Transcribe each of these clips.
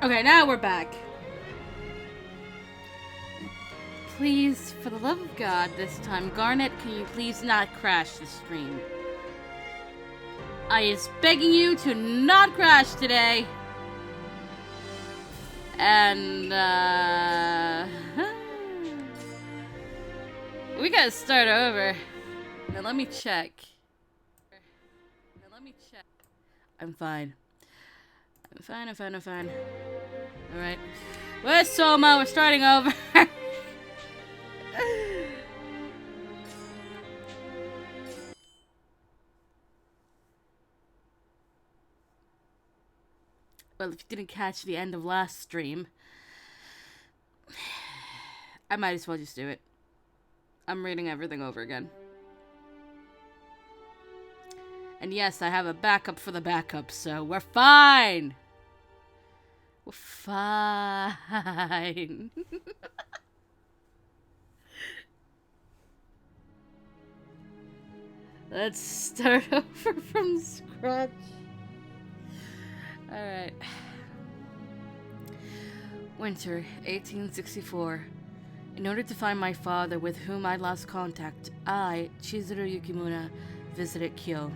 Okay, now we're back. Please, for the love of God, this time, Garnet, can you please not crash the stream? I is begging you to not crash today. And, we gotta start over. Now let me check. I'm fine. I'm fine. Alright. Where's Soma? We're starting over. Well, if you didn't catch the end of last stream, I might as well just do it. I'm reading everything over again. And yes, I have a backup for the backup, so we're fine. We're fine. Let's start over from scratch. Alright. Winter, 1864. In order to find my father, with whom I lost contact, I, Chizuru Yukimura, visited Kyo.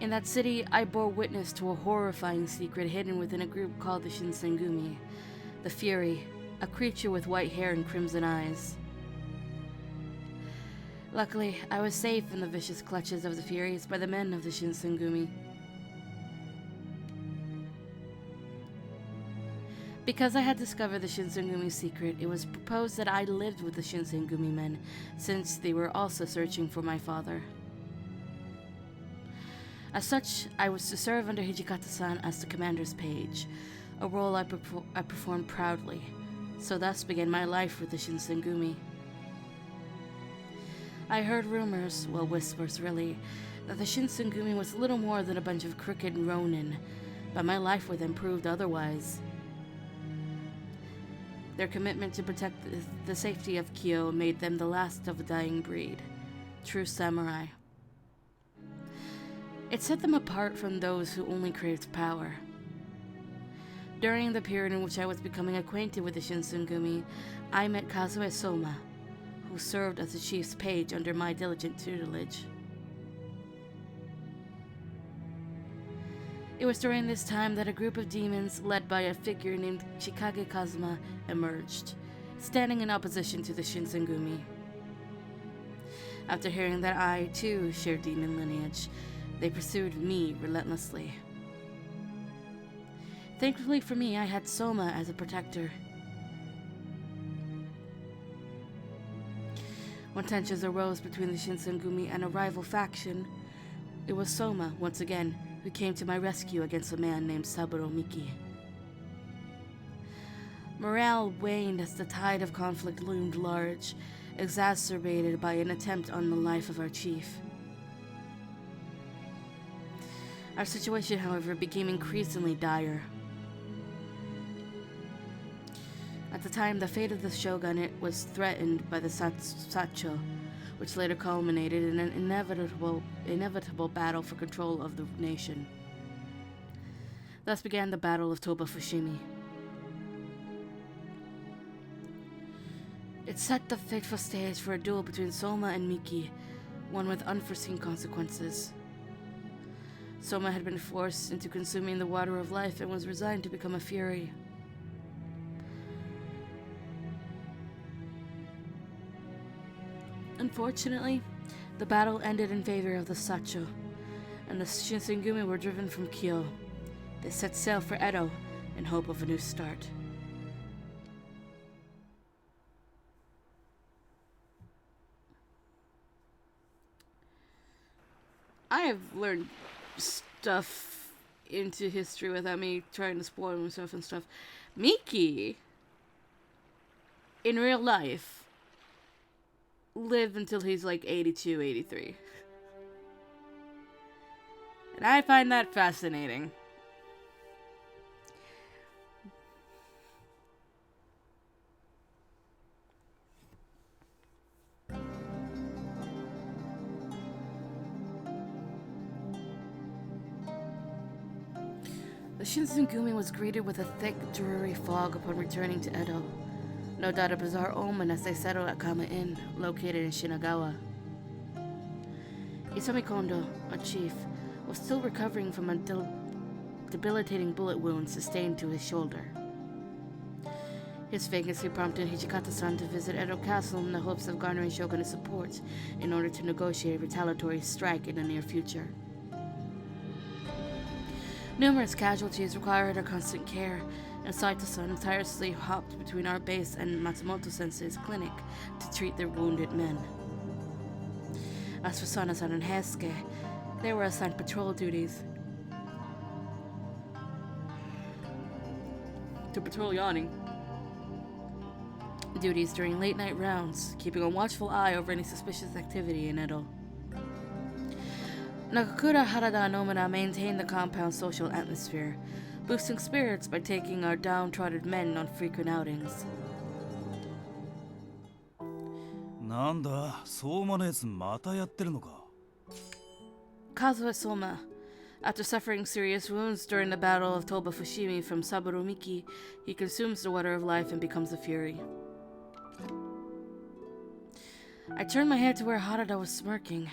In that city, I bore witness to a horrifying secret hidden within a group called the Shinsengumi, the Fury, a creature with white hair and crimson eyes. Luckily, I was safe in the vicious clutches of the Furies by the men of the Shinsengumi. Because I had discovered the Shinsengumi secret, it was proposed that I lived with the Shinsengumi men, since they were also searching for my father. As such, I was to serve under Hijikata-san as the commander's page, a role I performed proudly, so thus began my life with the Shinsengumi. I heard rumors, well, whispers really, that the Shinsengumi was little more than a bunch of crooked ronin, but my life with them proved otherwise. Their commitment to protect the safety of Kyo made them the last of a dying breed, true samurai. It set them apart from those who only craved power. During the period in which I was becoming acquainted with the Shinsengumi, I met Kazue Soma, who served as the chief's page under my diligent tutelage. It was during this time that a group of demons, led by a figure named Chikage Kazuma, emerged, standing in opposition to the Shinsengumi. After hearing that I, too, shared demon lineage, they pursued me relentlessly. Thankfully for me, I had Soma as a protector. When tensions arose between the Shinsengumi and a rival faction, it was Soma, once again, who came to my rescue against a man named Saburo Miki. Morale waned as the tide of conflict loomed large, exacerbated by an attempt on the life of our chief. Our situation, however, became increasingly dire. At the time, the fate of the shogunate was threatened by the Sacho, which later culminated in an inevitable battle for control of the nation. Thus began the Battle of Toba Fushimi. It set the fateful stage for a duel between Soma and Miki, one with unforeseen consequences. Soma had been forced into consuming the water of life and was resigned to become a fury. Unfortunately, the battle ended in favor of the Sacho, and the Shinsengumi were driven from Kyo. They set sail for Edo in hope of a new start. I have learned stuff into history without me trying to spoil myself and stuff. Miki, in real life, lived until he's like 82, 83. And I find that fascinating. The Shinsengumi was greeted with a thick, dreary fog upon returning to Edo. No doubt a bizarre omen as they settled at Kama Inn, located in Shinagawa. Isami Kondo, a chief, was still recovering from a debilitating bullet wound sustained to his shoulder. His vacancy prompted Hijikata-san to visit Edo Castle in the hopes of garnering shogunate support in order to negotiate a retaliatory strike in the near future. Numerous casualties required our constant care, and Saito-san tirelessly hopped between our base and Matsumoto-sensei's clinic to treat their wounded men. As for Sana-san and Heisuke, they were assigned patrol duties. To patrol yawning. Duties during late-night rounds, keeping a watchful eye over any suspicious activity in Edo. Nagakura, Harada, and Omura maintained the compound's social atmosphere, boosting spirits by taking our downtrodden men on frequent outings. Kazue Soma, after suffering serious wounds during the Battle of Toba Fushimi from Saburo Miki, he consumes the water of life and becomes a fury. I turned my head to where Harada was smirking.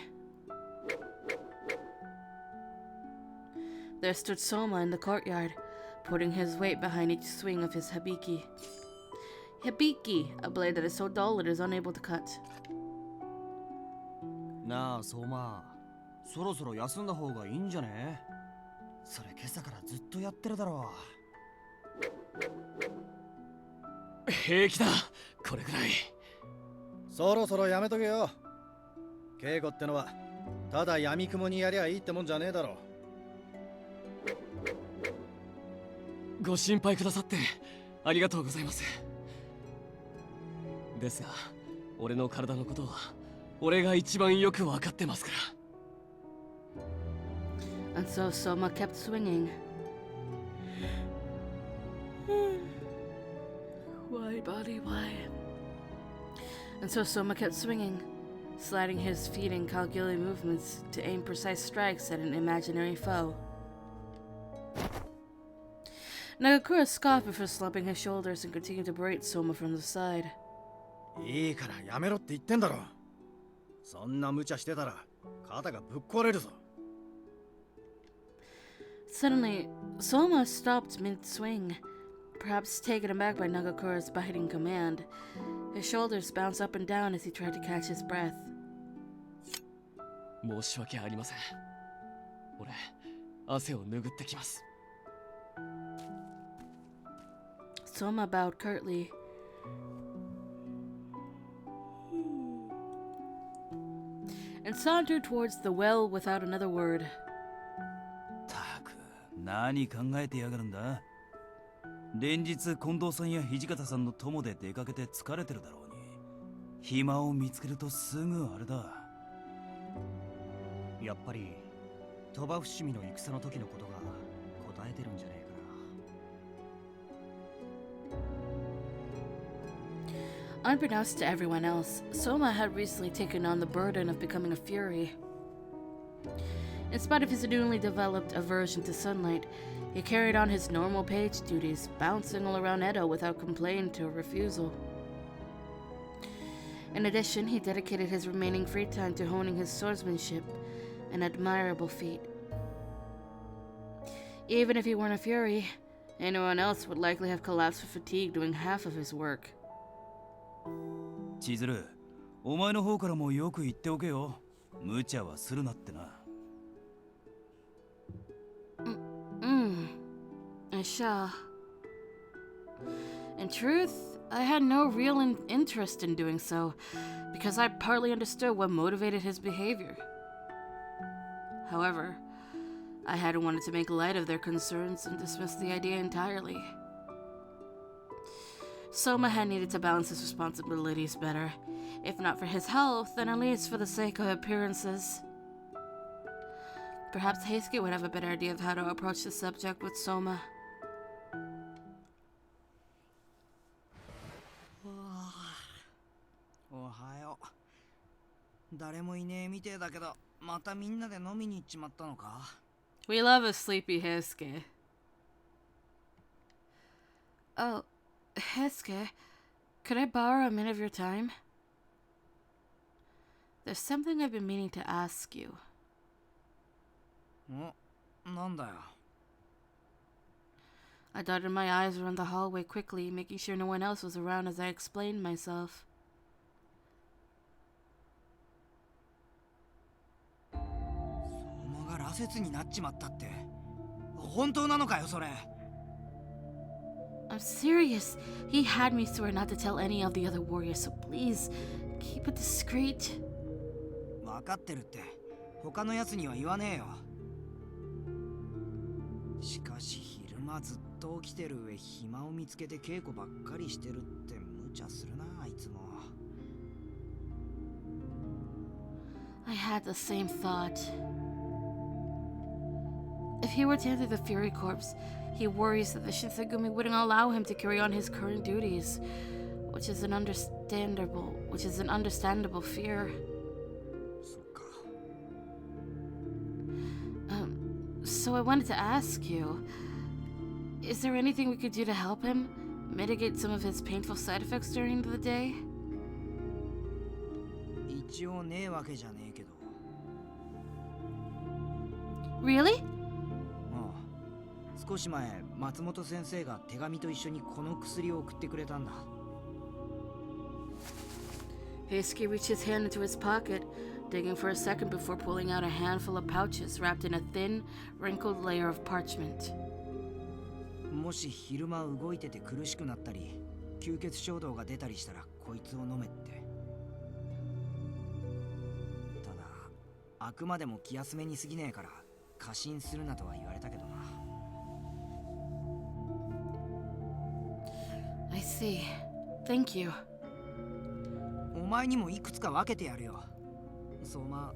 There stood Soma in the courtyard, putting his weight behind each swing of his habiki. Habiki, a blade that is so dull it is unable to cut. Na, Soma. そろそろ休んだ方がいいんじゃね？それ今朝からずっとやってるだろう。平気だ。これくらい。そろそろやめとけよ。稽古ってのはただ闇雲にやりゃいいってもんじゃねえだろ。ご心配くださってありがとうございます。ですが、俺の体のことは俺が一番よくわかってますから。And so Soma kept swinging. Why, body, why? And so Soma kept swinging, sliding his feet in calculated movements to aim precise strikes at an imaginary foe. Nagakura scoffed before slumping his shoulders and continued to berate Soma from the side. いいからやめろって言ってんだろ。そんな無茶してたら肩がぶっ壊れるぞ。 Suddenly, Soma stopped mid-swing, perhaps taken aback by Nagakura's biting command. His shoulders bounced up and down as he tried to catch his breath. 申し訳ありません。俺、汗を拭ってきます。 Soma bowed curtly. And sauntered towards the well without another word. たく、何考えてやがるんだ。連日近藤さんや土方さんの友で出かけて疲れてるだろうに、暇を見つけるとすぐあれだ。やっぱり鳥羽伏見の戦の時のことが答えてるんじゃねえかな。 Unbeknownst to everyone else, Soma had recently taken on the burden of becoming a fury. In spite of his newly developed aversion to sunlight, he carried on his normal page duties, bouncing all around Edo without complaint or refusal. In addition, he dedicated his remaining free time to honing his swordsmanship, an admirable feat. Even if he weren't a fury, anyone else would likely have collapsed with fatigue doing half of his work. 千鶴、お前の方からもよく言っておけよ。無茶はするなってな。I shall. In truth, I had no real interest in doing so, because I partly understood what motivated his behavior. However, I hadn't wanted to make light of their concerns and dismiss the idea entirely. Soma had needed to balance his responsibilities better, if not for his health, then at least for the sake of appearances. Perhaps Heisuke would have a better idea of how to approach the subject with Soma. おはよう。誰もいねえみてえだけど、またみんなで飲みに行っちまったのか？ We love a sleepy Heisuke. Oh, Heisuke, could I borrow a minute of your time? There's something I've been meaning to ask you. なんだよ。 I darted my eyes around the hallway quickly, making sure no one else was around as I explained myself. 相馬が羅刹になっちまったって、本当なのかよそれ。 I'm serious. He had me swear not to tell any of the other warriors, so please, keep it discreet. 分かってるって、他のやつには言わねえよ。しかし昼間ずっと起きてる上、暇を見つけて稽古ばっかりしてるって無茶するな、あいつも。 I had the same thought. If he were to enter the Fury Corps, he worries that the Shinsengumi wouldn't allow him to carry on his current duties, which is an understandable fear. そっか。 So I wanted to ask you, is there anything we could do to help him mitigate some of his painful side effects during the day? 一応ねえわけじゃねえけど。 Really? ああ、少し前松本先生が手紙と一緒にこの薬を送ってくれたんだ。 Heisuke reached his hand into his pocket, digging for a second before pulling out a handful of pouches wrapped in a thin, wrinkled layer of parchment. もし昼間動いてて苦しくなったり、吸血衝動が出たりしたらこいつを飲めって。ただ、あくまでも気休めに過ぎねえから過信するなとは言われたけどな。 I see. Thank you. お前にもいくつか分けてやるよ。相馬、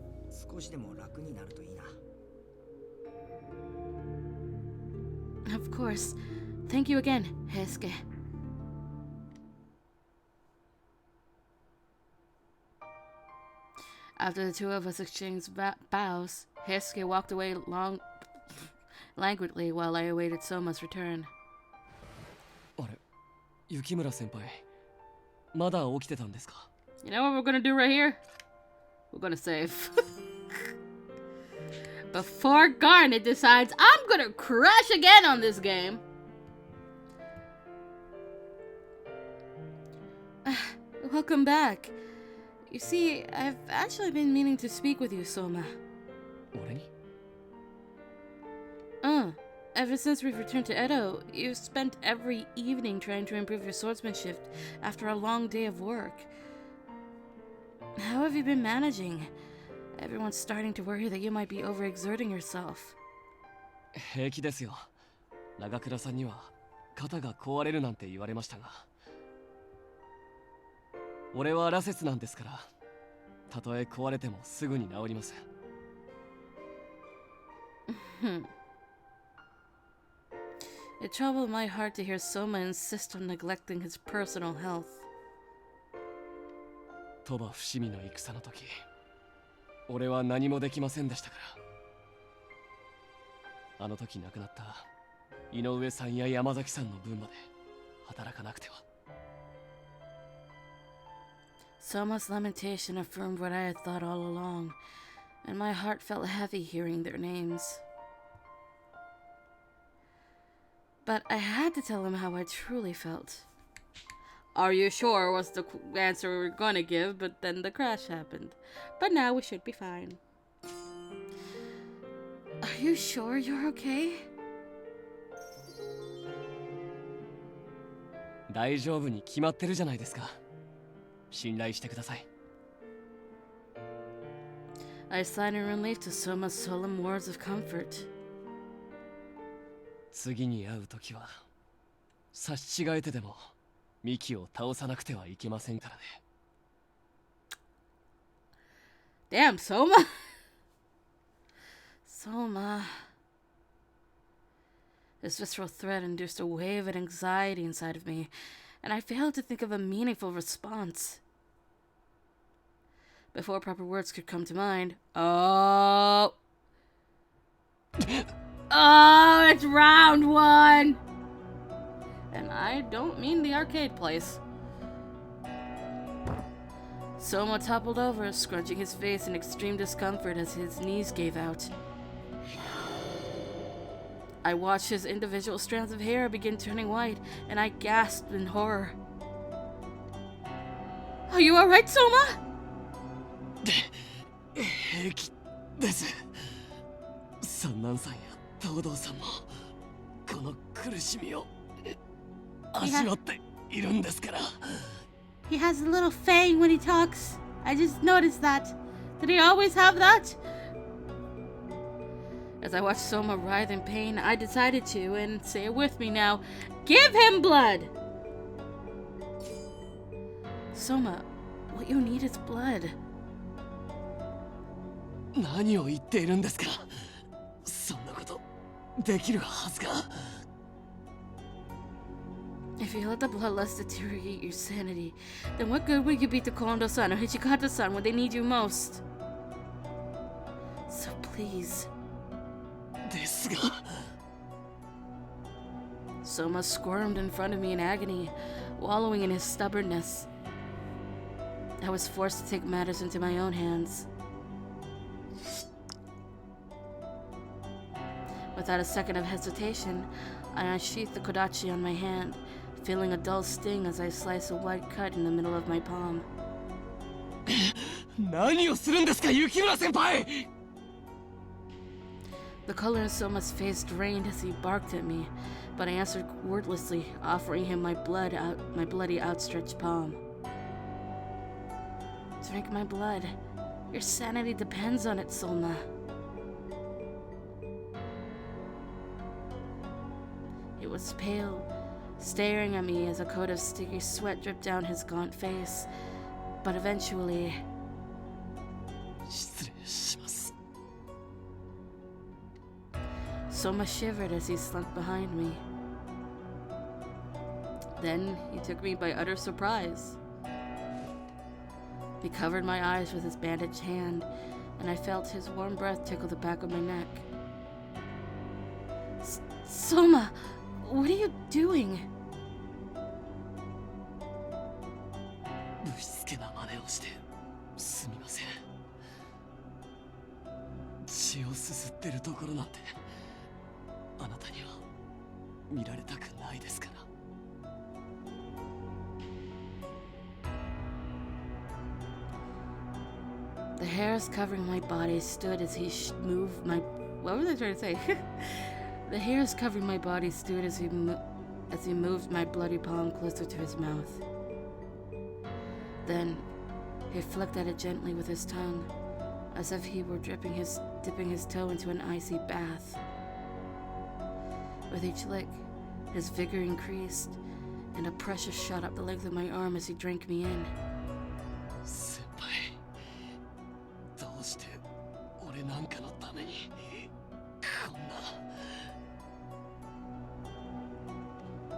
少しでも楽になるといいな。 Of course. Thank you again, Heisuke. After the two of us exchanged bows, Heisuke walked away languidly while I awaited Soma's return. あれ、雪村先輩。まだ起きてたんですか？ You know what we're gonna do right here? We're gonna save. Before Garnet decides I'm gonna crash again on this game. Welcome back. You see, I've actually been meaning to speak with you, Soma. 俺に？ Ever since we've returned to Edo, you've spent every evening trying to improve your swordsmanship after a long day of work. How have you been managing? Everyone's starting to worry that you might be overexerting yourself. 平気ですよ。長倉さんには肩が壊れるなんて言われましたが。俺は羅刹なんですから、たとえ壊れてもすぐに治ります。It troubled my heart to hear Soma insist on neglecting his personal health. 鳥羽伏見の戦の時、俺は何もできませんでしたから。あの時亡くなった井上さんや山崎さんの分まで働かなくては。Soma's lamentation affirmed what I had thought all along, and my heart felt heavy hearing their names. But I had to tell him how I truly felt. Are you sure was the answer we were gonna give, but then the crash happened. But now we should be fine. Are you sure you're okay? 大丈夫に決まってるじゃないですか。信頼してください。I sighed in relief to Soma's solemn words of comfort. 次に会う時は差し違えてでもミキを倒さなくてはいけませんからね。Damn, Soma! Soma. This visceral threat induced a wave of anxiety inside of me, and I failed to think of a meaningful response. Before proper words could come to mind, oh, it's round one! And I don't mean the arcade place. Soma toppled over, scrunching his face in extreme discomfort as his knees gave out. I watched his individual strands of hair begin turning white, and I gasped in horror. Are you alright, Soma? 平気です。三男さんや東堂さんもこの苦しみを味わっているんですから。He has a little fang when he talks. I just noticed that. Did he always have that? As I watched Soma writhe in pain, I decided to, and say it with me now, give him blood! Soma, what you need is blood. 何を言っているんですか。そんなことできるはずが。If you let the bloodlust deteriorate your sanity, then what good will you be to Kondo-san or Hijikata-san when they need you most? So please. ですが。Soma squirmed in front of me in agony, wallowing in his stubbornness. I was forced to take matters into my own hands. Without a second of hesitation, I unsheathed the kodachi on my hand, feeling a dull sting as I sliced a white cut in the middle of my palm. 何をするんですか、雪村先輩! The color in Soma's face drained as he barked at me, but I answered wordlessly, offering him my bloody outstretched palm. Drink my blood. Your sanity depends on it, Soma. He was pale, staring at me as a coat of sticky sweat dripped down his gaunt face. But eventually... 失礼します。 Soma shivered as he slunk behind me. Then he took me by utter surprise. He covered my eyes with his bandaged hand, and I felt his warm breath tickle the back of my neck. Soma, what are you doing? ぶしつけな真似をしてすみません。血をすすってるところなんてあなたには見られたくないですから。The hairs covering my body stood as he moved my. What was I trying to say? The hairs covering my body stood as he moved my bloody palm closer to his mouth. Then he flicked at it gently with his tongue, as if he were dipping his toe into an icy bath. With each lick, his vigor increased, and a pressure shot up the length of my arm as he drank me in. 先輩、どうして俺なんかのためにこんな。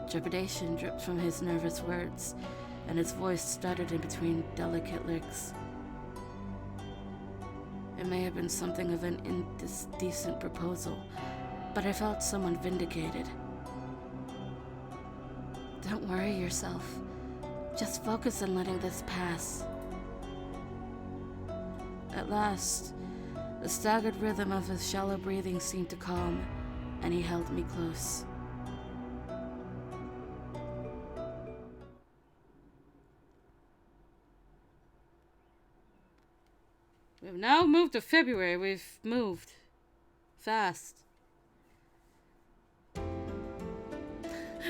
Trepidation dripped from his nervous words, and his voice stuttered in between delicate licks. It may have been something of an indecent proposal, but I felt somewhat vindicated. Don't worry yourself. Just focus on letting this pass. At last, the staggered rhythm of his shallow breathing seemed to calm, and he held me close. We've now moved to February. We've moved fast.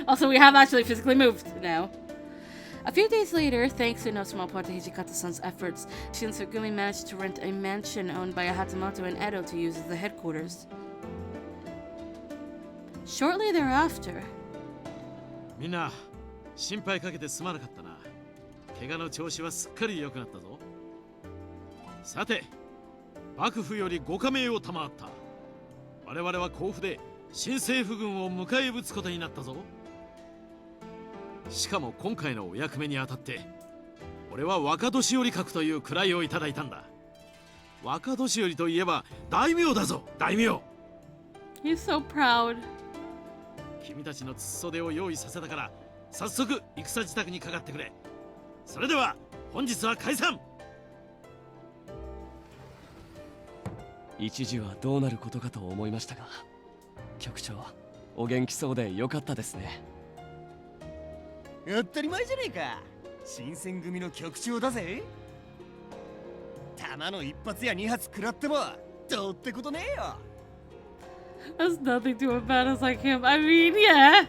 Also, we have actually physically moved now. A few days later, thanks in no small part to Hijikata-san's efforts, Shinsugumi managed to rent a mansion owned by a Hatamoto in Edo to use as the headquarters. Shortly thereafter, みんな心配かけてすまなかったな。怪我の調子はすっかり良くなったぞ。さて、幕府よりご加盟を賜った。我々は甲府で新政府軍を迎え撃つことになったぞ。しかも今回のお役目にあたって、俺は若年寄格という位をいただいたんだ。若年寄といえば大名だぞ、大名。he's so proud. 君たちのつ袖を用意させたから、早速戦支度にかかってくれ。それでは本日は解散。一時はどうなることかと思いましたが、局長お元気そうでよかったですね。当たり前じゃねえか。新選組の局長だぜ。弾の一発や二発食らってもどうってことねえよ。Has nothing to a badass like him. I mean, yeah.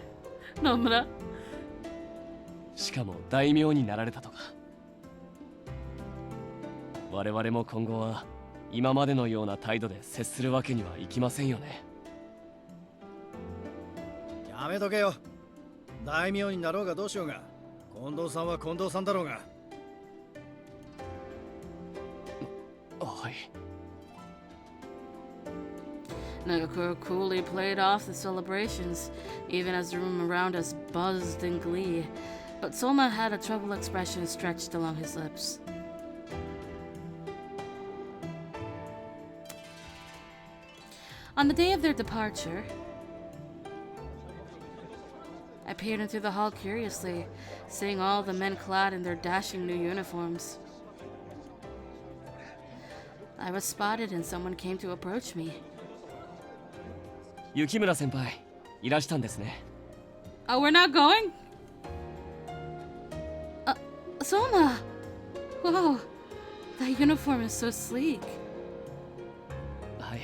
No, but しかも大名になられたとか。我々も今後は今までのような態度で接するわけにはいきませんよね。やめとけよ。大名になろうがどうしようが、近藤さんは近藤さんだろうが。はい。Nagakura coolly played off the celebrations, even as the room around us buzzed in glee. But Soma had a troubled expression stretched along his lips. On the day of their departure, I peered into the hall curiously, seeing all the men clad in their dashing new uniforms. I was spotted and someone came to approach me. 雪村先輩、いらしたんですね。Oh, we're not going? Soma! Whoa, that uniform is so sleek. はい。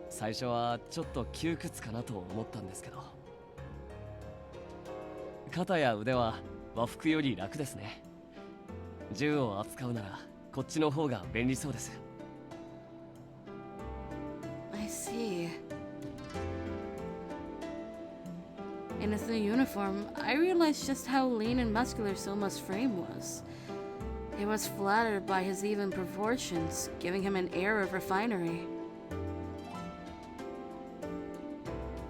最初はちょっと窮屈かなと思ったんですけど。肩や腕は和服より楽ですね。銃を扱うならこっちの方が便利そうです。I see. In his new uniform, I realized just how lean and muscular Soma's frame was. He was flattered by his even proportions, giving him an air of refinery.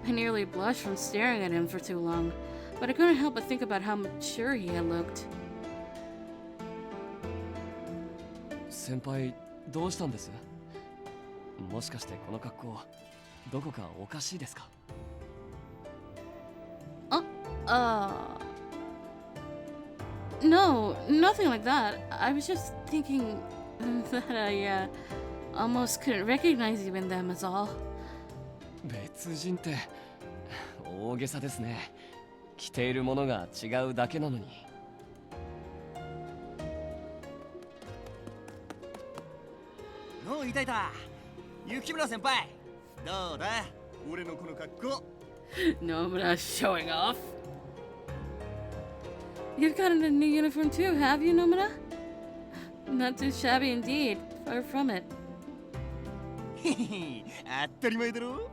I nearly blushed from staring at him for too long, but I couldn't help but think about how mature he had looked. 先輩、どうしたんです？もしかしてこの格好、どこかおかしいですか？ No, nothing like that. I was just thinking that I almost couldn't recognize you in them, is all. 別人って大げさですね。着ているものが違うだけなのに。おう、いたいた。雪村先輩、どうだ俺のこの格好。Nomura showing off. You've gotten a new uniform too, have you, Nomura? Not too shabby indeed. Far from it. 当たり前だろ。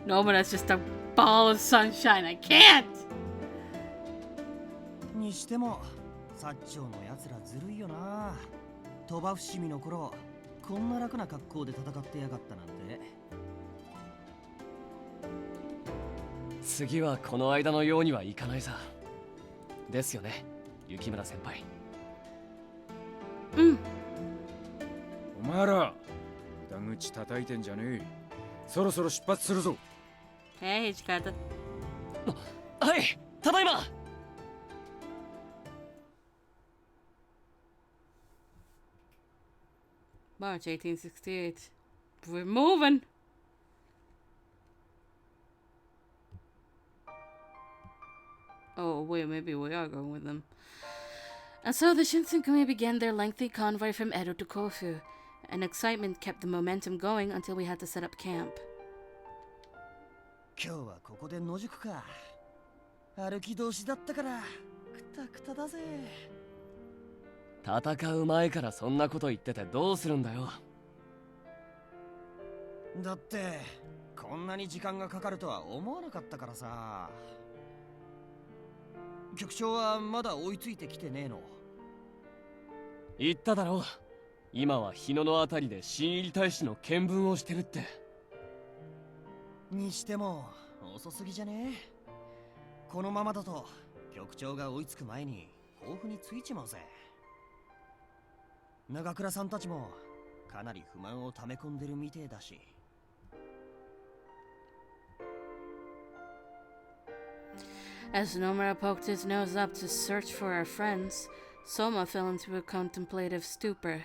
Nomura's just a ball of sunshine. I can't! にしても薩長のやつらずるいよな。鳥羽伏見の頃こんな楽な格好で戦ってやがったなんて。次はこの間のようにはいかないさ。ですよね、雪村先輩。お前ら裏口叩いてんじゃねえ。そろそろ出発するぞ。Hey, Hijikata. はい、ただいま。March 1868. We're moving! Oh, wait, maybe we are going with them. And so the Shinsengumi began their lengthy convoy from Edo to Kofu, and excitement kept the momentum going until we had to set up camp. 今日はここで野宿か。歩き通しだったからくたくただぜ。戦う前からそんなこと言っててどうするんだよ。だってこんなに時間がかかるとは思わなかったからさ。局長はまだ追いついてきてねえの？言っただろう。今は日野のあたりで新入り大使の見聞をしてるって。にしても遅すぎじゃねえ。このままだと局長が追いつく前に甲府に着いちまうぜ。長倉さんたちもかなり不満を溜め込んでるみてえだし。As Nomura poked his nose up to search for our friends, Soma fell into a contemplative stupor.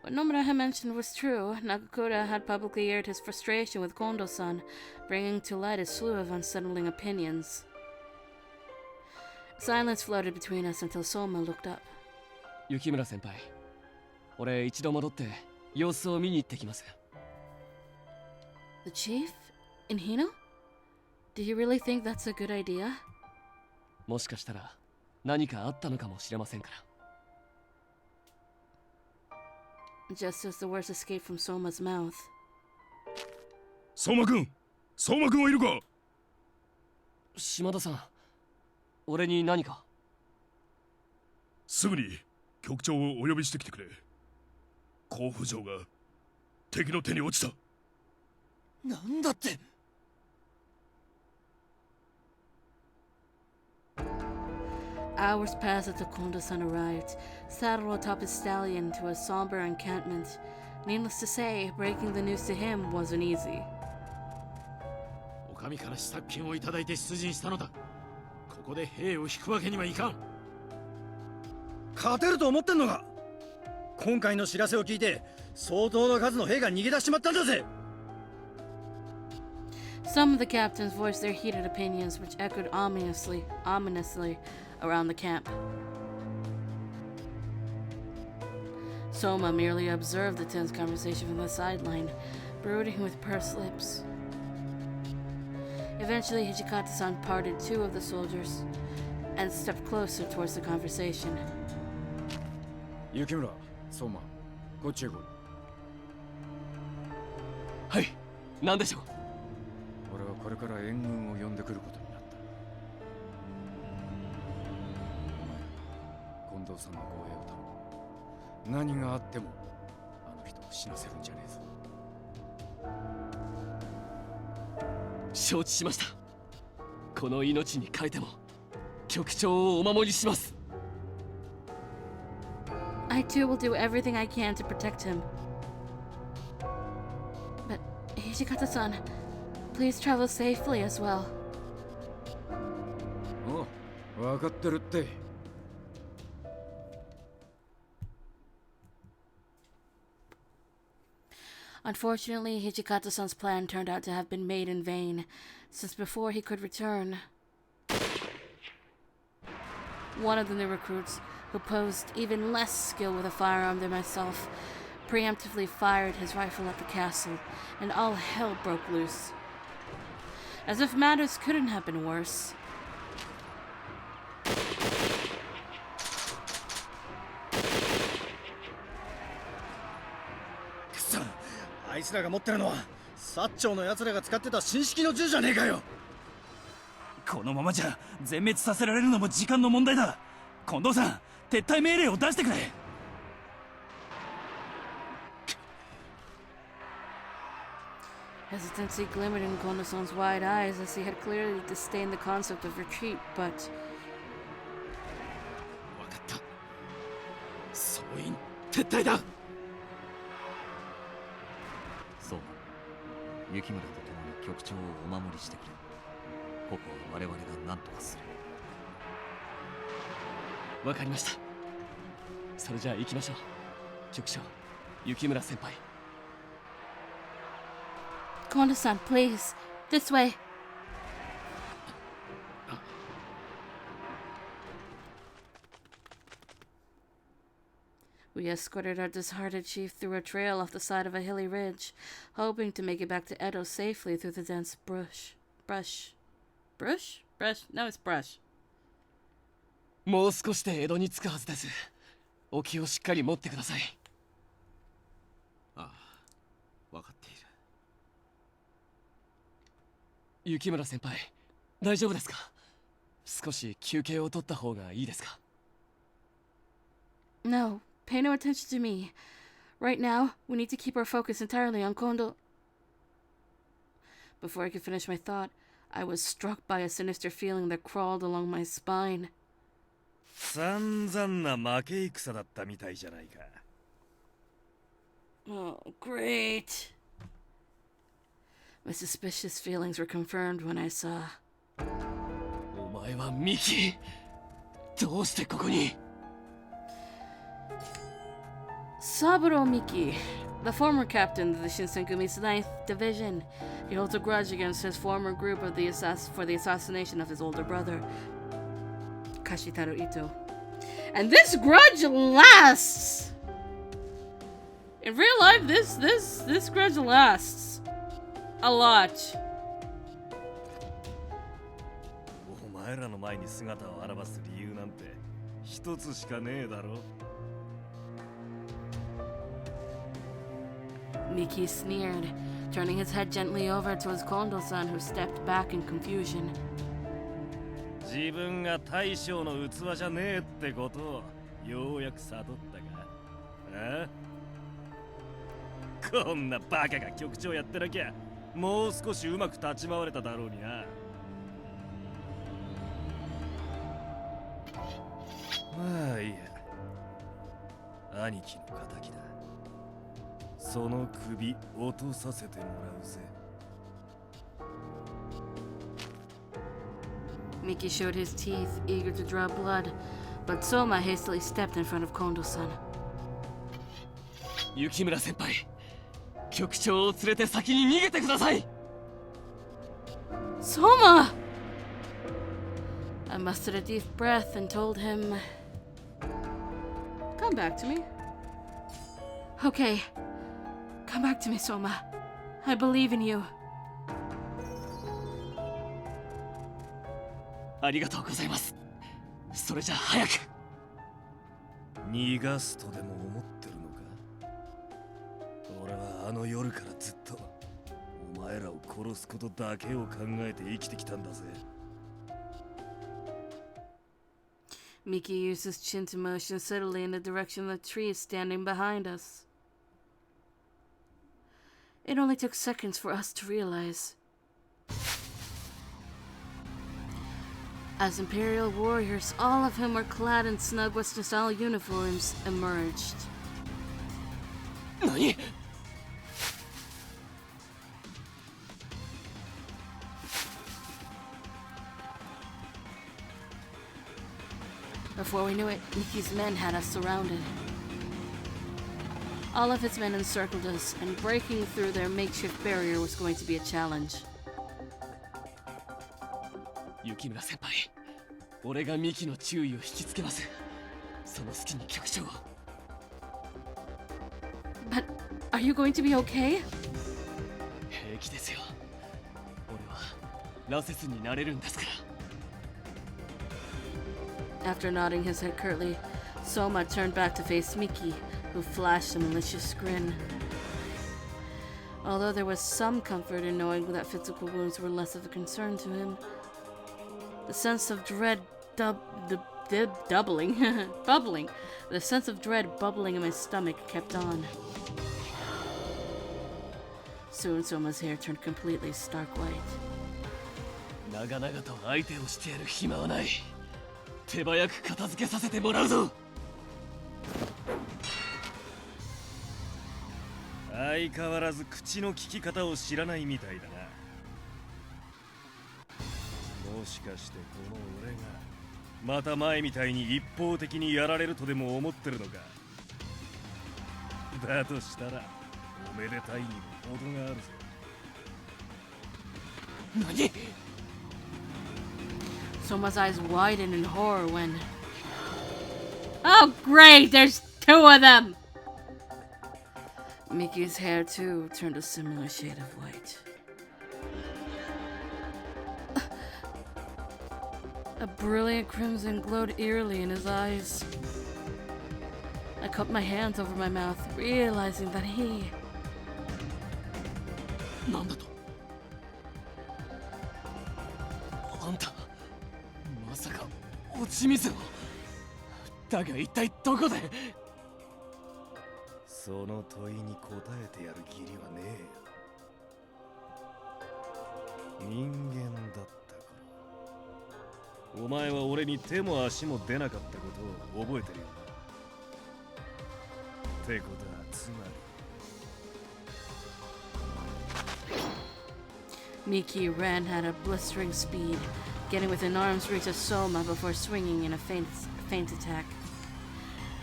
What Nomura had mentioned was true. Nagakura had publicly aired his frustration with Kondo-san, bringing to light a slew of unsettling opinions. Silence floated between us until Soma looked up. 雪村先輩、俺一度戻って様子を見に行ってきます。The chief? In Hino? Do you really think that's a good idea? もしかしたら何かあったのかもしれませんから。Just as the words escaped from Soma's mouth. 相馬君はいるか？島田さん、俺に何か？すぐに局長をお呼びしてきてくれ。甲府城が敵の手に落ちた。なんだって。Hours passed until Kondo-san arrived, saddled atop his stallion to a somber encampment. Needless to say, breaking the news to him wasn't easy. お上から支度金をいただいて出陣したのだ。ここで兵を引くわけにはいかん。勝てると思ってんのか？今回の知らせを聞いて相当の数の兵が逃げ出しちまったんだぜ。 Some of the captains voiced their heated opinions, which echoed ominously around the camp. Soma merely observed the tense conversation from the sideline, brooding with pursed lips. Eventually, Hijikata-san parted two of the soldiers and stepped closer towards the conversation. 雪村、相馬、こっちへ来い。はい、何でしょう。俺はこれから援軍を呼んでくることになった。お前、近藤さんの護衛を頼む。何があってもあの人を死なせるんじゃねえぞ。承知しました。この命に代えても局長をお守りします。I too will do everything I can to protect him. But Hijikata-san, please travel safely as well. おう、分かってるって。Unfortunately, Hijikata-san's plan turned out to have been made in vain, since before he could return, one of the new recruits, who posed even less skill with a firearm than myself, preemptively fired his rifle at the castle, and all hell broke loose. As if matters couldn't have been worse. あいつらが持ってるのは薩長の奴らが使ってた新式の銃じゃねえかよ。このままじゃ全滅させられるのも時間の問題だ。近藤さん、撤退命令を出してくれ。Hesitancy glimmered in Kondo-san's wide eyes as he had clearly disdained the concept of retreat, but 分かった。総員撤退だ。そう、雪村と共に局長をお守りしてくれ。ここは我々が何とかする。わかりました。それじゃあ行きましょう。局長、雪村先輩。Kondo-san, please, this way. We escorted our disheartened chief through a trail off the side of a hilly ridge, hoping to make it back to Edo safely through the dense brush. No, it's brush. もう少しで江戸に着くはずです。お気をしっかり持ってください。ああ、分かっている。雪村先輩、大丈夫ですか？少し休憩を取った方がいいですか？ No, pay no attention to me. Right now, we need to keep our focus entirely on Kondo. Before I could finish my thought, I was struck by a sinister feeling that crawled along my spine. 散々な負け戦だったみたいじゃないか。Oh, great. My suspicious feelings were confirmed when I saw. お前はミキ、どうしてここに？ Saburo Miki, the former captain of the Shinsenkumi's 9th Division. He holds a grudge against his former group of for the assassination of his older brother, Kashitaro Ito. And this grudge lasts! In real life, this grudge lasts a lot. お前らの前に姿を現す理由なんて一つしかねえだろ。Miki sneered, turning his head gently over towards Kondo-san, who stepped back in confusion. 自分が大将の器じゃねえってことをようやく悟ったか？あ？こんなバカが局長やってなきゃもう少しうまく立ち回れただろうにな。まあいいや。兄貴の敵だ。その首落とさせてもらうぜ。Miki showed his teeth, eager to draw blood, but Soma hastily stepped in front of Kondo-san. 雪村先輩、局長を連れて先に逃げてください。Soma! I mustered a deep breath and told him, "Come back to me." Okay. Come back to me, Soma. I believe in you. ありがとうございます。それじゃあ早く。逃がすとでも思ってるのか？俺はあの夜からずっとお前らを殺すことだけを考えて生きてきたんだぜ。Miki used his chin to motion subtly in the direction of the trees standing behind us. It only took seconds for us to realize. As Imperial warriors, all of whom were clad in snug Western-style uniforms, emerged. 何？ Before we knew it, Mickey's men had us surrounded. All of his men encircled us, and breaking through their makeshift barrier was going to be a challenge. 雪村先輩、俺がミキの注意を引きつけます。その隙に局長を。But are you going to be okay? 平気ですよ。俺はラセスになれるんですから。 After nodding his head curtly, Soma turned back to face Miki, who flashed a malicious grin. Although there was some comfort in knowing that physical wounds were less of a concern to him, the sense of dread bubbling in my stomach kept on. Soon Soma's hair turned completely stark white. 長々と相手をしてやる暇はない。手早く片付けさせてもらうぞ。相変わらず口の利き方を知らないみたいだな。もしかしてこの俺がまた前みたいに一方的にやられるとでも思ってるのか。だとしたらおめでたいにも程があるぞ。何？ Soma's eyes widened in horror when... Oh great, there's two of them! Mickey's hair too turned a similar shade of white. A brilliant crimson glowed eerily in his eyes. I cupped my hands over my mouth, realizing that he... なんだと？あんた、まさか落ち水を？だが一体どこで？その問いに答えてやる義理はねえよ。人間だったから。お前は俺に手も足も出なかったことを覚えてるよな。ってことはつまり Miki ran at a blistering speed, getting within arm's reach of Soma before swinging in a feint attack.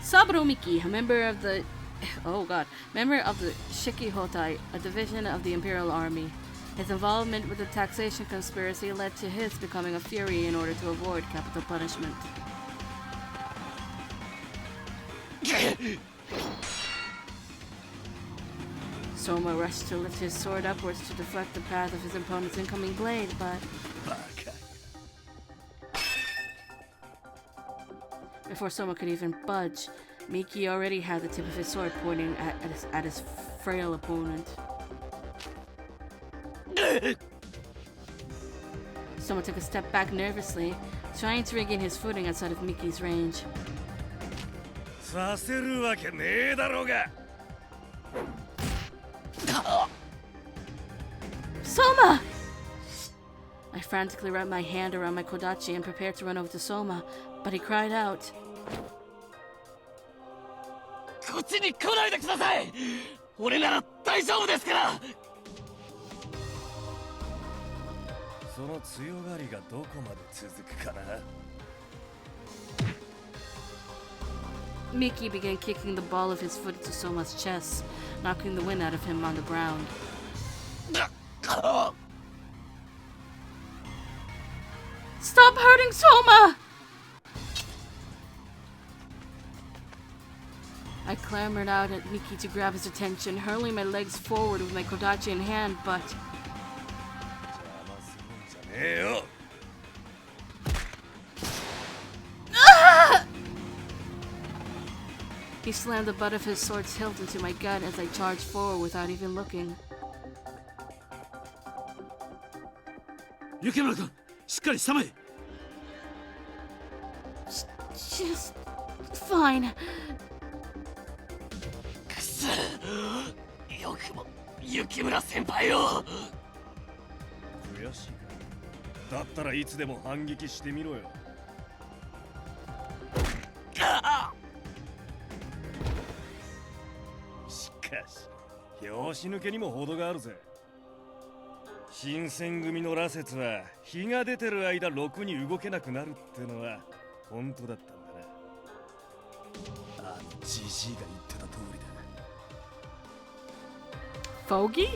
Saburo Miki, a member of the Shiki Hotai, a division of the Imperial Army. His involvement with the taxation conspiracy led to his becoming a fury in order to avoid capital punishment. Soma rushed to lift his sword upwards to deflect the path of his opponent's incoming blade, but... Before Soma could even budge, Miki already had the tip of his sword pointing at his frail opponent. Soma took a step back nervously, trying to regain his footing outside of Miki's range. させるわけねえだろうが。Soma! I frantically wrapped my hand around my kodachi and prepared to run over to Soma, but he cried out. こっちに来ないでください。俺なら大丈夫ですから。その強がりがどこまで続くかな。Miki began kicking the ball of his foot into Soma's chest, knocking the wind out of him on the ground. Stop hurting Soma! I clambered out at Miki to grab his attention, hurling my legs forward with my kodachi in hand, but... He slammed the butt of his sword's hilt into my gut as I charged forward without even looking. 雪村君、しっかりしたまえ。Just fine. くそ、よくも雪村先輩を。悔しいか。だったらいつでも反撃してみろよ。しかし、拍子抜けにも程があるぜ。新選組の羅刹は日が出てる間ろくに動けなくなるってのは本当だったんだな。ジジイが言ってた通りだ。 Foggy?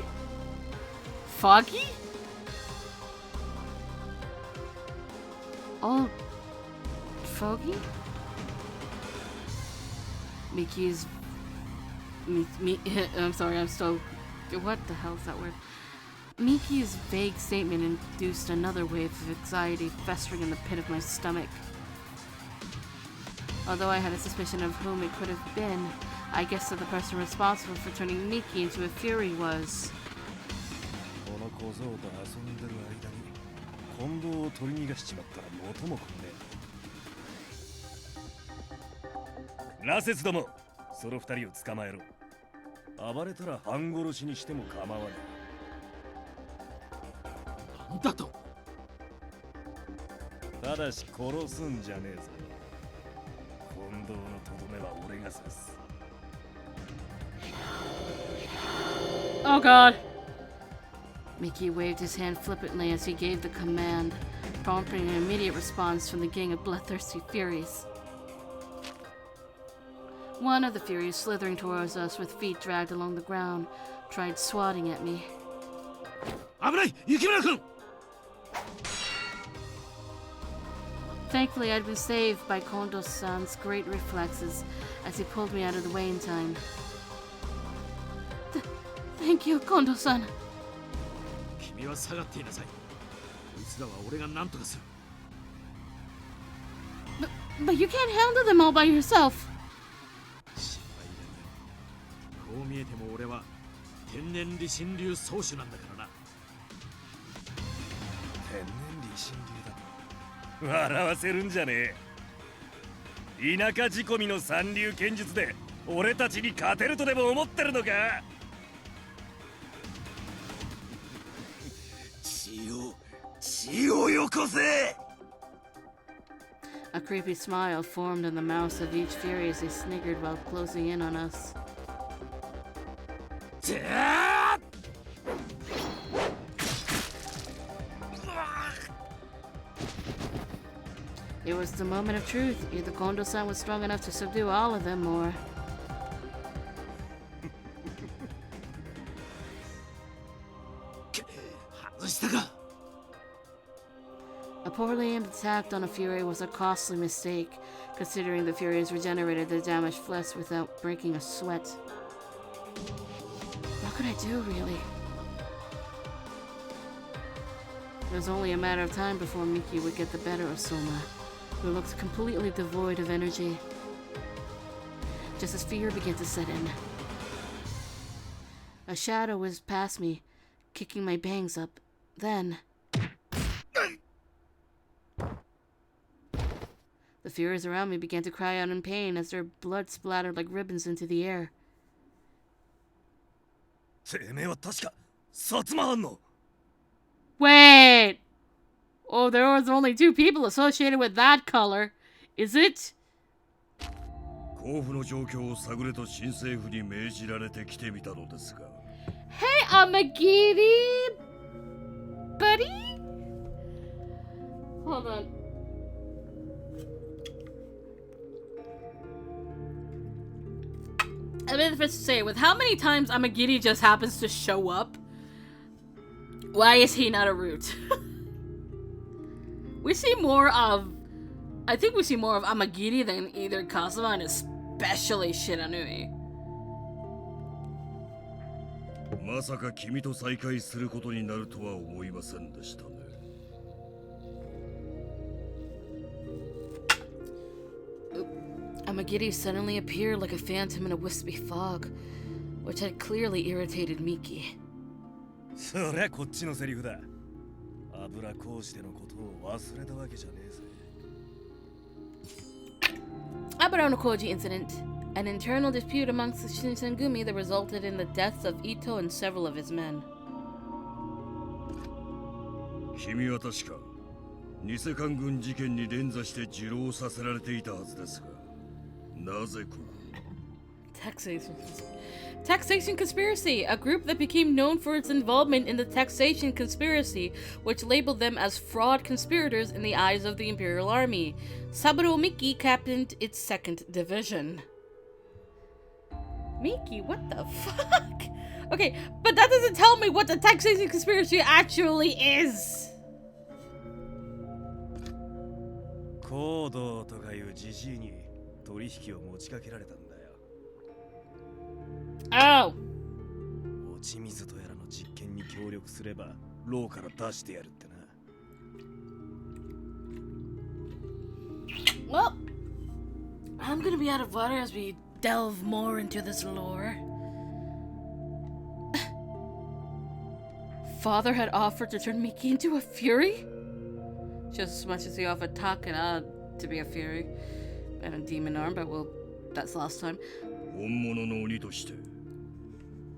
Foggy? Oh, Foggy? Mickey's... I'm sorry, I'm still... What the hell is that word? Miki's vague statement induced another wave of anxiety festering in the pit of my stomach. Although I had a suspicion of whom it could have been, I guessed that the person responsible for turning Miki into a fury was... この小僧と遊んでる間に近藤を取り逃がしちまったら元も子もねえ。ラセスども、その二人を捕まえろ。暴れたら半殺しにしても構わない。なんだと。ただし殺すんじゃねえぞ。近藤のとどめは俺が刺す。 Oh god! Mickey waved his hand flippantly as he gave the command, prompting an immediate response from the gang of bloodthirsty furies. One of the furies, slithering towards us with feet dragged along the ground, tried swatting at me. 危ない、雪村君。 Thankfully, I'd been saved by Kondo-san's great reflexes as he pulled me out of the way in time. Thank you, Kondo-san. 君は下がっていなさい。こいつらは俺が何とかする。But you can't handle them all by yourself. 心配いらない。こう見えても俺は天然理心流宗主なんだからな。天然理心流だと笑わせるんじゃねえ。田舎仕込みの三流剣術で俺たちに勝てるとでも思ってるのか。血をよこせ。 A creepy smile formed on the mouths of each fury as they sniggered while closing in on us. It was the moment of truth. Either Kondo-san was strong enough to subdue all of them, or... A poorly aimed attack on a Fury was a costly mistake, considering the Furies regenerated their damaged flesh without breaking a sweat. What could I do, really? It was only a matter of time before Miki would get the better of Soma, who looked completely devoid of energy. Just as fear began to set in. A shadow whizzed past me, kicking my bangs up. Then... The Furies around me began to cry out in pain as their blood splattered like ribbons into the air. てめえは確か薩摩藩の。 Wait! Oh, there was only 2 people associated with that color. Is it? 甲府の状況を探れと新政府に命じられて来てみたのですが。 Hey, Amagiri! Buddy? Hold on. I mean, if it's to say, with how many times Amagiri just happens to show up, why is he not a root? We see more of... I think we see more of Amagiri than either Kazuma and especially Shiranui. まさか君と再会することになるとは思いませんでしたね。 Amagiri suddenly appeared like a phantom in a wispy fog, which had clearly irritated Miki. そりゃこっちのセリフだ。油講師でのことを忘れたわけじゃねえぜ。 Abara no Koji incident, an internal dispute amongst the Shinsengumi that resulted in the deaths of Ito and several of his men. 君は確か偽官軍事件に連座して受浪させられていたはずですが、なぜここに？ Taxation Conspiracy, a group that became known for its involvement in the taxation conspiracy, which labeled them as fraud conspirators in the eyes of the Imperial Army. Saburo Miki captained its 2nd Division. Miki, what the fuck? Okay, but that doesn't tell me what the taxation conspiracy actually is. 行動とかいうじじいに取引を持ちかけられたんだよ。 Oh. 落ち水とやらの実験に協力すれば牢から出してやるってな。 Well, I'm gonna be out of water as we delve more into this lore. Father had offered to turn Miki into a fury? Just as much as he offered Takara to be a fury and a demon arm, but well, that's last time. 本物の鬼として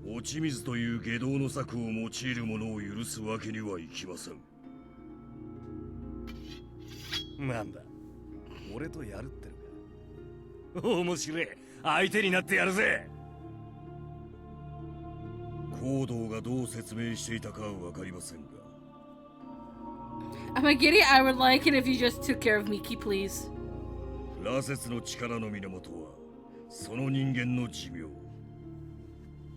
落ち水という下道の策を用いる者を許すわけにはいきません。なんだ、俺とやるってのか。面白い、相手になってやるぜ。行動がどう説明していたかはわかりませんが。Amagiri, I would like it if you just took care of Miki, please. 羅刹の力の源はその人間の寿命。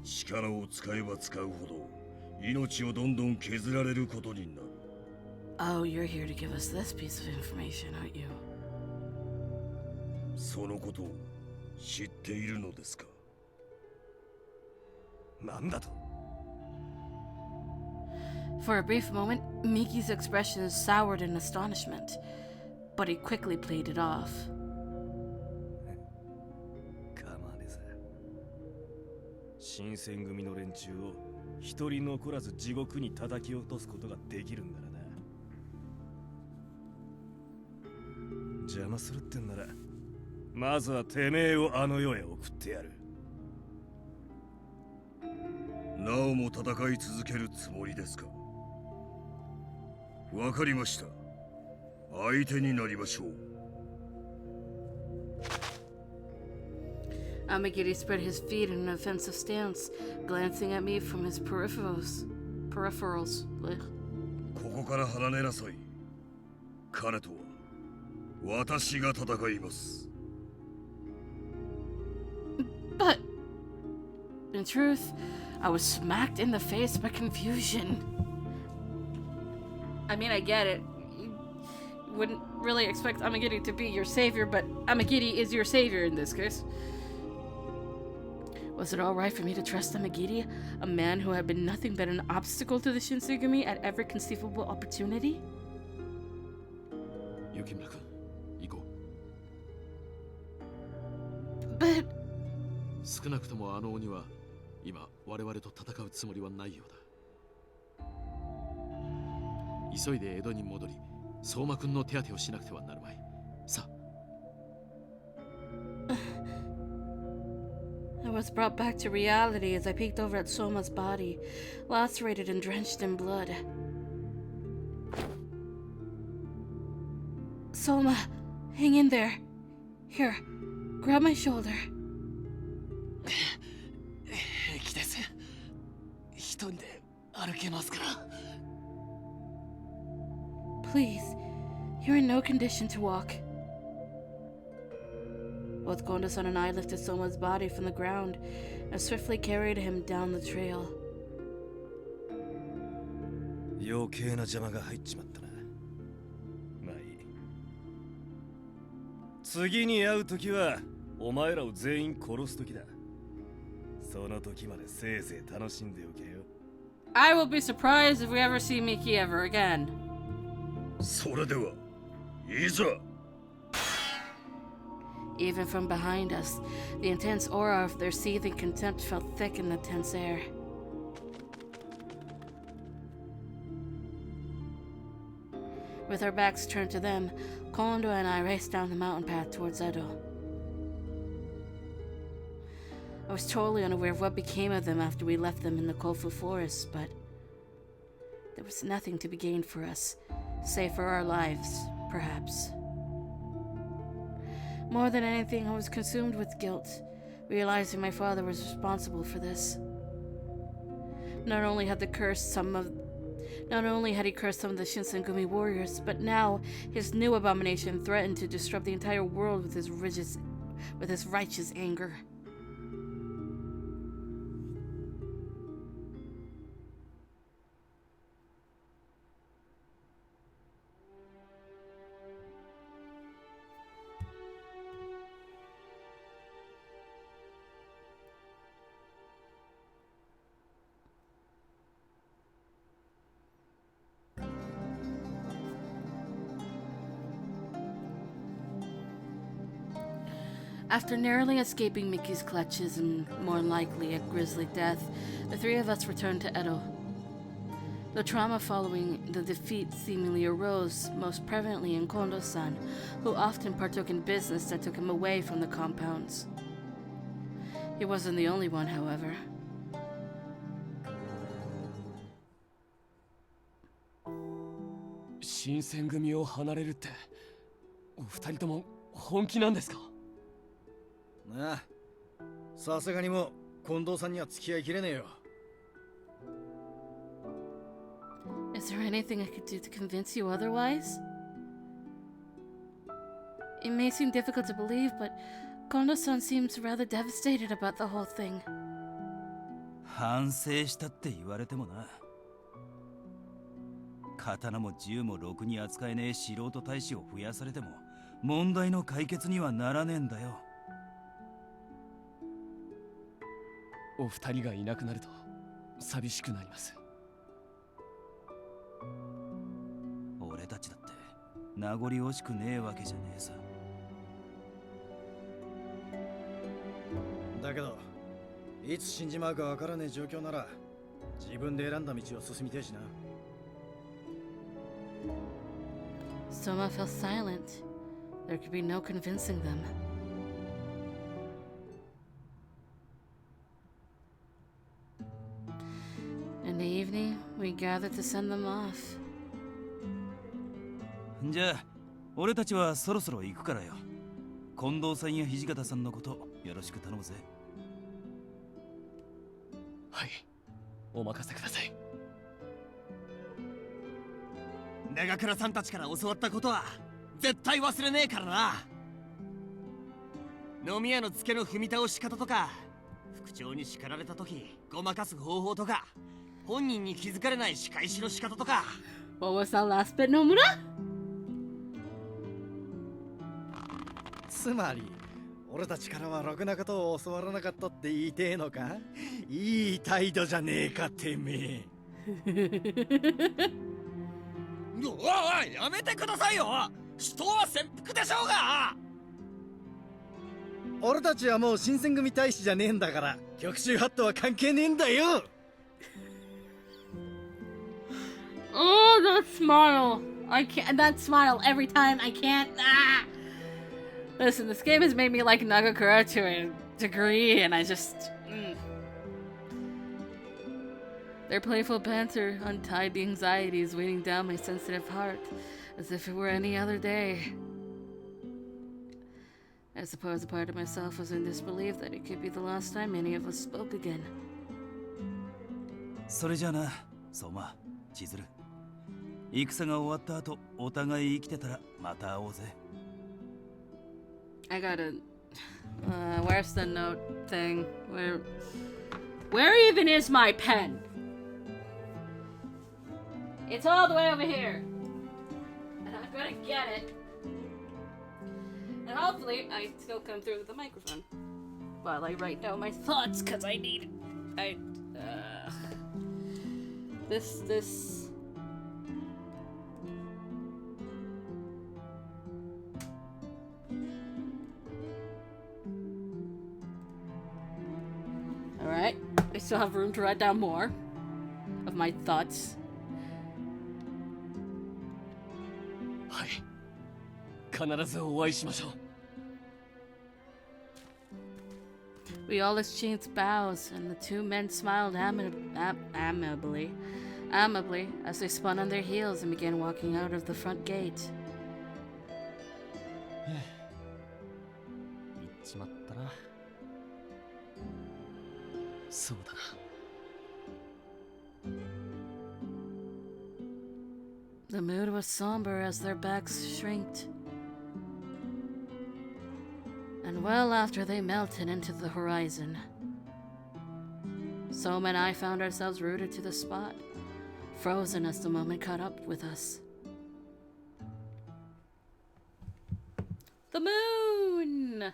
力を使えば使うほど命をどんどん削られることになる。 Oh, you're here to give us this piece of information, aren't you? そのことを知っているのですか。なんだと。 For a brief moment, Miki's expression soured in astonishment, but he quickly played it off. 構わねえさ。新選組の連中を一人残らず地獄に叩き落とすことができるんだな。邪魔するってんなら、まずはてめえをあの世へ送ってやる。なおも戦い続けるつもりですか。わかりました。相手になりましょう。 Amagiri spread his feet in an offensive stance, glancing at me from his peripherals. Ugh. ここから離れなさい。彼とは私が戦います。 But, in truth, I was smacked in the face by confusion. I mean, I get it. You wouldn't really expect Amagiri to be your savior, but Amagiri is your savior in this case. Was it alright for me to trust Amagiri, a man who had been nothing but an obstacle to the Shinsengumi at every conceivable opportunity? Yukimura-kun, 行こう。 But... 少なくともあの鬼は今我々と戦うつもりはないようだ。急いで江戸に戻り、相馬くんの手当てをしなくてはなるまい。さあ。 I was brought back to reality as I peeked over at Soma's body, lacerated and drenched in blood. Soma, hang in there. Here, grab my shoulder. 平気です。一人で歩けますから。 Please, you're in no condition to walk. Both Kondo-san and I lifted Soma's body from the ground and swiftly carried him down the trail. 余計な邪魔が入っちまったな。まあいい。次に会う時はお前らを全員殺す時だ。その時までせいぜい楽しんでおけよ。 I will be surprised if we ever see Miki ever again. それでは、いざ。 Even from behind us, the intense aura of their seething contempt felt thick in the tense air. With our backs turned to them, Kondo and I raced down the mountain path towards Edo. I was totally unaware of what became of them after we left them in the Kofu forest, but there was nothing to be gained for us, save for our lives, perhaps. More than anything, I was consumed with guilt, realizing my father was responsible for this. Not only had he cursed some of the Shinsengumi warriors, but now his new abomination threatened to disrupt the entire world with his righteous anger. After narrowly escaping Mickey's clutches and more likely a grisly death, the three of us returned to Edo. The trauma following the defeat seemingly arose most prevalently in Kondo-san, who often partook in business that took him away from the compounds. He wasn't the only one, however. 新選組を離れるってお二人とも本気なんですか？なあ、さすがにもう近藤さんには付き合いきれねえよ。Is there anything I could do to convince you otherwise? It may seem difficult to believe, but Kondo-san seems rather devastated about the whole thing. 反省したって言われてもな。刀も銃もろくに扱えねえ素人大使を増やされても問題の解決にはならねえんだよ。お二人がいなくなると寂しくなります。俺たちだって名残惜しくねえわけじゃねえさ。だけどいつ死んじまうかわからねえ状況なら自分で選んだ道を進みてえしな。Soma fell silent. There could be no convincing them. In the evening, we gathered to send them off. じゃあ俺たちはそろそろ行くからよ。近藤さんや土方さんのことよろしく頼むぜ。はい、お任せください。長倉さんたちから教わったことは絶対忘れねえからな。飲み屋の付けの踏み倒し方とか、副長に叱られた時ごまかす方法とか、本人に気づかれない仕返しの仕方とか。 What was that last bit, Nomura? つまり俺たちからはろくなことを教わらなかったって言いてえのか。いい態度じゃねえかてめえ。おいやめてくださいよ。人は潜伏でしょうが。俺たちはもう新選組大使じゃねえんだから極州ハットは関係ねえんだよ。 Oh, that smile! I can't. That smile every time. I can't. Ah! Listen, this game has made me like Nagakura to a degree, and I just. Their playful banter untied the anxieties weighing down my sensitive heart, as if it were any other day. I suppose a part of myself was in disbelief that it could be the last time any of us spoke again. それじゃあな、相馬、千鶴。戦が終わった後、お互い生きてたらまた会おうぜ。I gotta. Where's the note thing? Where even is my pen? It's all the way over here. And I'm gonna get it. And hopefully I still come through with the microphone while I write down my thoughts, because I need it. This. Alright, I still have room to write down more of my thoughts. はい、必ずお会いしましょう。We all exchanged bows, and the two men smiled amably as they spun on their heels and began walking out of the front gate. 行っちまったな。そうだな。The mood was somber as their backs shrinked. And well after they melted into the horizon, Soma and I found ourselves rooted to the spot, frozen as the moment caught up with us. The moon!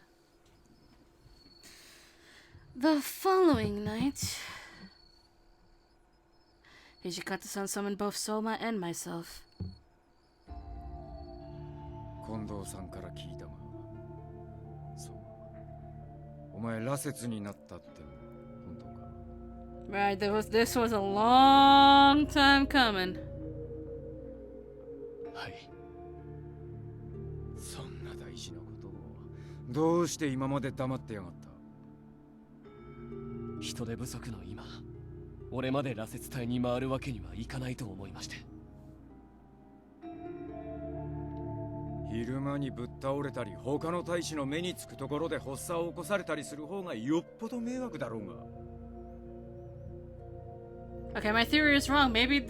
The following night, Hijikata-san summoned both Soma and myself. 近藤さんから聞いたが、そうお前羅刹になったって本当か？ Right, this was a long time coming. はい。そんな大事なことをどうして今まで黙ってやがった？人手不足の今、俺まで羅刹隊に回るわけにはいかないと思いまして。昼間にぶっ倒れたり他の大使の目につくところで発作を起こされたりする方がよっぽど迷惑だろうが。 Okay, my theory is wrong. Maybe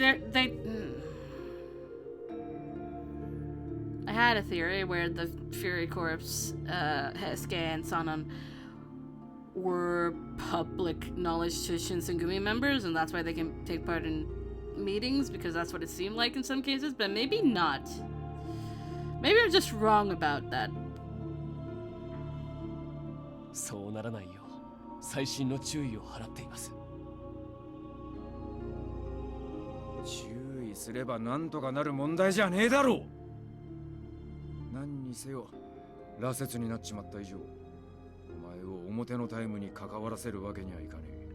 I had a theory where the Fury Corps, Hesuke and Sanan were public knowledge to Shinsengumi members, and that's why they can take part in meetings, because that's what it seemed like in some cases, but maybe not. Maybe I'm just wrong about that. そうならないよう細心の注意を払っています。注意すればなんとかなる問題じゃねえだろう。何にせよ羅刹になっちまった以上、お前を表のタイムに関わらせるわけにはいかねえ。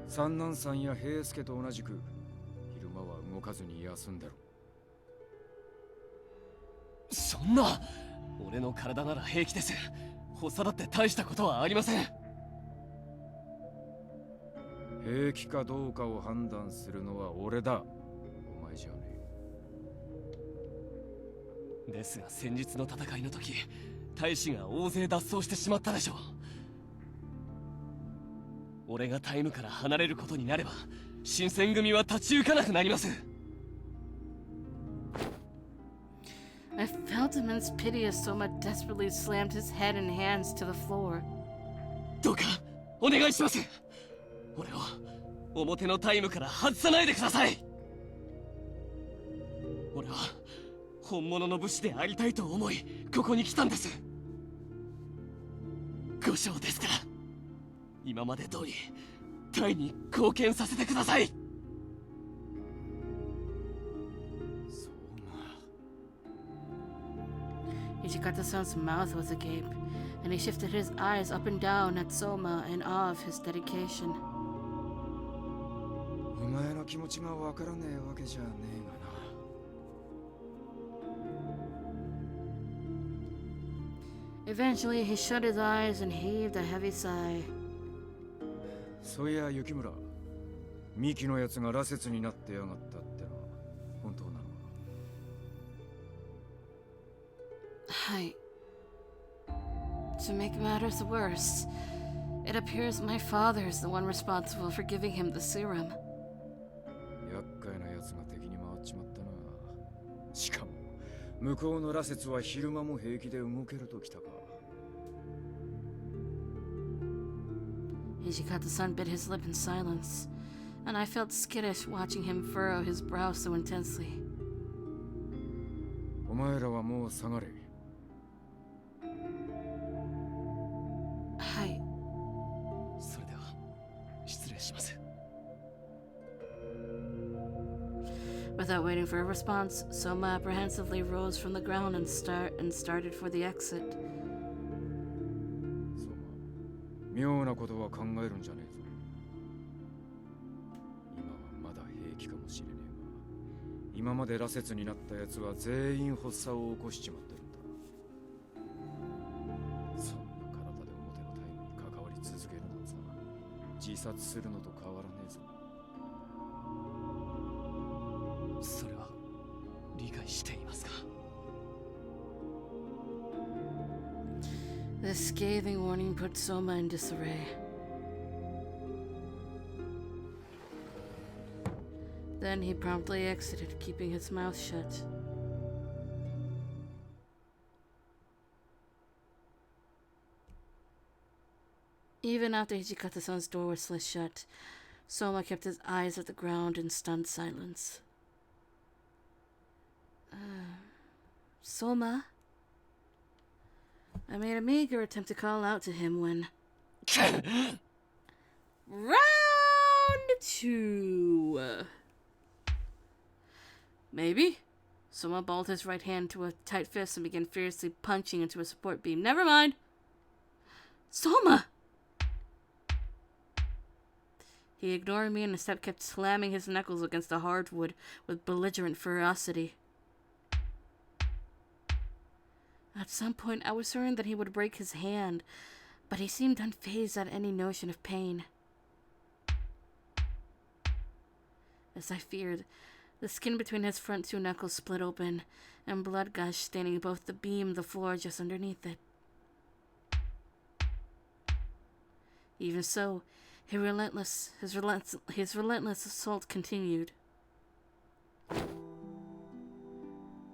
三男さんや平助と同じく昼間は動かずに休んだろ。そんな、俺の体なら平気です。発作だって大したことはありません。平気かどうかを判断するのは俺だ、お前じゃねえ。ですが先日の戦いの時、大使が大勢脱走してしまったでしょう。俺がタイムから離れることになれば新選組は立ち行かなくなります。I felt immense pity as Soma desperately slammed his head and hands to the floor. どうかお願いします。俺を表のタイムから外さないでください。俺は本物の武士でありたいと思いここに来たんです。5勝ですから、今まで通り隊に貢献させてください。Hijikata-san's mouth was agape, and he shifted his eyes up and down at Soma in awe of his dedication. え。お前の気持ちがわからねえわけじゃねえがな。Eventually, he shut his eyes and heaved a heavy sigh. そういや雪村、ミキのやつが羅刹になってやがったってのは本当なのか？Hi. To make matters worse, it appears my father is the one responsible for giving him the serum. 厄介なやつが敵に回っちまったな。しかも向こうの羅刹は昼間も平気で動けるときたか。Hijikata-san bit his lip in silence, and I felt skittish watching him furrow his brow so intensely. お前らはもう下がれ。はい。それでは失礼します。Without waiting for a response, Soma apprehensively rose from the ground and started for the exit. そうま、妙なことは考えるんじゃねえぞ。今はまだ平気かもしれねえが、今まで羅刹になったやつは全員発作を起こしちまってるんだ。そんな体で表のタイムに関わり続けるなんざ、自殺するのと変わらねえぞ。それは理解していますか？ This scathing warning put Soma in disarray. Then he promptly exited, keeping his mouth shut. Even after Hijikata-san's door was slit shut, Soma kept his eyes at the ground in stunned silence. Soma? I made a meager attempt to call out to him when... Round 2. Maybe? Soma balled his right hand to a tight fist and began fiercely punching into a support beam. Never mind! Soma! He ignored me and instead kept slamming his knuckles against the hardwood with belligerent ferocity. At some point, I was certain that he would break his hand, but he seemed unfazed at any notion of pain. As I feared, the skin between his front two knuckles split open, and blood gushed, staining both the beam and the floor just underneath it. Even so, his relentless assault continued.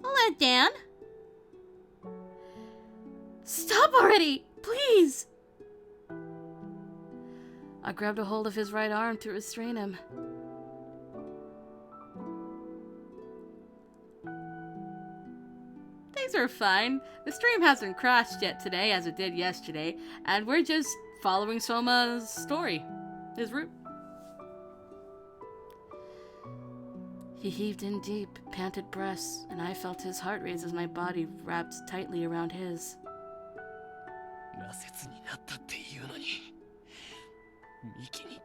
Hola, Dan! Stop already! Please! I grabbed a hold of his right arm to restrain him. Things are fine. The stream hasn't crashed yet today as it did yesterday, and we're just following Soma's story. His route. He heaved in deep, panted breaths, and I felt his heart race as my body wrapped tightly around his. 羅刹になったっていうのにミキに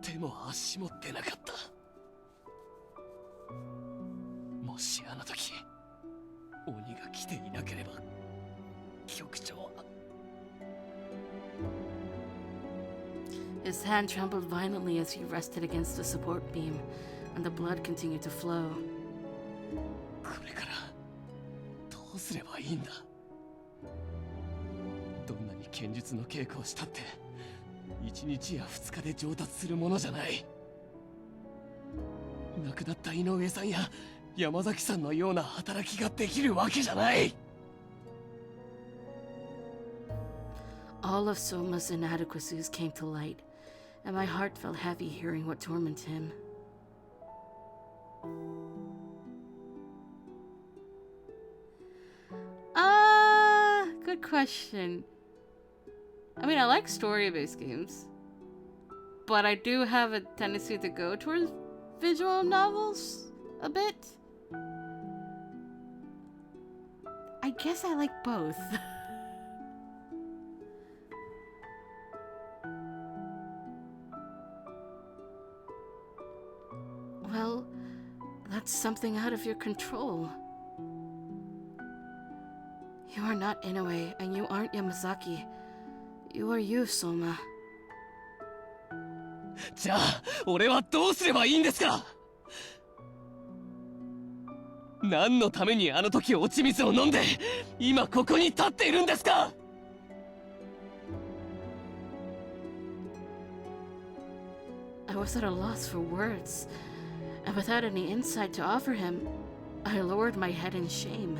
手も足も出なかった。もしあの時鬼が来ていなければ局長は。 His hand trembled violently as he rested against the support beam, and the blood continued to flow. これからどうすればいいんだ。どんなに剣術の稽古をしたって1日や2日で上達するものじゃない。亡くなった井上さんや山崎さんのような働きができるわけじゃない。 All of Soma's inadequacies came to light, and my heart felt heavy hearing what tormented him. Good question. I mean, I like story-based games, but I do have a tendency to go towards visual novels a bit. I guess I like both. Well, that's something out of your control. You are not Inoue, and you aren't Yamazaki. You are you, Soma. じゃあ俺はどうすればいいんですか。何のためにあの時落ち水を飲んで今ここに立っているんですか。 I was at a loss for words, and without any insight to offer him, I lowered my head in shame.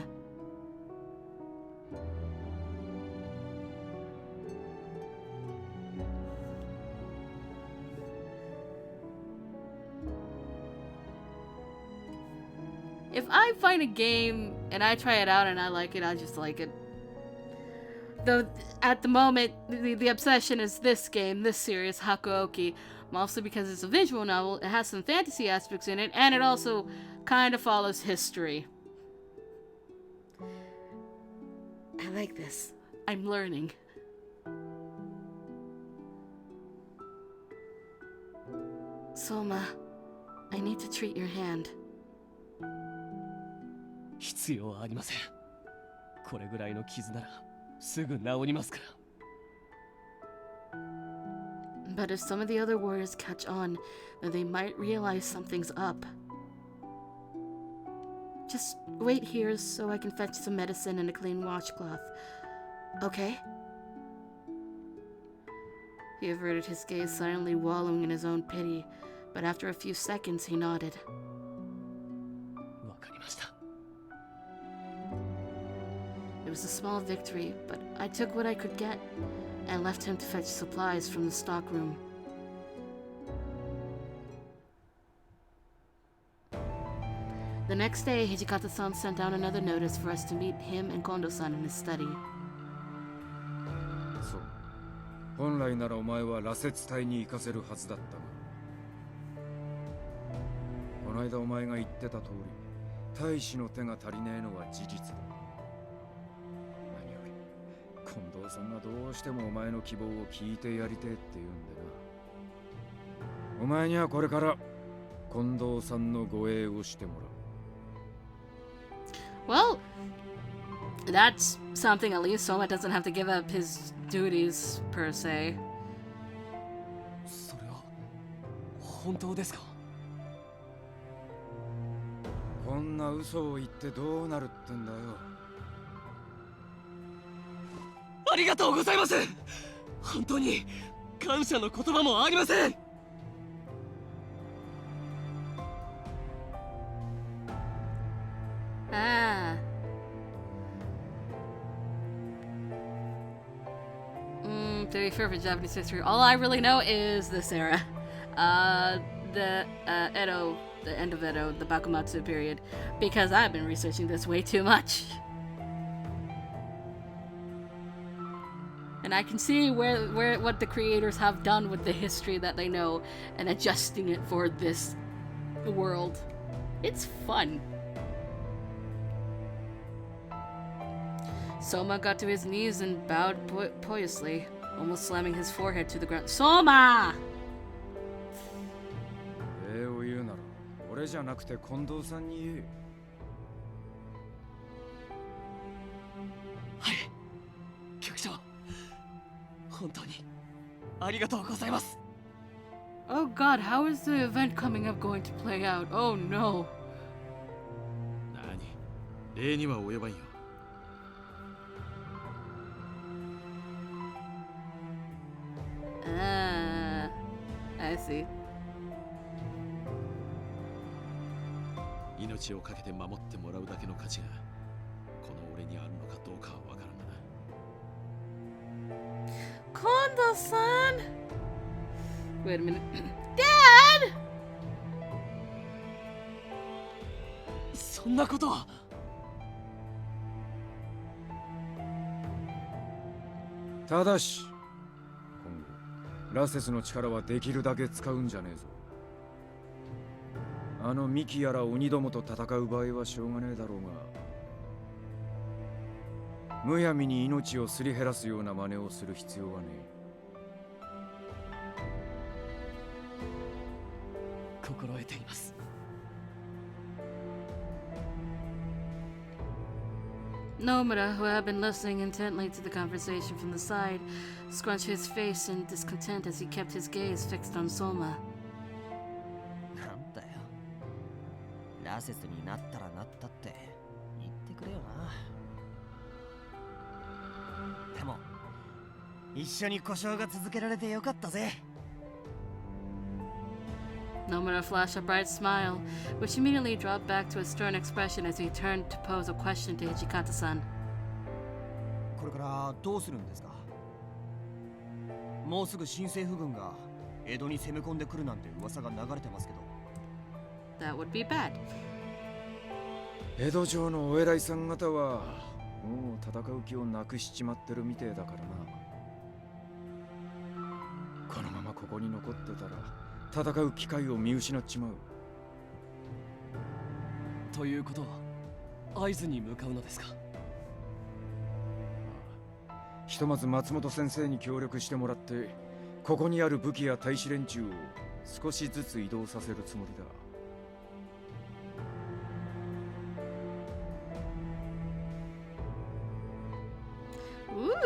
If I find a game and I try it out and I like it, I just like it. Though at the moment, the obsession is this game, this series, Hakuoki. Mostly because it's a visual novel, it has some fantasy aspects in it, and it also kind of follows history. I like this. I'm learning. Soma, I need to treat your hand. 必要はありません。これぐらいの傷ならすぐ治りますから。 But if some of the other warriors catch on, then they might realize something's up. Just wait here so I can fetch some medicine and a clean washcloth. Okay? He averted his gaze, silently wallowing in his own pity, but after a few seconds he nodded. わかりました。 It was a small victory, but I took what I could get and left him to fetch supplies from the stockroom. The next day, Hijikata-san sent out another notice for us to meet him and Kondo-san in his study. そう。本来ならお前は羅刹隊に行かせるはずだったが。この間お前が言ってた通り、大使の手が足りねえのは事実だ。何より、近藤父さんがどうしてもお前の希望を聞いてやりてえって言うんでな。お前にはこれから近藤さんの護衛をしてもらう。 Well, that's something at least Soma doesn't have to give up his duties per se. それは本当ですか？こんな嘘を言ってどうなるってんだよ。ありがとうございます。本当に感謝の言葉もありません。Ah. To be fair for Japanese history, all I really know is this era. The Edo, the end of Edo, the Bakumatsu period, because I've been researching this way too much. And I can see where what the creators have done with the history that they know and adjusting it for this world. It's fun. Soma got to his knees and bowed piously, almost slamming his forehead to the ground. Soma! 礼を言うなら俺じゃなくて近藤さんに言え。はい、局長。本当にありがとうございます。 Oh god, how is the event coming up going to play out? Oh no. 何？礼には及ばんよ。I see. 命をかけて守ってもらうだけの価値がこの俺にあるのかどうかはわからんがな。Kondo-san! Wait a minute. Dad! そんなことは。ただし今後ラセスの力はできるだけ使うんじゃねえぞ。あのミキやら鬼どもと戦う場合はしょうがねえだろうが、むやみに命をすり減らすような真似をする必要はねえ。心得ています。Nomura, who had been listening intently to the conversation from the side, scrunched his face in discontent as he kept his gaze fixed on Soma. なんだよ。ラセスになったらなったって言ってくれよな。でも一緒に故障が続けられてよかったぜ。Nomura flashed a bright smile, which immediately dropped back to a stern expression as he turned to pose a question to Hijikata-san. これからどうするんですか？もうすぐ新政府軍が江戸に攻め込んでくるなんて噂が流れてますけど。That would be bad. え。江戸城のお偉いさん方はもう戦う気をなくしちまってるみてえだからな。このままここに残ってたら戦う機会を見失っちまう。ということは会津に向かうのですか？ひとまず松本先生に協力してもらってここにある武器や大使連中を少しずつ移動させるつもりだ。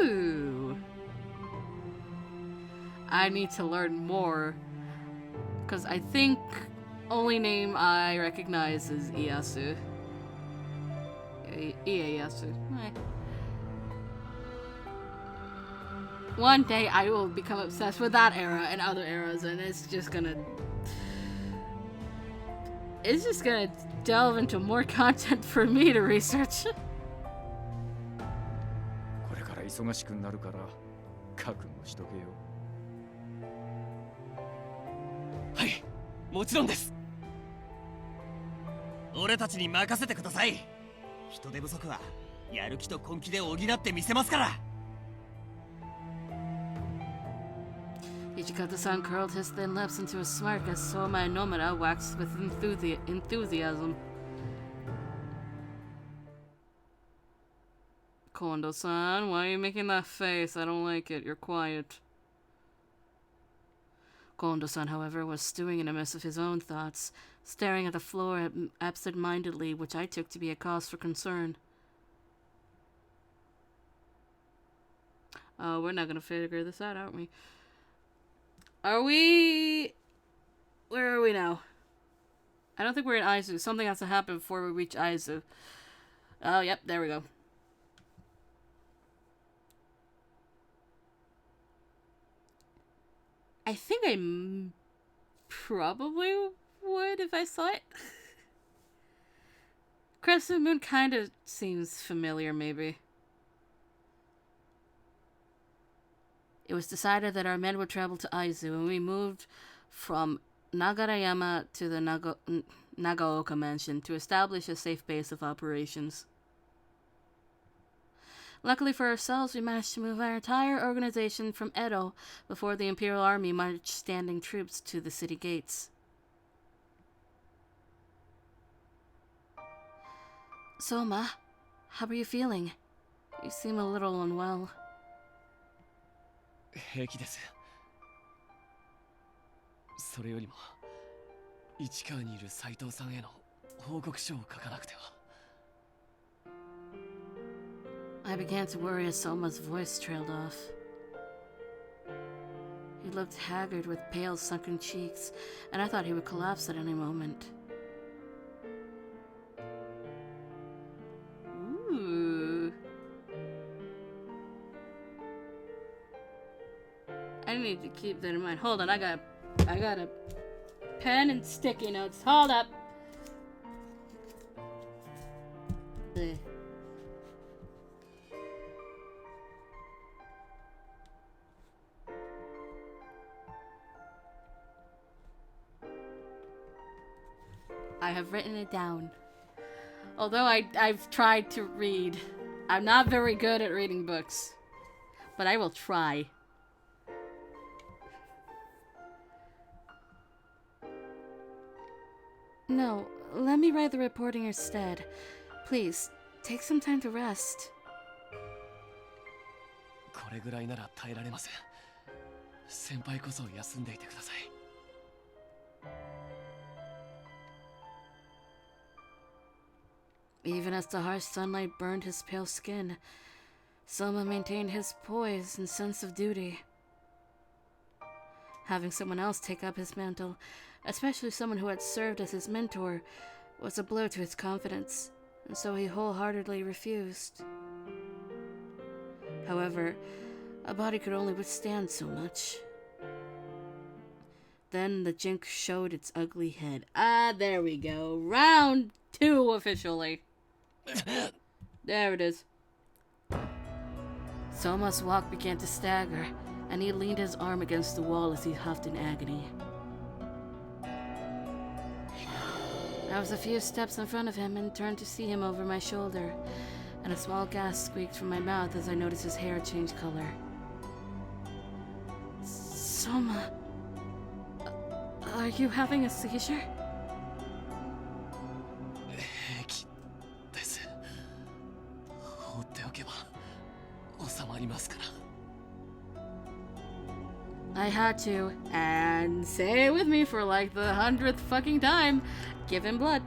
Ooh. I need to learn more. Because I think only name I recognize is Ieyasu. Ieyasu. One day I will become obsessed with that era and other eras, and it's just gonna delve into more content for me to research. これから忙しくなるから覚悟しとけよ。はい、もちろんです。俺たちに任せてください。人手不足はやる気と根気で補ってみせますから。Hijikata-san curled his thin lips into a smirk as Soma and Nomura waxed with enthusiasm. Kondo-san, why are you making that face? I don't like it. You're quiet. Kondo-san, however, was stewing in a mess of his own thoughts, staring at the floor absent-mindedly, which I took to be a cause for concern. Oh, we're not gonna figure this out, aren't we? Are we... Where are we now? I don't think we're in Aizu. Something has to happen before we reach Aizu. Oh, yep, there we go. I think I probably would if I saw it. Crescent Moon kind of seems familiar, maybe. It was decided that our men would travel to Aizu, and we moved from Nagarayama to the Nagaoka mansion to establish a safe base of operations. Luckily for ourselves, we managed to move our entire organization from Edo before the Imperial Army marched standing troops to the city gates. Soma, how are you feeling? You seem a little unwell. 平気です。それよりも市川にいる斉藤さんへの報告書を書かなくては。I began to worry as Soma's voice trailed off. He looked haggard with pale, sunken cheeks, and I thought he would collapse at any moment. Ooh. I need to keep that in mind. Hold on, I got a pen and sticky notes. Hold up. There. I have written it down. Although I've tried to read. I'm not very good at reading books. But I will try. No, let me write the reporting instead. Please, take some time to rest. これぐらいなら耐えられません。先輩こそ休んでいてください。Even as the harsh sunlight burned his pale skin, Soma maintained his poise and sense of duty. Having someone else take up his mantle, especially someone who had served as his mentor, was a blow to his confidence, and so he wholeheartedly refused. However, a body could only withstand so much. Then the jink showed its ugly head. Ah, there we go. Round 2 officially. There it is. Soma's walk began to stagger, and he leaned his arm against the wall as he huffed in agony. I was a few steps in front of him and turned to see him over my shoulder, and a small gasp squeaked from my mouth as I noticed his hair change color. Soma, are you having a seizure? 平気です。放っておけば収まりますから。 I had to, and say it with me for like the 100th fucking time, give him blood.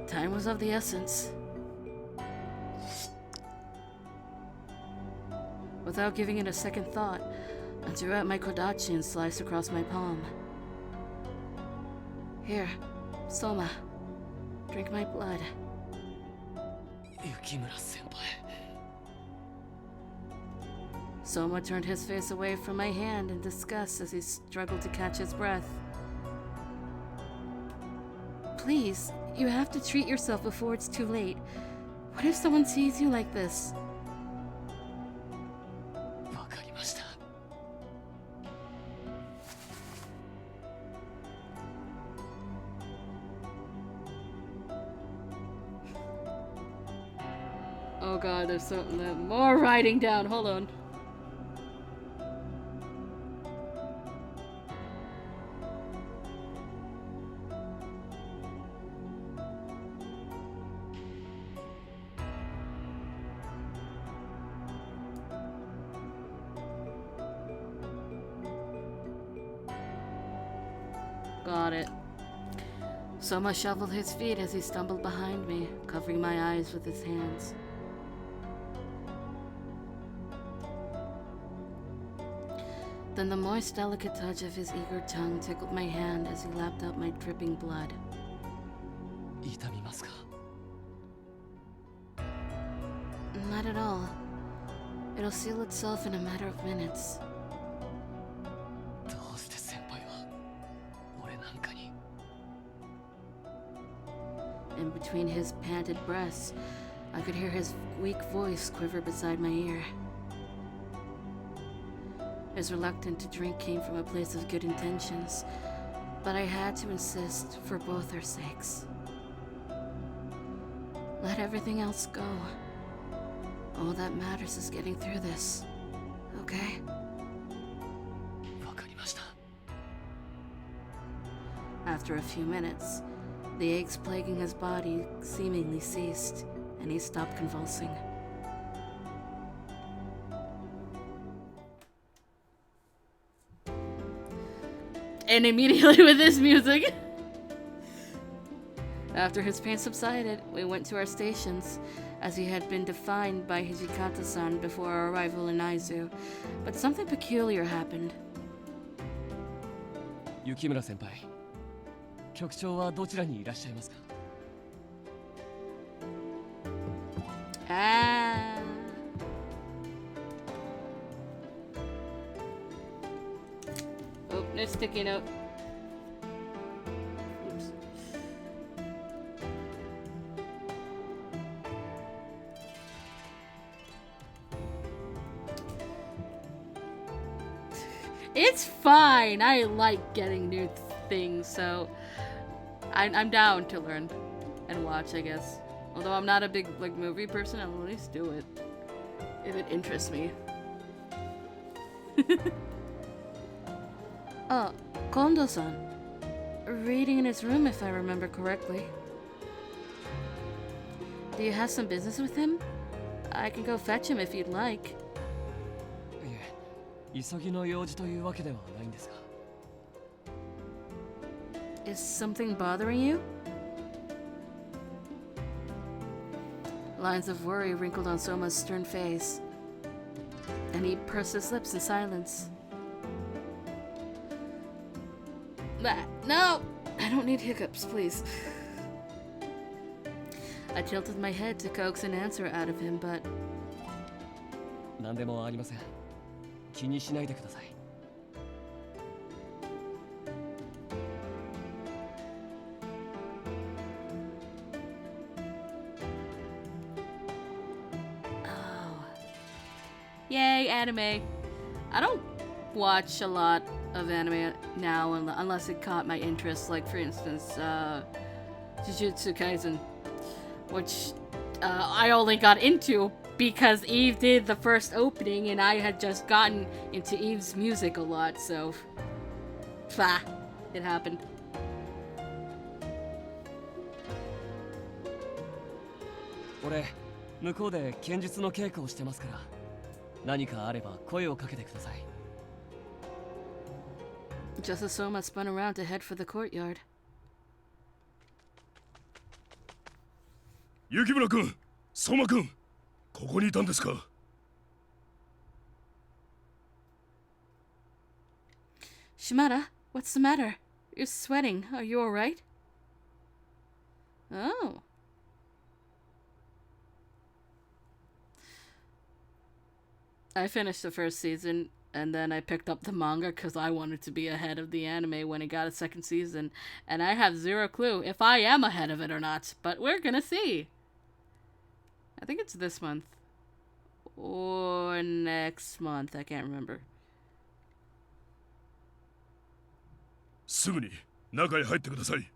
Time was of the essence. Without giving it a second thought, I drew out my kodachi and sliced across my palm. Here, Soma, drink my blood. 雪村先輩。 Soma turned his face away from my hand in disgust as he struggled to catch his breath. Please, you have to treat yourself before it's too late. What if someone sees you like this? わかりました。 Oh god, there's more writing down. Hold on. Got it. Soma shuffled his feet as he stumbled behind me, covering my eyes with his hands. Then the moist, delicate touch of his eager tongue tickled my hand as he lapped up my dripping blood. 痛みますか? Not at all. It'll seal itself in a matter of minutes. どうして先輩は俺なんかに? In between his panted breaths, I could hear his weak voice quiver beside my ear. His reluctance to drink came from a place of good intentions, but I had to insist for both our sakes. Let everything else go. All that matters is getting through this, okay? わかりました. After a few minutes, the aches plaguing his body seemingly ceased, and he stopped convulsing. And immediately with this music, after his pain subsided, we went to our stations, as he had been defined by Hijikata-san before our arrival in Aizu. But something peculiar happened. 雪村先輩、局長はどちらにいらっしゃいますか? Ah. Oh, no sticky note. Oops. It's fine. I like getting new things, so I'm down to learn and watch, I guess. Although I'm not a big movie person, I'll at least do it if it interests me. Oh, Kondo-san. Reading in his room, if I remember correctly. Do you have some business with him? I can go fetch him if you'd like. いえ、急ぎの用事というわけではないんですが。Is something bothering you? Lines of worry wrinkled on Soma's stern face, and he pursed his lips in silence. No! I don't need hiccups, please. I tilted my head to coax an answer out of him, but... 何でもありません。気にしないでください。Yay, anime. I don't watch a lot of anime now unless it caught my interest, like for instance, Jujutsu Kaisen, which I only got into because Eve did the first opening and I had just gotten into Eve's music a lot, so it happened. 俺、向こうで剣術の稽古をしてますから、何かあれば声をかけてください。Just as Soma spun around to head for the courtyard. 雪村君、相馬君、ここにいたんですか? Shimada, what's the matter? You're sweating. Are you alright? Oh. I finished the first season, and then I picked up the manga because I wanted to be ahead of the anime when it got a second season, and I have zero clue if I am ahead of it or not, but we're gonna see. I think it's this month. Or next month, I can't remember. すぐに中へ入ってください。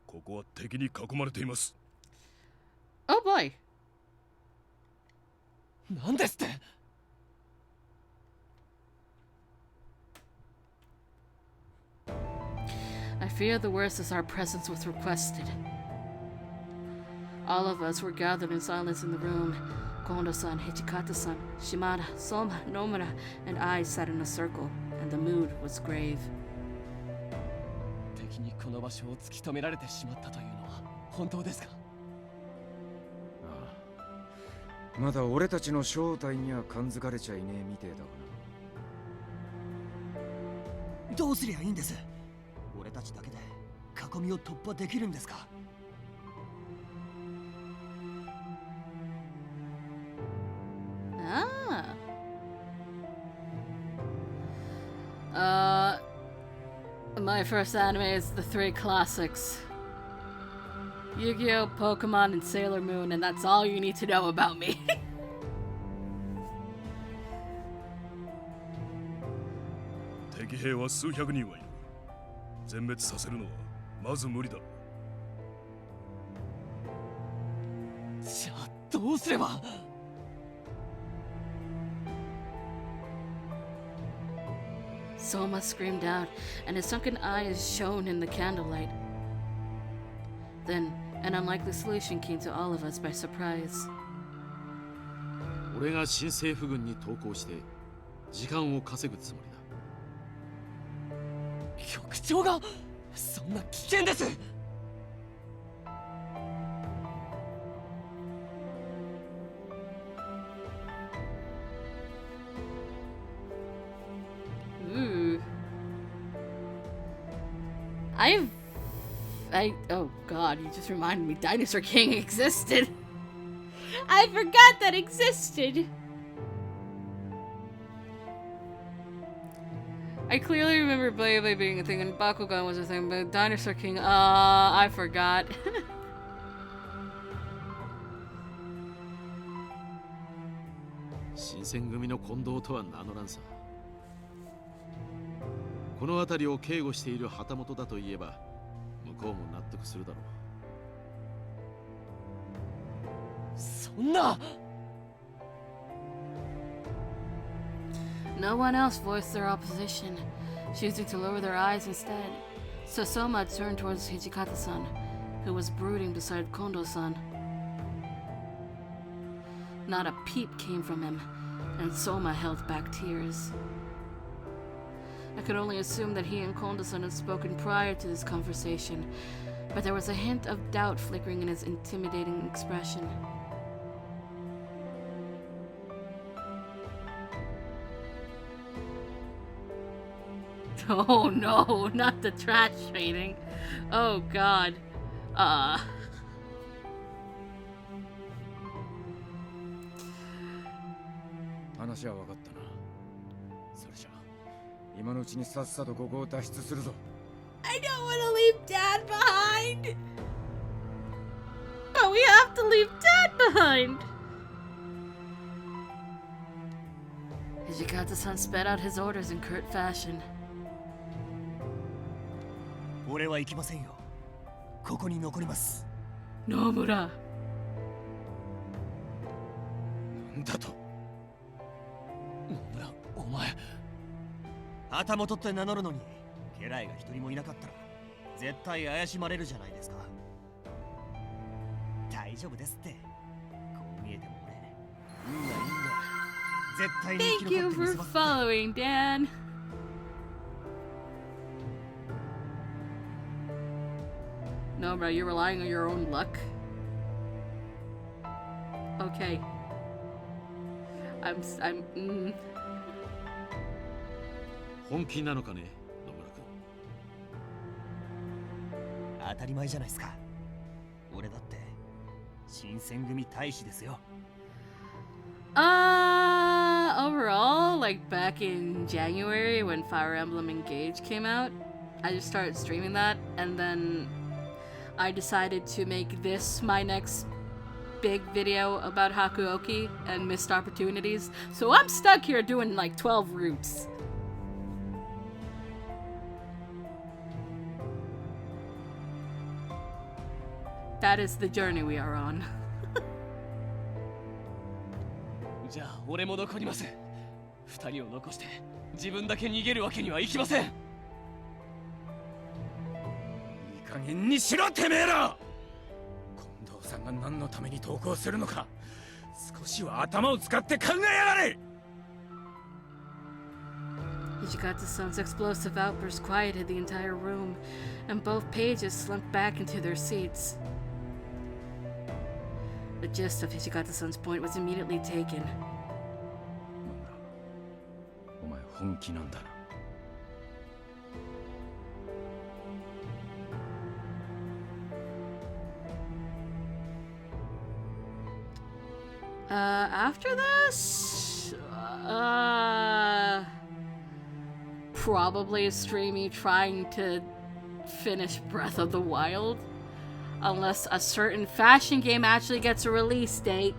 ここは敵に囲まれています。 Oh boy! なんですって? I fear the worst as our presence was requested. All of us were gathered in silence in the room. Kondo-san, Hijikata-san, Shimada, Soma, Nomura, and I sat in a circle, and the mood was grave. 敵敵にこの場所を突き止められてしまったというのは本当ですか？ああ、まだ俺たちの正体には感づかれちゃいねえみてえだがな。どうすりゃいいんです？俺たちだけで囲みを突破できるんですか？My first anime is the three classics: Yu-Gi-Oh!, Pokemon, and Sailor Moon, and that's all you need to know about me. 敵兵は数百人はいる。全滅させるのはまず無理だ。じゃあどうすれば。Soma screamed out, and his sunken eyes shone in the candlelight. Then, an unlikely solution came to all of us by surprise. 俺が新政府軍に投降して時間を稼ぐつもりだ。局長がそんな危険です。Oh god, you just reminded me Dinosaur King existed. I forgot that existed. I clearly remember Beyblade being a thing and Bakugan was a thing, but Dinosaur King, I forgot. 新選組の近藤とは名乗らんさ。この辺りを警護している旗本だと言えば向こうも納得するだろう。そんな。No one else voiced their opposition, choosing to lower their eyes instead. So Soma turned towards Hijikata-san, who was brooding beside Kondo-san. Not a peep came from him, and Soma held back tears. I could only assume that he and Kondo-san had spoken prior to this conversation, but there was a hint of doubt flickering in his intimidating expression. Oh no, not the trash fading. Oh god. 話は分かったな。それじゃ今のうちにさっさとここを脱出するぞ。I don't want to leave Dad behind. But we have to leave Dad behind. Hijikata-san sped out his orders in curt fashion. 俺は行きませんよ。ここに残ります。Nomura. なんだと。野村、お前。旗本って名乗るのに家来が一人もいなかったら絶対怪しまれるじゃないですか。大丈夫ですって。こう見えても俺運がいいんだ。絶対に生き Thank you 残ってみ for せます。 following, Dan. Nomura, you're relying on your own luck? Okay. I'm 本気なのかね、野村君。当たり前じゃないですか。俺だって新選組大使ですよ。Overall, like back in January when Fire Emblem Engage came out, I just started streaming that, and then I decided to make this my next big video about Hakuoki and missed opportunities. So I'm stuck here doing like 12 routes. That is the journey we are on. じゃあ俺も残ります。二人を残して自分だけ逃げるわけにはいきません。いい加減にしろてめえら。近藤さんが何のために投降するのか少しは頭を使って考えやがれ。Hijikata-san's explosive outburst quieted the entire room, and both pages slumped back into their seats. The gist of Hijikata-san's point was immediately taken. お前本気なんだな。After this? Probably stream me trying to finish Breath of the Wild. Unless a certain fashion game actually gets a release date.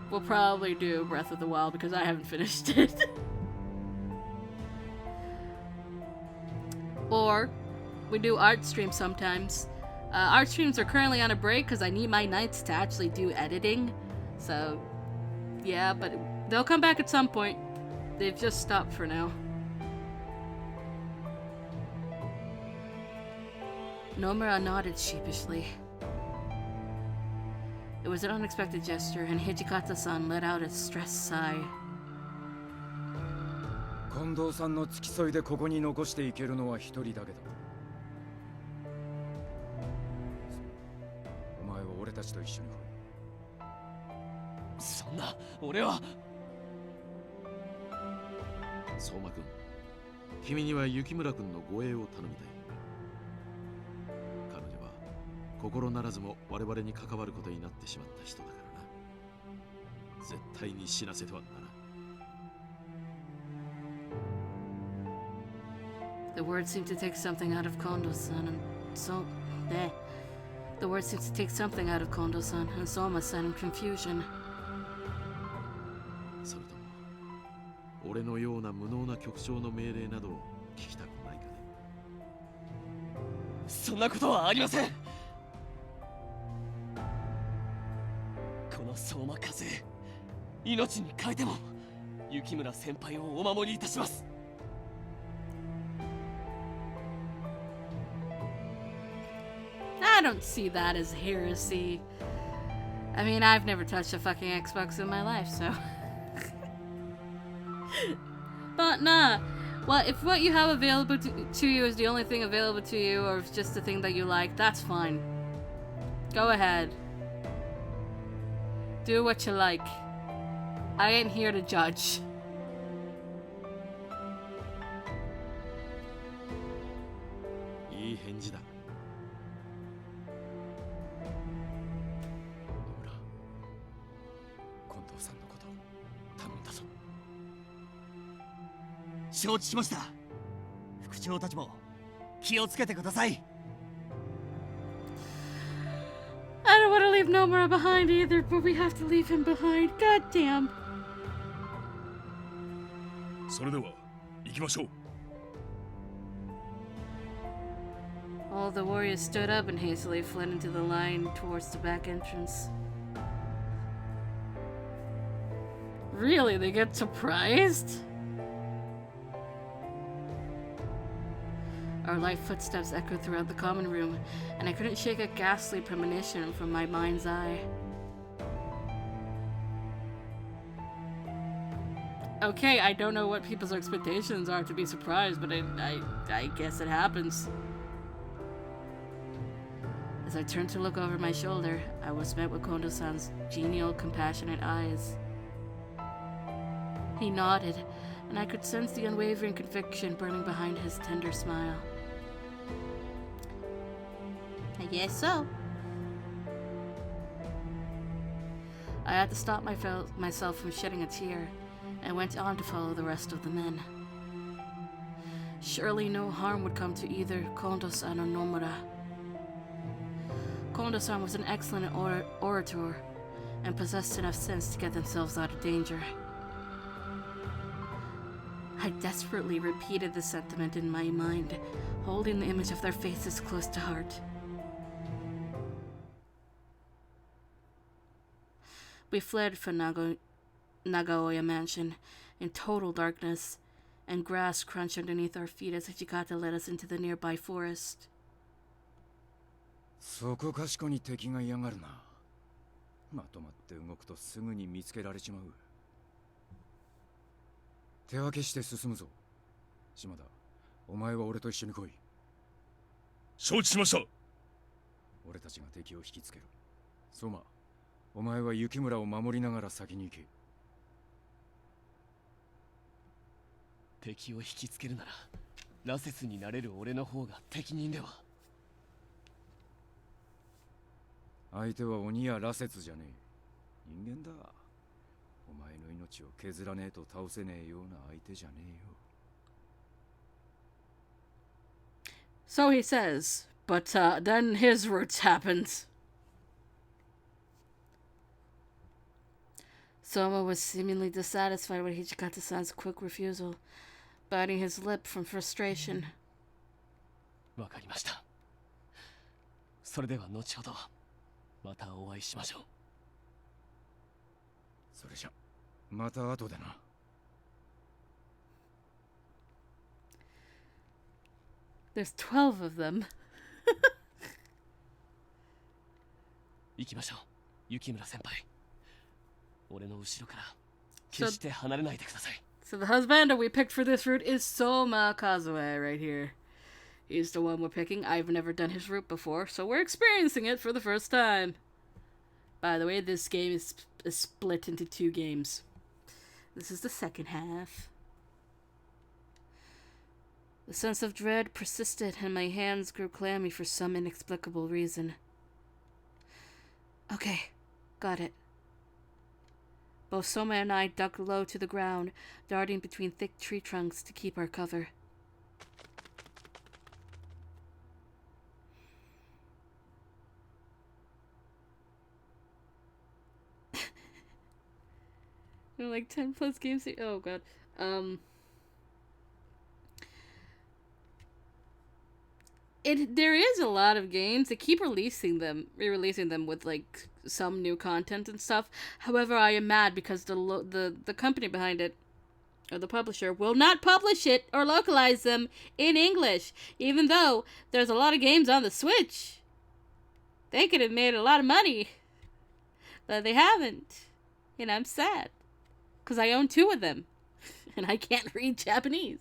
We'll probably do Breath of the Wild because I haven't finished it. Or we do art streams sometimes. Art streams are currently on a break because I need my nights to actually do editing. So, yeah, but they'll come back at some point. They've just stopped for now. Nomura nodded sheepishly. It was an unexpected gesture, and Hijikata-san let out a stressed sigh. 近藤さんの付き添いでここに残していけるのは一人だけだ。お前は俺たちと一緒に来い。そんな、俺は。相馬くん、君には雪村くんの護衛を頼みたい。彼女は心ならずも我々に関わることになってしまった人だからな。絶対に死なせてはならん。The words seemed to take something out of Kondo-san, and The words seemed to take something out of Kondo-san, and Soma-san in confusion. それとも、俺のような無能な局長の命令などを聞きたくないかね。そんなことはありません。この相馬風、命に変えても雪村先輩をお守りいたします。I don't see that as heresy. I mean, I've never touched a fucking Xbox in my life, so. But nah. Well, if what you have available to you is the only thing available to you, or if just the thing that you like, that's fine. Go ahead. Do what you like. I ain't here to judge. いい返事だ。承知しました。副長たちも気をつけてください。I don't want to leave Nomura behind either, but we have to leave him behind. God damn. それでは行きましょう。All the warriors stood up and hastily fled into the line towards the back entrance. Really? They get surprised? Our light footsteps echoed throughout the common room, and I couldn't shake a ghastly premonition from my mind's eye. Okay, I don't know what people's expectations are to be surprised, but I guess it happens. As I turned to look over my shoulder, I was met with Kondo-san's genial, compassionate eyes. He nodded, and I could sense the unwavering conviction burning behind his tender smile. I guess so. I had to stop myself from shedding a tear, and went on to follow the rest of the men. Surely no harm would come to either Kondo-san or Nomura. Kondo-san was an excellent orator, and possessed enough sense to get themselves out of danger. I desperately repeated the sentiment in my mind, holding the image of their faces close to heart. We fled from Nagaoya Mansion in total darkness, and grass crunched underneath our feet as Hijikata led us into the nearby forest. そこかしこに敵が嫌がるな。まとまって動くとすぐに見つけられちまう。手分けして進むぞ。島田、お前は俺と一緒に来い。承知しました。俺たちが敵を引きつける。相馬、お前は雪村を守りながら先に行け。敵を引きつけるなら羅刹になれる俺の方が適任では。相手は鬼や羅刹じゃねえ。人間だ。お前の命を削らねえと倒せねえような相手じゃねえよ。So he says, but then his roots happened. Soma was seemingly dissatisfied with Hijikata-san's quick refusal, biting his lip from frustration. わかりました。それでは後ほどまたお会いしましょう。それじゃ、また後でな。There's 12 of them. 行きましょう、雪村先輩。俺の後ろから決して離れないでください。So the husband we picked for this route is Soma Kazue right here. He's the one we're picking. I've never done his route before, so we're experiencing it for the first time. By the way, this game is split into 2 games. This is the second half. The sense of dread persisted and my hands grew clammy for some inexplicable reason. Okay, got it. Both Soma and I ducked low to the ground, darting between thick tree trunks to keep our cover. Like 10 plus games. Oh god. There is a lot of games. They keep re-releasing them with like some new content and stuff. However, I am mad because the company behind it, or the publisher, will not publish it or localize them in English, even though there's a lot of games on the Switch. They could have made a lot of money, but they haven't, and I'm sad because I own 2 of them, and I can't read Japanese.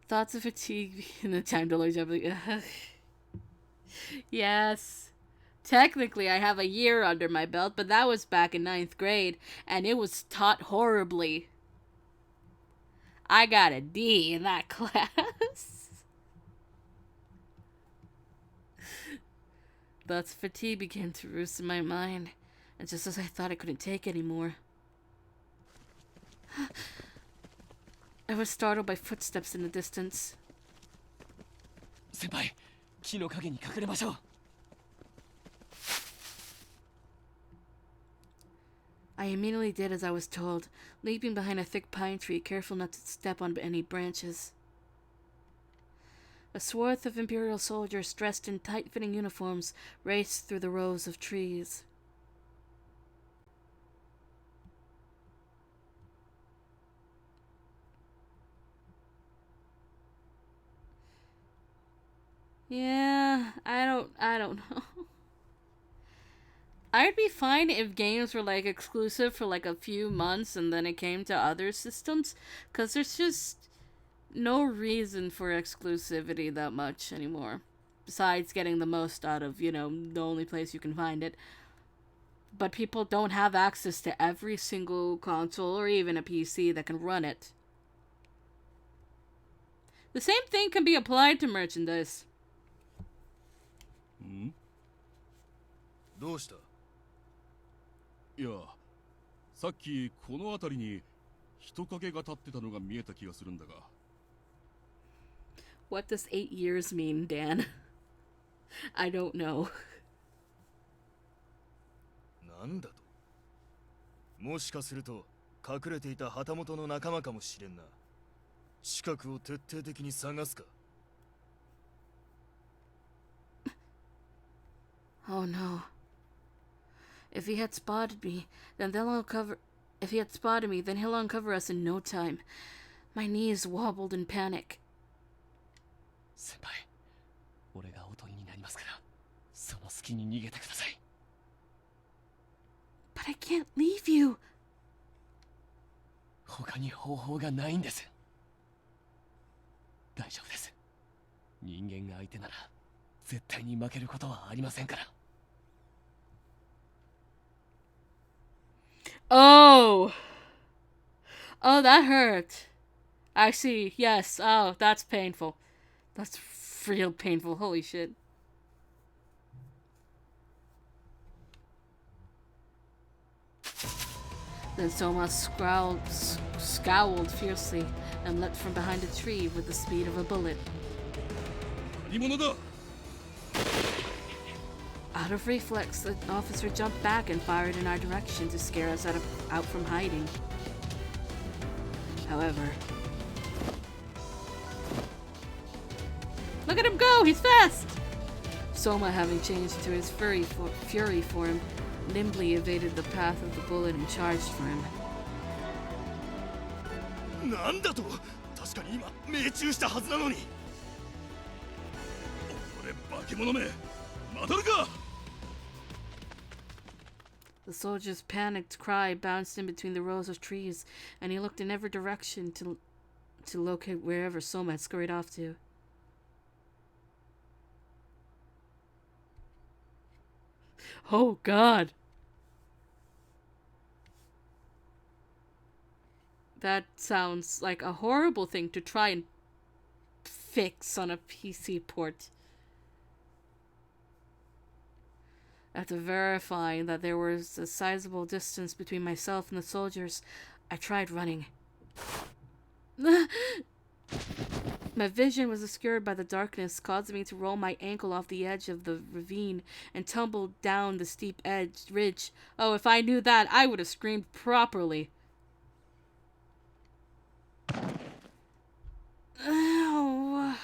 Thoughts of fatigue and the time to learn Japanese. Yes. Technically, I have a year under my belt, but that was back in 9th grade, and it was taught horribly. I got a D in that class. Thoughts of fatigue began to roost in my mind, and just as I thought I couldn't take anymore, I was startled by footsteps in the distance. 先輩、木の陰に隠れましょう。I immediately did as I was told, leaping behind a thick pine tree, careful not to step on any branches. A swath of Imperial soldiers dressed in tight-fitting uniforms raced through the rows of trees. Yeah, I don't know. I'd be fine if games were like exclusive for like a few months and then it came to other systems, because there's just no reason for exclusivity that much anymore, besides getting the most out of, you know, the only place you can find it. But people don't have access to every single console or even a PC that can run it. The same thing can be applied to merchandise. どうした？いや、さっきこの辺りに人影が立ってたのが見えた気がするんだが。What does 8 years mean, Dan? I don't know. なんだと？もしかすると隠れていた旗本の仲間かもしれんな。近くを徹底的に探すか。Oh no. If he had spotted me, then he'll uncover us in no time. My knees wobbled in panic. 先輩、俺がおとりになりますから、その隙に逃げてください。But I can't leave you. 他に方法がないんです。大丈夫です。人間が相手なら絶対に負けることはありませんから。Oh! Oh, that hurt. I see. Yes. Oh, that's painful. That's real painful. Holy shit. Then Soma scowled fiercely and leapt from behind a tree with the speed of a bullet. 何者だ。 Out of reflex, the officer jumped back and fired in our direction to scare us out from hiding. However... Look at him go! He's fast! Soma, having changed into his fury form, nimbly evaded the path of the bullet and charged for him. なんだと。確かに今命中したはずなのに。俺化け物め。待たるか。 The soldier's panicked cry bounced in between the rows of trees, and he looked in every direction to locate wherever Soma had scurried off to. Oh, God. That sounds like a horrible thing to try and fix on a PC port. After verifying that there was a sizable distance between myself and the soldiers, I tried running. My vision was obscured by the darkness, causing me to roll my ankle off the edge of the ravine and tumble down the steep ridge. Oh, if I knew that, I would have screamed properly. Ow.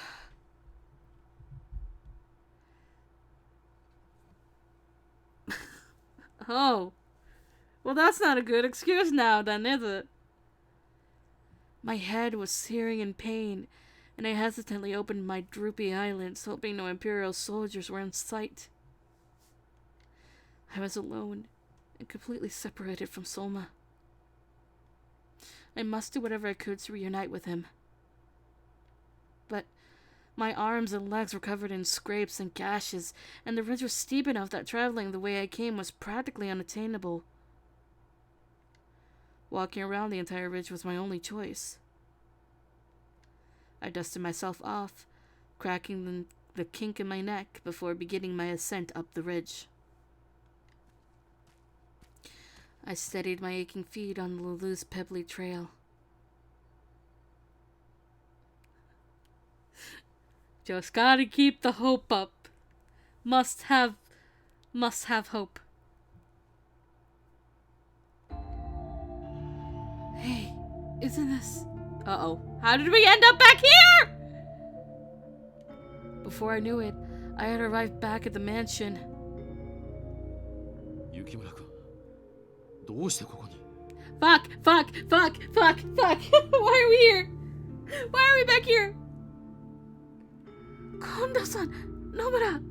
Oh. Well, that's not a good excuse now, then, is it? My head was searing in pain, and I hesitantly opened my droopy eyelids, hoping no Imperial soldiers were in sight. I was alone and completely separated from Soma. I must do whatever I could to reunite with him. But my arms and legs were covered in scrapes and gashes, and the ridge was steep enough that traveling the way I came was practically unattainable. Walking around the entire ridge was my only choice. I dusted myself off, cracking the kink in my neck before beginning my ascent up the ridge. I steadied my aching feet on the loose, pebbly trail. Just gotta keep the hope up. Must have hope. Hey, isn't this... Uh-oh. How did we end up back here? Before I knew it, I had arrived back at the mansion. Yukimura-kun, どうしてここに? Fuck! Why are we here? Why are we back here? Kondo-san! Nomura!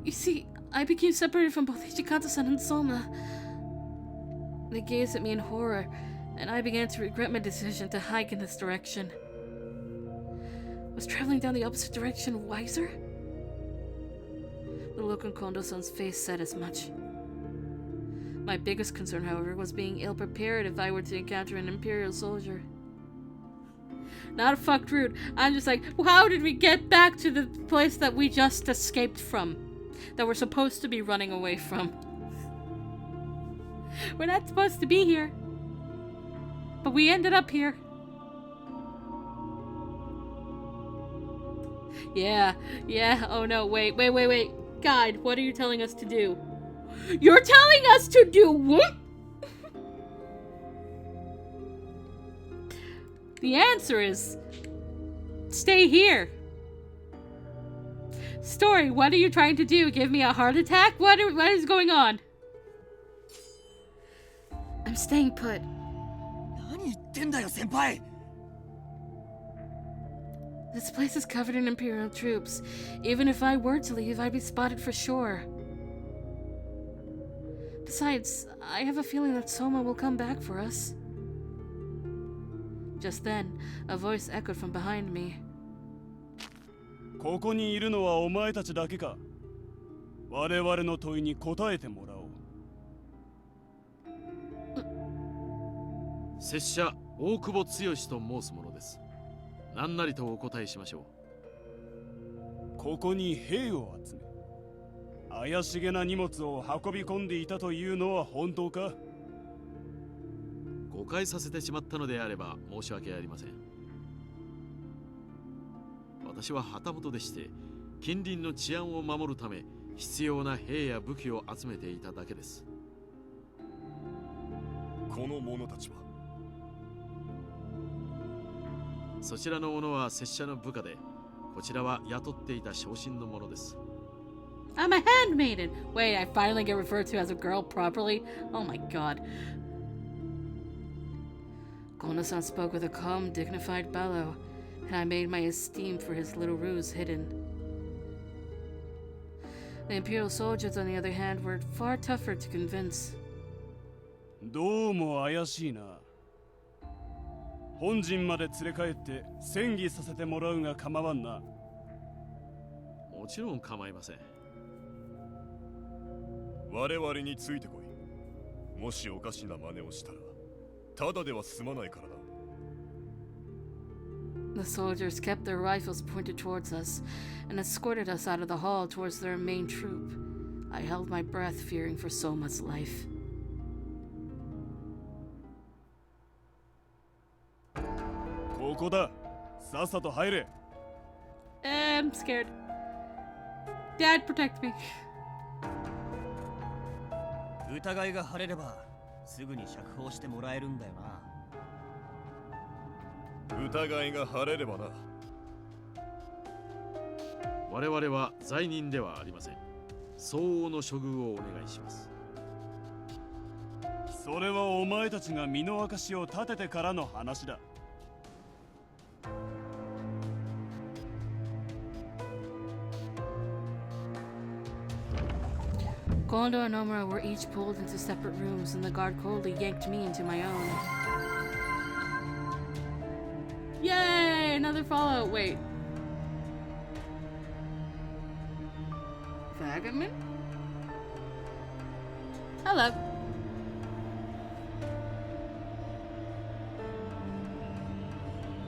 You see, I became separated from both Hijikata-san and Soma. They gazed at me in horror, and I began to regret my decision to hike in this direction. Was traveling down the opposite direction wiser? The look on Kondo-san's face said as much. My biggest concern, however, was being ill-prepared if I were to encounter an Imperial soldier. Not fucked rude. I'm just like, well, how did we get back to the place that we just escaped from? That we're supposed to be running away from? We're not supposed to be here. But we ended up here. Yeah. Oh no, wait. God, what are you telling us to do? You're telling us to do what? The answer is... stay here. Story, what are you trying to do? Give me a heart attack? What is going on? I'm staying put. 何言ってんだよ、先輩! This place is covered in Imperial troops. Even if I were to leave, I'd be spotted for sure. Besides, I have a feeling that Soma will come back for us. Just then, a voice echoed from behind me. ここにいるのはお前たちだけか。我々の問いに答えてもらおう。拙者大久保剛と申すものです。何なりとお答えしましょう。ここに兵を集め、怪しげな荷物を運び込んでいたというのは本当か？誤解させてしまったのであれば申し訳ありません。私は旗本でして近隣の治安を守るため必要な兵や武器を集めていただけです。この者たちはそちらの者は拙者の部下で、こちらは雇っていた昇進の者です。I'm a handmaiden! Wait, I finally get referred to as a girl properly? Oh my god. Kono-san spoke with a calm, dignified bellow, and I made my esteem for his little ruse hidden. The Imperial soldiers, on the other hand, were far tougher to convince. どうも怪しいな。本陣まで連れ帰って戦議させてもらうが構わんな。もちろん構いません。我々についてこい。もしおかしな真似をしたらただでは済まないからな。 The soldiers kept their rifles pointed towards us and escorted us out of the hall towards their main troop. I held my breath, fearing for Soma's life. ここだ。さっさと入れ。I'm scared. Dad, protect me. 疑いが晴れればすぐに釈放してもらえるんだよな。疑いが晴れればな。我々は罪人ではありません。相応の処遇をお願いします。それはお前たちが身の証を立ててからの話だ。Kondo and Omura were each pulled into separate rooms, and the guard coldly yanked me into my own. Yay! Another Fallout. Wait. Vagabond? Hello.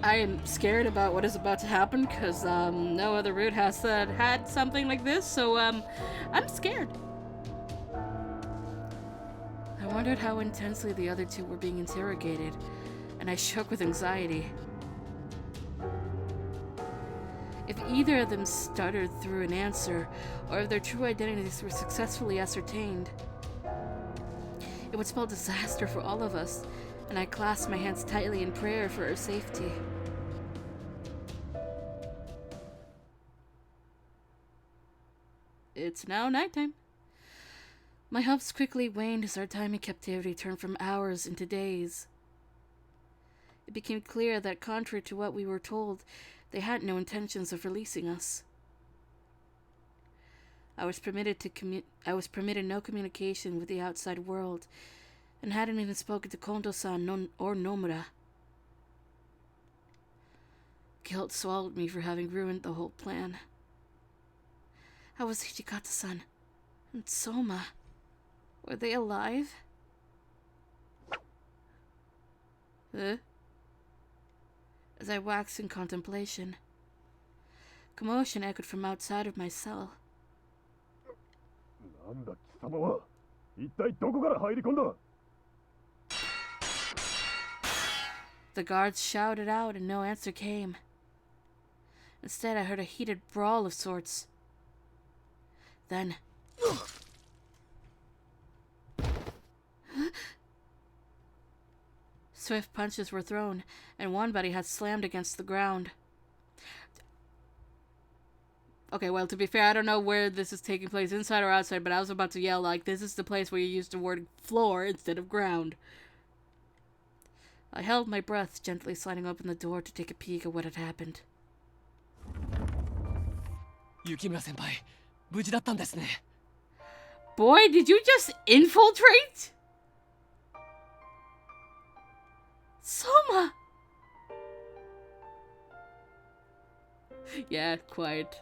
I am scared about what is about to happen because no other route has had something like this, so I'm scared. I wondered how intensely the other two were being interrogated, and I shook with anxiety. If either of them stuttered through an answer, or if their true identities were successfully ascertained, it would spell disaster for all of us, and I clasped my hands tightly in prayer for our safety. It's now nighttime. My hopes quickly waned as our time in captivity turned from hours into days. It became clear that, contrary to what we were told, they had no intentions of releasing us. I was permitted no communication with the outside world, and hadn't even spoken to Kondo-san or Nomura. Guilt swallowed me for having ruined the whole plan. How was Hijikata-san and Soma? Were they alive? As I waxed in contemplation, commotion echoed from outside of my cell. なんだ貴様は一体どこから入り込んだ。 The guards shouted out and no answer came. Instead, I heard a heated brawl of sorts. Then... Swift punches were thrown, and one body had slammed against the ground. Okay, well, to be fair, I don't know where this is taking place, inside or outside, but I was about to yell, like, this is the place where you use the word floor instead of ground. I held my breath, gently sliding open the door to take a peek at what had happened. 雪村先輩、無事だったんですね。boy, did you just infiltrate? Soma! Yeah, quiet.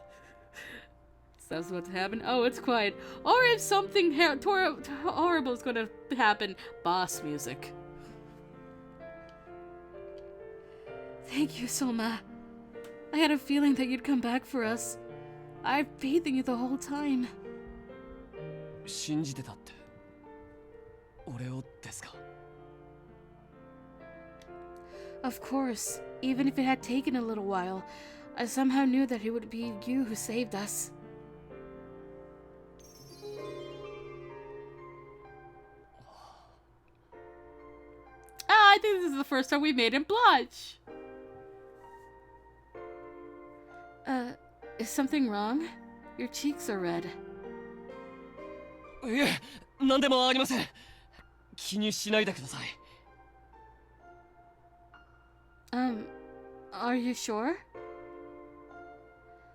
That's what's happened. Oh, it's quiet. Or if something horrible is gonna happen, boss music. Thank you, Soma. I had a feeling that you'd come back for us. I had faith in you the whole time. 信じてたって。俺をですか？ Of course, even if it had taken a little while, I somehow knew that it would be you who saved us. I think this is the first time we made him blush. Is something wrong? Your cheeks are red. いえ、何でもありません。気にしないでください。Are you sure?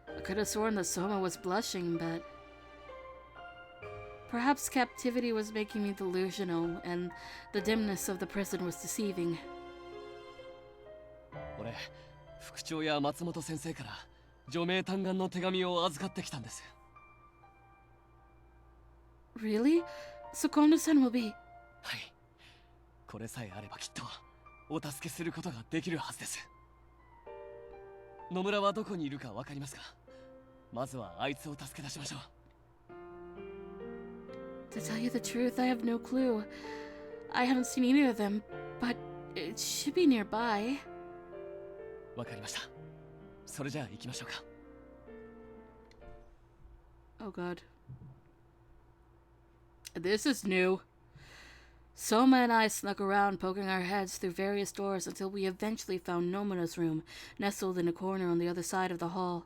I could have sworn that Soma was blushing, but perhaps captivity was making me delusional, and the dimness of the prison was deceiving. 俺、副長や松本先生から除名嘆願の手紙を預かってきたんです。Really? So Kondo-san will be... はい。これさえあればきっとお助けすることができるはずです。野村はどこにいるかわかりますか？まずはあいつを助け出しましょう。To tell you the truth, I have no clue. I haven't seen either of them, but it should be nearby. わかりました。それじゃあ行きましょうか。Oh god. This is new. Soma and I snuck around, poking our heads through various doors until we eventually found Nomuna's room, nestled in a corner on the other side of the hall.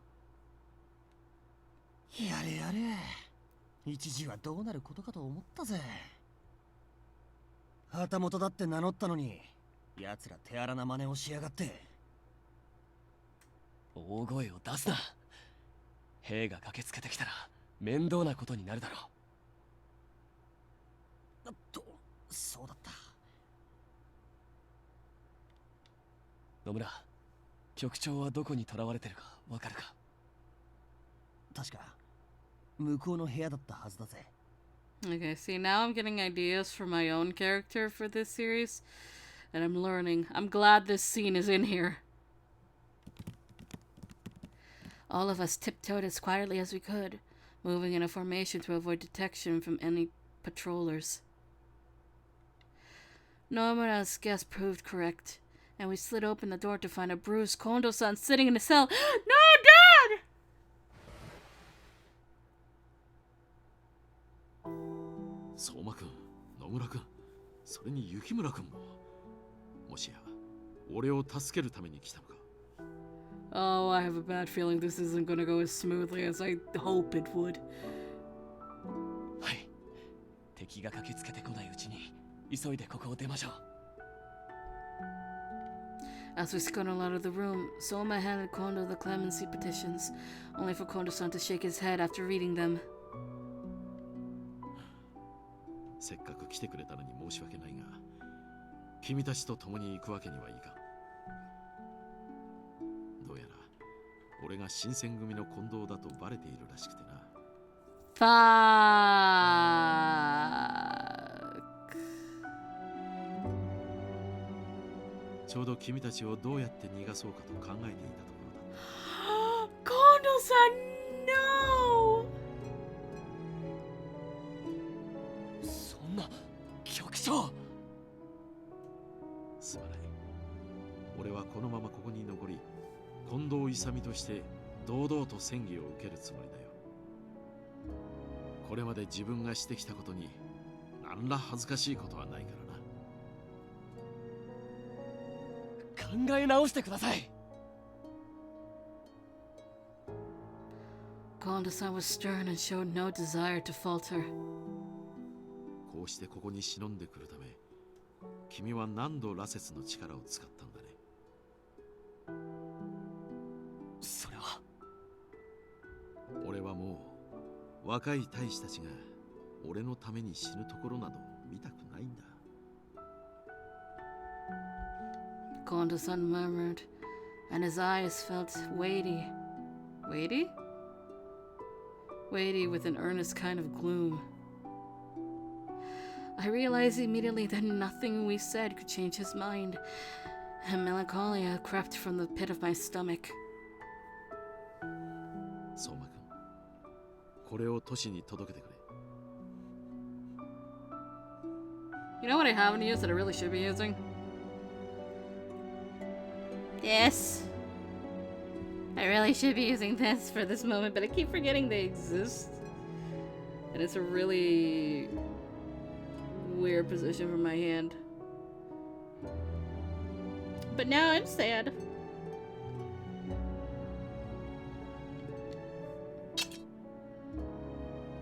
やれやれ。一時はどうなることかと思ったぜ。旗本だって名乗ったのに、奴ら手荒な真似をしやがって。大声を出すな。兵が駆けつけてきたら面倒なことになるだろう。そうだった。野村、局長はどこに囚われてるかわかるか？確か向こうの部屋だったはずだぜ。Okay, see, now I'm getting ideas for my own character for this series, and I'm learning. I'm glad this scene is in here. All of us tiptoed as quietly as we could, moving in a formation to avoid detection from any patrollers. Nomura's guess proved correct, and we slid open the door to find a bruised Kondo-san sitting in a cell. No, Dad! 相馬くん、野村くん、それに雪村くんも。もしや、俺を助けるために来たのか。Oh, I have a bad feeling this isn't gonna go as smoothly as I hope it would. はい。敵が駆けつけてこないうちに急いでここを出ましょう。As we scuttled out of the room, Soma handed Kondo the clemency petitions, only for Kondo-san to shake his head after reading them. せっかく来てくれたのに申し訳ないが、君たちと共に行くわけにはいかん。どうやら俺が新選組の近藤だとバレているらしくてな。ちょうど君たちをどうやって逃がそうかと考えていたところだ。Kondo-san, no! そんな、局長！すまない。俺はこのままここに残り、近藤勇として堂々と戦議を受けるつもりだよ。これまで自分がしてきたことに何ら恥ずかしいことはないからな。考え直してください。Kondo-san was stern and showed no desire to falter. こうしてここに忍んでくるため、君は何度羅刹の力を使ったんだね。それは。俺はもう若い大使たちが俺のために死ぬところなど見たくないんだ。 Kondo-san murmured, and his eyes felt weighty. Weighty? Weighty with an earnest kind of gloom. I realized immediately that nothing we said could change his mind, and melancholia crept from the pit of my stomach. 相馬くん、これを都市に届けてくれ。 You know what I haven't used that I really should be using? This. I really should be using this for this moment, but I keep forgetting they exist. And it's a really weird position for my hand. But now I'm sad.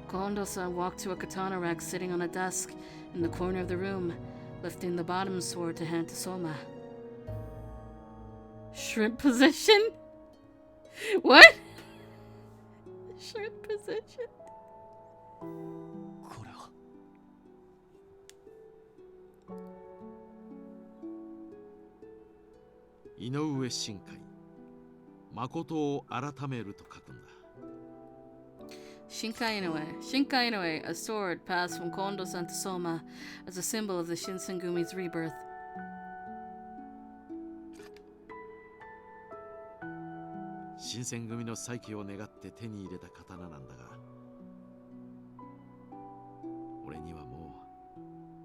Kondo-san walked to a katana rack sitting on a desk in the corner of the room, lifting the bottom sword to hand to Soma. Shrimp position? What? Shrimp position? これは井上新海、誠を改めると書くんだ。 Shinkai Inoue. Shinkai Inoue, a sword passed from Kondo-san to Soma as a symbol of the Shinsengumi's rebirth. 新選組の再起を願って手に入れた刀なんだが、俺にはも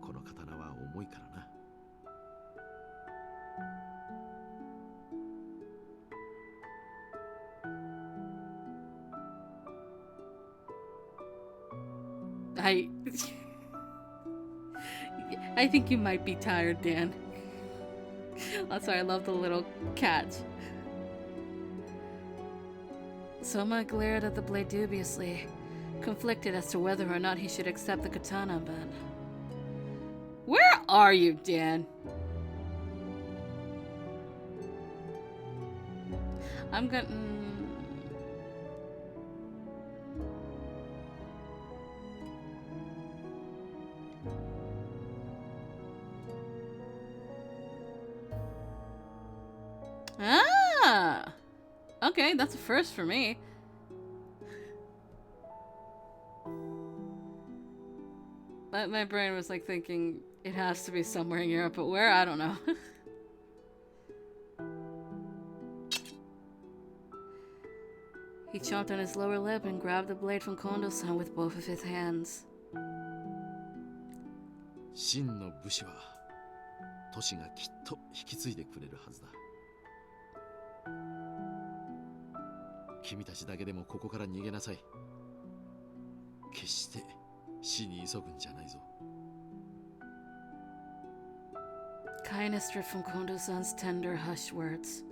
うこの刀は重いからな。 I think you might be tired, Dan. That's why I love the little cat. Soma glared at the blade dubiously, conflicted as to whether or not he should accept the katana, but... Where are you, Dan? I'm gonna... Ah! Okay, that's a first for me. But my brain was like thinking it has to be somewhere in Europe, but where? I don't know. He chomped on his lower lip and grabbed the blade from Kondo-san with both of his hands. 真の武士は都市がきっと引き継いでくれるはずだ。君たちだけでもここから逃げなさい。決して死に急ぐんじゃないぞ。 Kindness dripped from Kondo-san's tender, hushed words.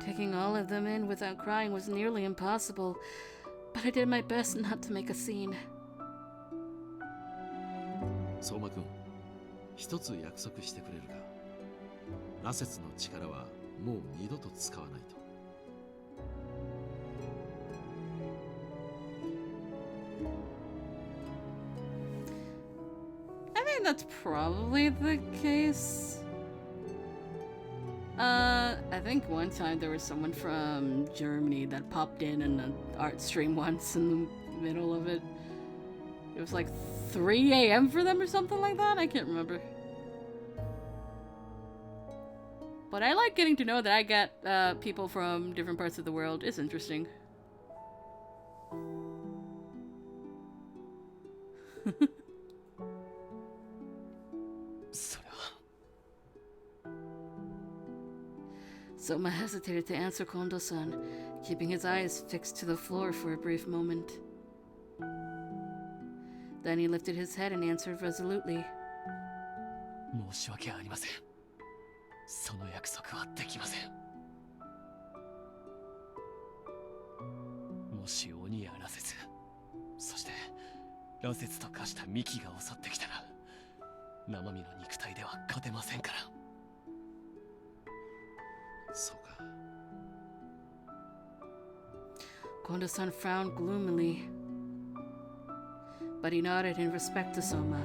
Taking all of them in without crying was nearly impossible, but I did my best not to make a scene. 相馬くん、一つ約束してくれるか。羅刹の力はもう二度と使わないと。 I think that's probably the case. I think one time there was someone from Germany that popped in an art stream once in the middle of it. It was like 3 a.m. for them or something like that. I can't remember. But I like getting to know that I get people from different parts of the world. It's interesting. Soma hesitated to answer Kondo-san, keeping his eyes fixed to the floor for a brief moment. Then he lifted his head and answered resolutely. 申し訳ありません。その約束はできません。もし鬼や羅刹、そして羅刹と化した幹が襲ってきたら、生身の肉体では勝てませんから。 そうか。 Kondo-san frowned gloomily. but he nodded in respect to Soma,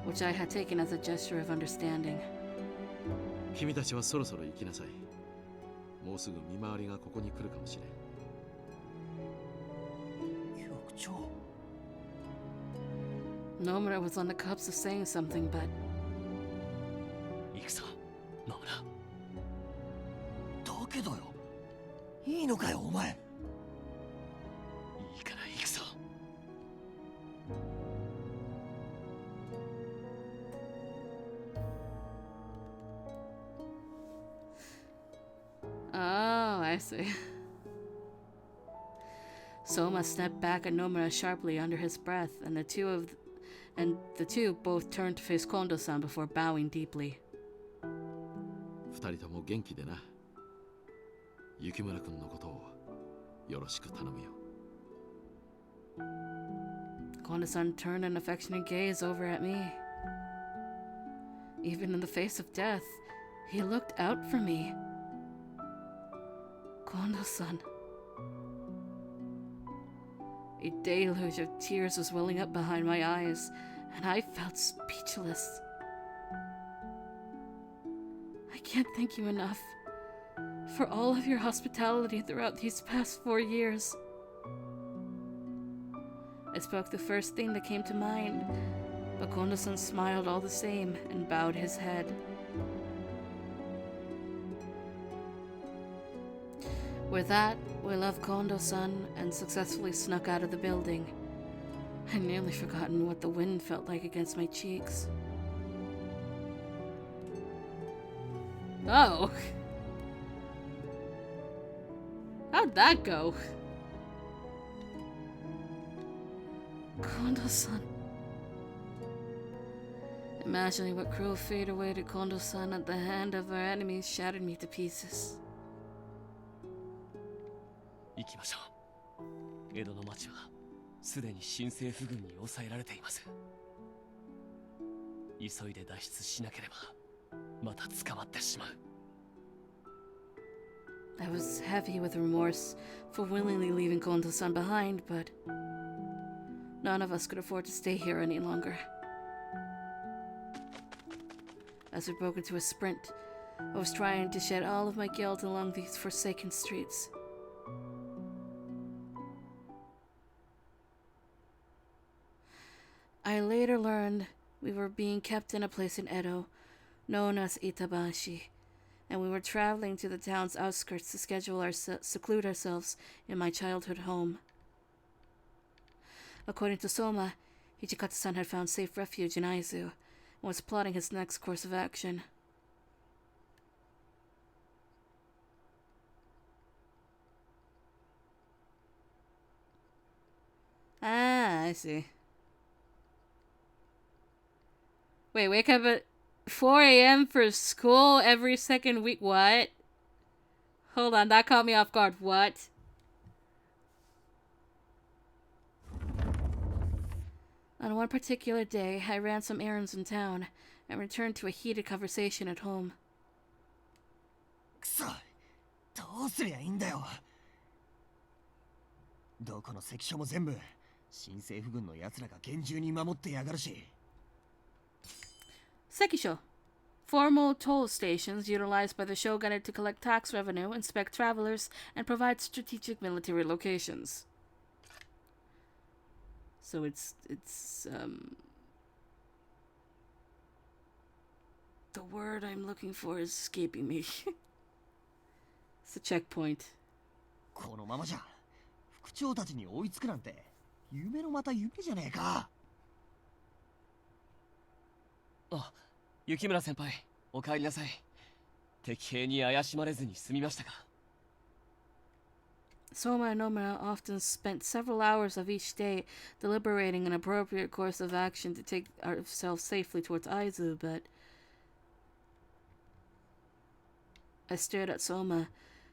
which I had taken as a gesture of understanding. 君たちはそろそろ行きなさい。もうすぐ見回りがここに来るかもしれん。局長。 Nomura was on the cusp of saying something, but 行くぞ野村。だけどよ。いいのかよお前。いいから行くぞ。oh, I see. Soma snapped back at Nomura sharply under his breath, and the two both turned to face Kondo-san before bowing deeply. 二人とも元気でな。雪村君のことをよろしく頼むよ。Kondo-san turned an affectionate gaze over at me. Even in the face of death, he looked out for me. Kondo-san. A deluge of tears was welling up behind my eyes, and I felt speechless. I can't thank you enough for all of your hospitality throughout these past 4 years. I spoke the first thing that came to mind, but Kondo-san smiled all the same and bowed his head. With that, we left Kondo-san and successfully snuck out of the building. I'd nearly forgotten what the wind felt like against my cheeks. Oh! How'd that go? Kondo-san. Imagining what cruel fate awaited Kondo-san at the hand of our enemies shattered me to pieces. 行きましょう。江戸の町はすでに新政府軍に抑えられています。急いで脱出しなければまた捕まってしまう。I was heavy with remorse for willingly leaving Kondo-san behind, but none of us could afford to stay here any longer. As we broke into a sprint, I was trying to shed all of my guilt along these forsaken streets. I later learned we were being kept in a place in Edo, known as Itabashi, and we were traveling to the town's outskirts to seclude ourselves in my childhood home. According to Soma, Hijikata-san had found safe refuge in Aizu and was plotting his next course of action. Ah, I see. Wait, wake up at 4 a.m. for school every second week? What? Hold on, that caught me off guard. What? On one particular day, I ran some errands in town and returned to a heated conversation at home. くそ、どうすりゃいいんだよ。どこの関所も全部新政府軍の奴らが厳重に守ってやがるし。Sekisho. Formal toll stations utilized by the shogunate to collect tax revenue, inspect travelers, and provide strategic military locations. So it's the word I'm looking for is escaping me. It's a checkpoint. このままじゃ副長たちに追いつくなんて夢のまた夢じゃねえか。あ、雪村先輩、お帰りなさい。敵兵に怪しまれずに済みましたか。Soma and Nomura often spent several hours of each day deliberating an appropriate course of action to take ourselves safely towards Aizu, but I stared at Soma,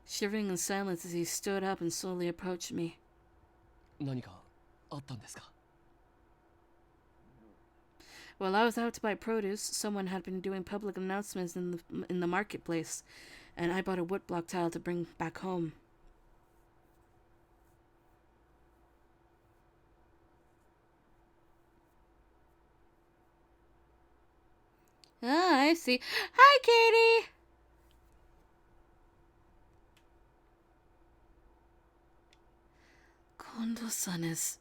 shivering in silence as he stood up and slowly approached me. 何かあったんですか。While I was out to buy produce, someone had been doing public announcements in the marketplace, and I bought a woodblock tile to bring back home. Ah, I see. Hi, Katie! Kondo-san is...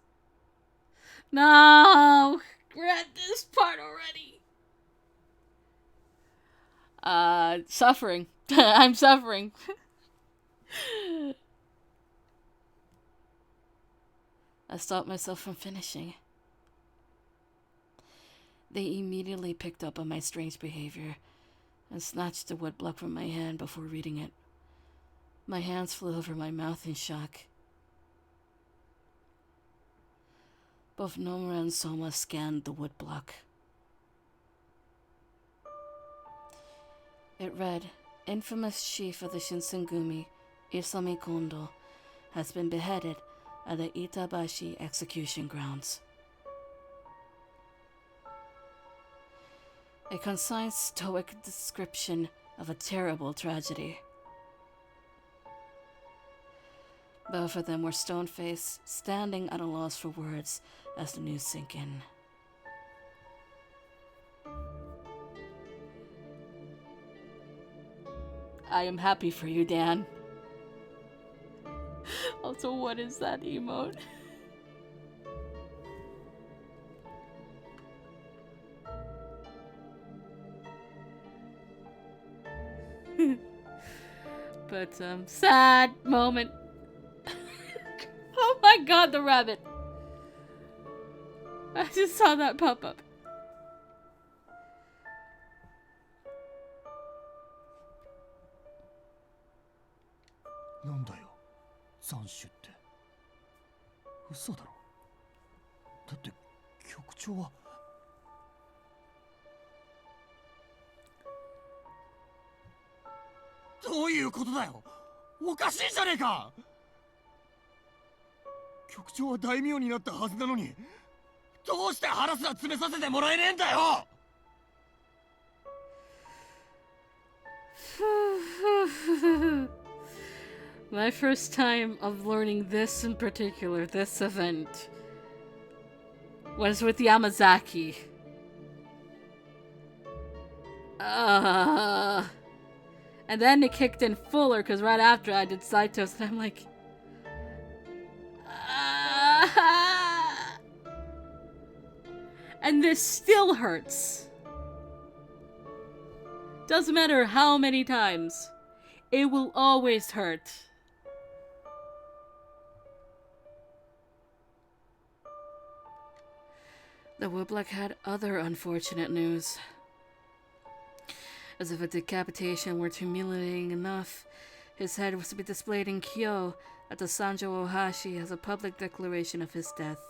No! Read this part already. Suffering. I'm suffering. I stopped myself from finishing. They immediately picked up on my strange behavior and snatched the woodblock from my hand before reading it. My hands flew over my mouth in shock. Both Nomura and Soma scanned the woodblock. It read, infamous chief of the Shinsengumi, Isami Kondo, has been beheaded at the Itabashi execution grounds. A concise, stoic description of a terrible tragedy. Both of them were stone-faced, standing at a loss for words as the news sank in. I am happy for you, Dan. Also, what is that emote? But, sad moment. Oh my god, the rabbit. I just saw that pop up. Nandayo, 斬首って。嘘だろ。だって局長は。どういうことだよ。おかしいじゃねえか。局長は大名になったはずなのに、どうして腹すら詰めさせてもらえねえんだよ。My first time of learning this in particular, this event, was with Yamazaki. And then it kicked in fuller because right after I did Saitos, and I'm like, and this still hurts. Doesn't matter how many times, it will always hurt. The woodblock had other unfortunate news. As if a decapitation were humiliating enough, his head was to be displayed in Kyo at the Sanjo Ohashi as a public declaration of his death.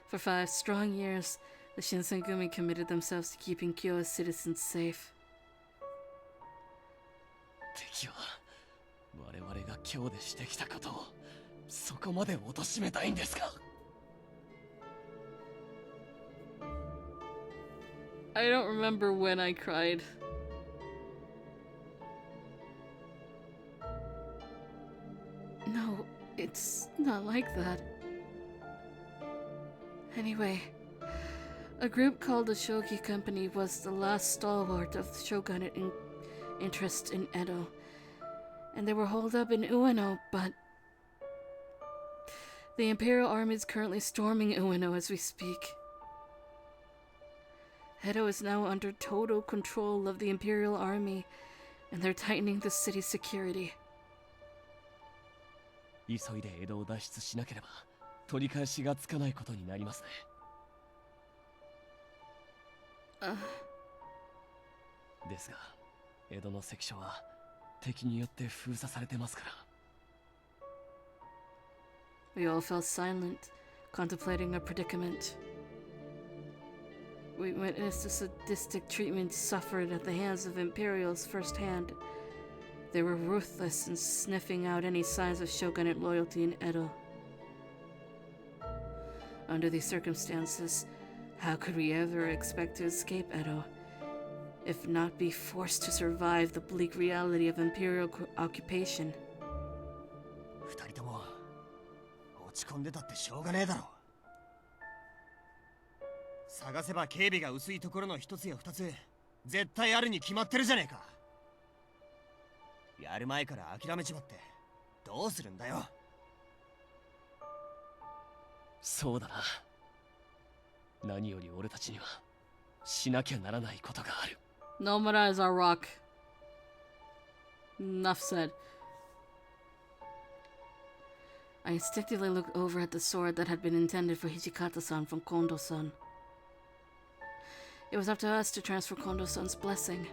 For 5 strong years, the Shinsengumi committed themselves to keeping Kyo's citizens safe. 敵は我々が今日でしてきたことをそこまで貶めたいんですか。I don't remember when I cried. No, it's not like that. Anyway, a group called the Shogi Company was the last stalwart of the shogunate interest in Edo, and they were holed up in Ueno, but the Imperial Army is currently storming Ueno as we speak. Edo is now under total control of the Imperial Army, and they're tightening the city's security. 急いで江戸を脱出しなければ取り返しがつかないことになりますね。ですが、江戸の関所は敵によって封鎖されてますから。We all fell silent, contemplating our predicament. We witnessed the sadistic treatment suffered at the hands of Imperials firsthand. They were ruthless in sniffing out any signs of shogunate loyalty in Edo. Under these circumstances, how could we ever expect to escape Edo, if not be forced to survive the bleak reality of Imperial occupation? 二人とも落ち込んでたってしょうがねえだろ。探せば警備が薄いところの一つや二つ絶対あるに決まってるじゃねえか。やる前から諦めちまってどうするんだよ。そうだな。何より俺たちにはしなきゃならないことがある。 Nomura is our rock. Enough said. I instinctively looked over at the sword that had been intended for Hijikata-san from Kondo-san. It was up to us to transfer Kondo-san's blessing.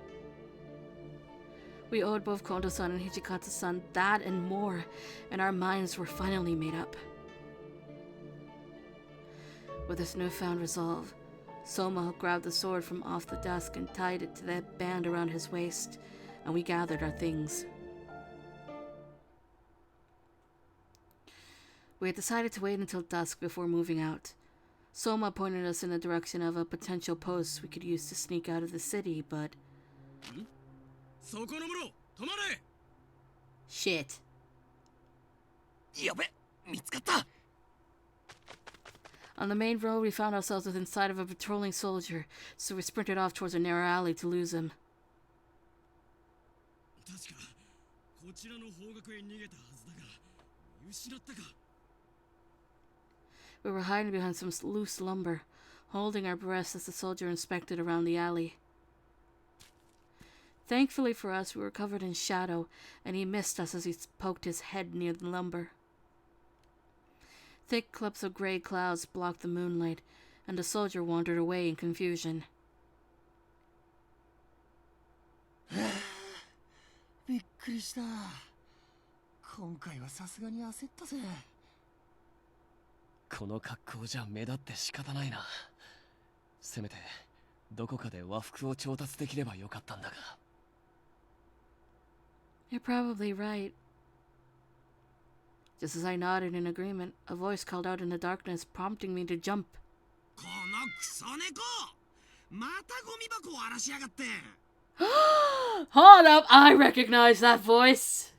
We owed both Kondo-san and Hijikata-san that and more, and our minds were finally made up. With this newfound resolve, Soma grabbed the sword from off the desk and tied it to the band around his waist, and we gathered our things. We had decided to wait until dusk before moving out. Soma pointed us in the direction of a potential post we could use to sneak out of the city, but... Shit. やべ、見つかった。 On the main road, we found ourselves within sight of a patrolling soldier, so we sprinted off towards a narrow alley to lose him. We were hiding behind some loose lumber, holding our breaths as the soldier inspected around the alley. Thankfully for us, we were covered in shadow, and he missed us as he poked his head near the lumber. Thick clumps of gray clouds blocked the moonlight, and the soldier wandered away in confusion. びっくりした。今回はさすがに焦ったぜ。この格好じゃ目立って仕方ないな。せめてどこかで和服を調達できればよかったんだが。 You're probably right. Just as I nodded in agreement, a voice called out in the darkness, prompting me to jump. このクソ猫、またゴミ箱を荒らしやがって。 Hold up, I recognize that voice.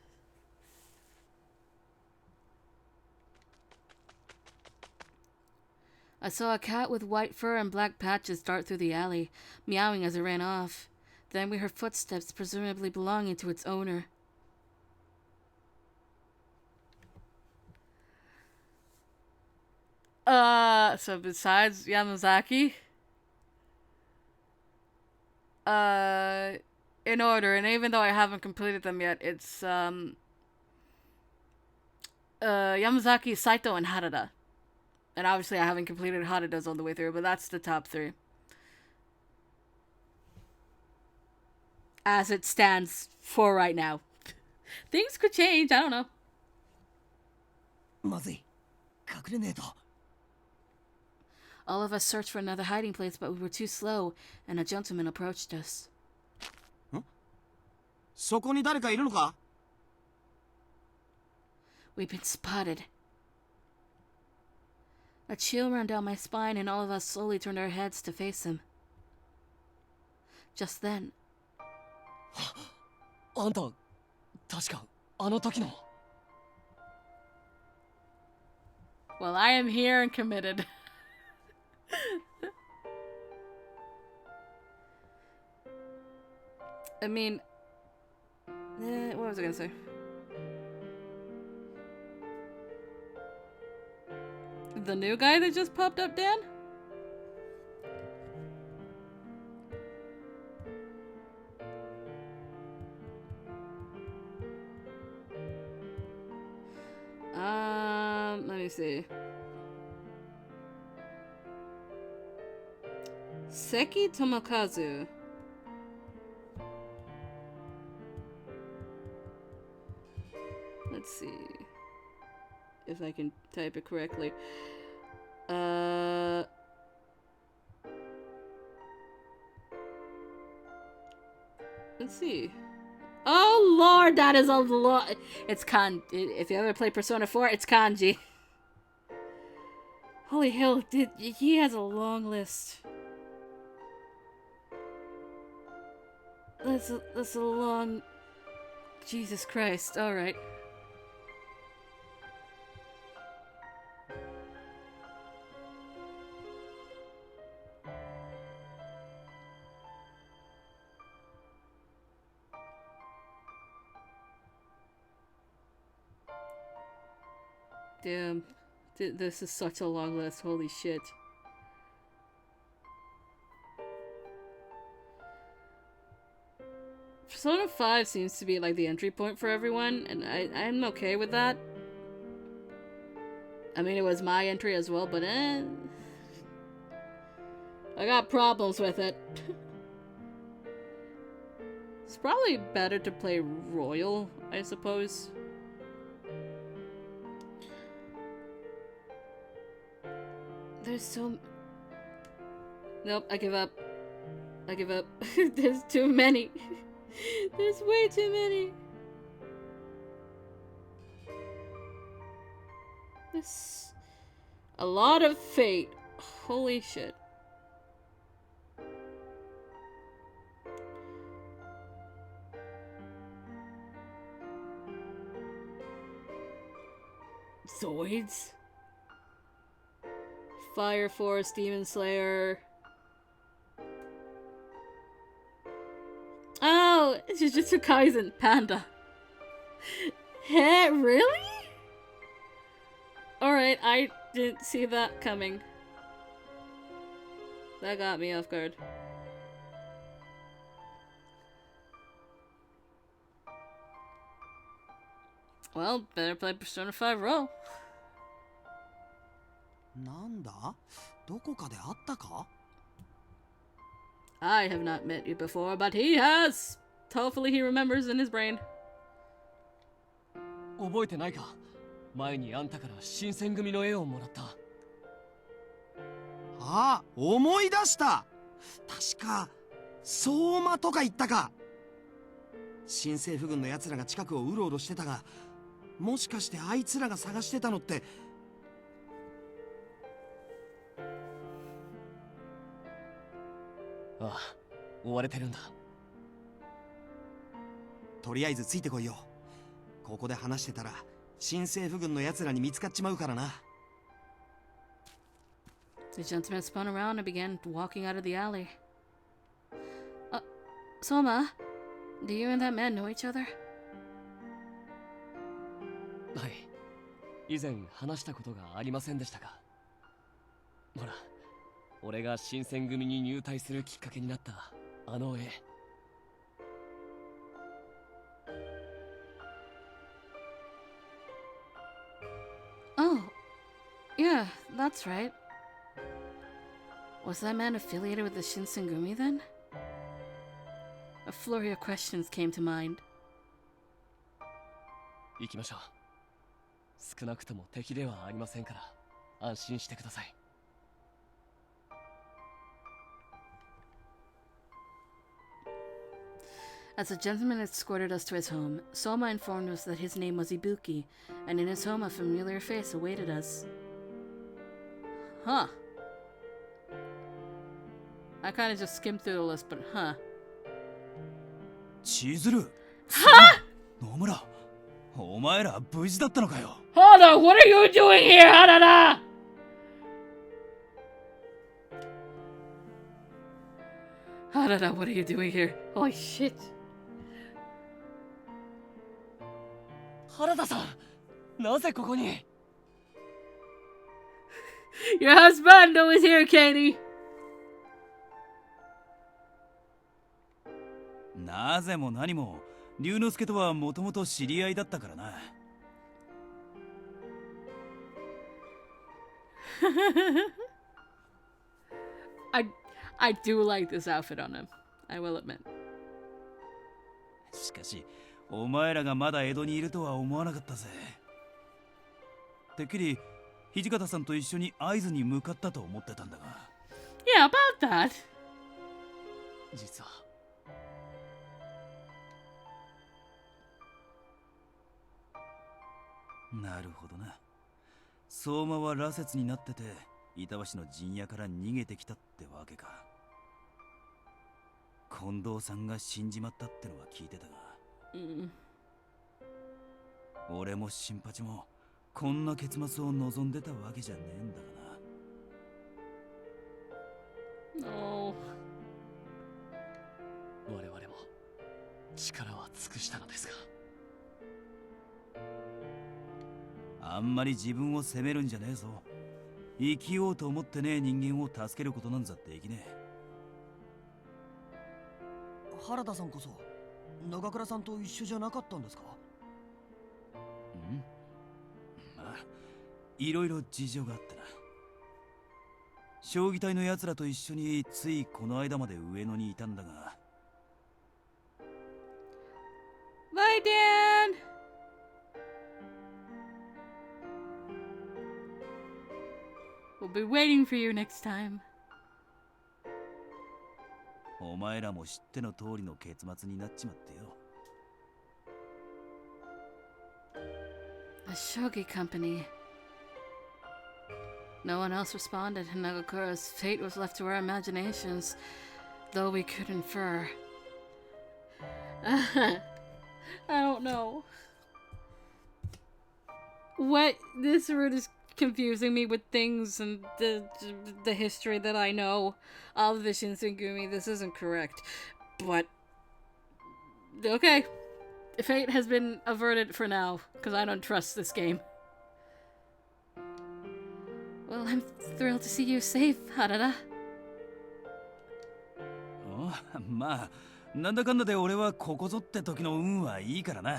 I saw a cat with white fur and black patches dart through the alley, meowing as it ran off. Then we heard footsteps, presumably belonging to its owner. So besides Yamazaki, in order, and even though I haven't completed them yet, it's Yamazaki, Saito, and Harada. And obviously I haven't completed Harada's all the way through, but that's the top 3. As it stands for right now. Things could change, I don't know. まずい。隠れねえと。 All of us searched for another hiding place, but we were too slow, and a gentleman approached us. そこに誰かいるのか? We've been spotted. A chill ran down my spine, and all of us slowly turned our heads to face him. Just then, あんた、確かあの時の。 well, I am here and committed. I mean, what was I gonna say? The new guy that just popped up, Dan? Let me see. Seki Tomokazu. Let's see if I can type it correctly. Let's see. Oh lord, that is a lot. It's if you ever play Persona 4, it's kanji. Holy hell, he has a long list. That's a long... Jesus Christ, alright. Damn. This is such a long list. Holy shit. Persona 5 seems to be like the entry point for everyone, and I'm okay with that. I mean, it was my entry as well, but I got problems with it. It's probably better to play Royal, I suppose. There's so... Nope, I give up. I give up. There's too many. There's way too many. There's a lot of fate. Holy shit. Zoids? Fire Force, Demon Slayer. Oh, Jujutsu Kaisen, Panda. Heh, really? Alright, I didn't see that coming. That got me off guard. Well, better play Persona 5 Row. なんだどこかで会ったか I have not met you before, but he has! Hopefully he remembers in his brain. 覚えてないか？前にあんたから新選組の絵をもらった。ああ、思い出した。確か相馬とか言ったか。新政府軍の奴らが近くをうろうろしてたが、もしかしてあいつらが探してたのって。ああ、追われてるんだ。とりあえずついてこいよ。ここで話してたら新政府軍の奴らに見つかっちまうからな。The gentleman spun around and began walking out of the alley. Soma, do you and that man know each other? はい。以前話したことがありませんでしたか。ほら、俺が新選組に入隊するきっかけになったあの絵。Oh, yeah, that's right. Was that man affiliated with the Shinsengumi then? A flurry of questions came to mind. 行きましょう。少なくとも敵ではありませんから安心してください。As the gentleman escorted us to his home, Soma informed us that his name was Ibuki, and in his home a familiar face awaited us. Huh. I kind of just skimmed through the list, but huh. 千鶴。は？野村、お前ら無事だったのかよ。Hold on, what are you doing here, Harada? Harada, what are you doing here? Holy shit. 原田さん、なぜここに？ Your husband is here, Katie. なぜも何も龍之介とはもともと知り合いだったからな。I do like this outfit on him. I will admit. しかしお前らがまだ江戸にいるとは思わなかったぜ。てっきり土方さんと一緒に会津に向かったと思ってたんだが。Yeah, about that. 実は。なるほどな。相馬は羅刹になってて板橋の陣屋から逃げてきたってわけか。近藤さんが死んじまったってのは聞いてたが、俺も新八もこんな結末を望んでたわけじゃねえんだがな。No. 我々も力は尽くしたのですが。あんまり自分を責めるんじゃねえぞ。生きようと思ってねえ人間を助けることなんざできねえ。原田さんこそ長倉さんと一緒じゃなかったんですか？まあいろいろ事情があってな。将棋隊の奴らと一緒についこの間まで上野にいたんだが。Bye, Dan! We'll be waiting for you next time. お前らも知っての通りの結末になっちまってよ。A shogi company. No one else responded, and Nagakura's fate was left to our imaginations, though we could infer. I don't know. What? This route is confusing me with things and the history that I know of the Shinsengumi. This isn't correct. But, okay. Fate has been averted for now, because I don't trust this game. Well, I'm thrilled to see you safe, Harada. まあ、なんだかんだで俺はここぞって時の運はいいからな。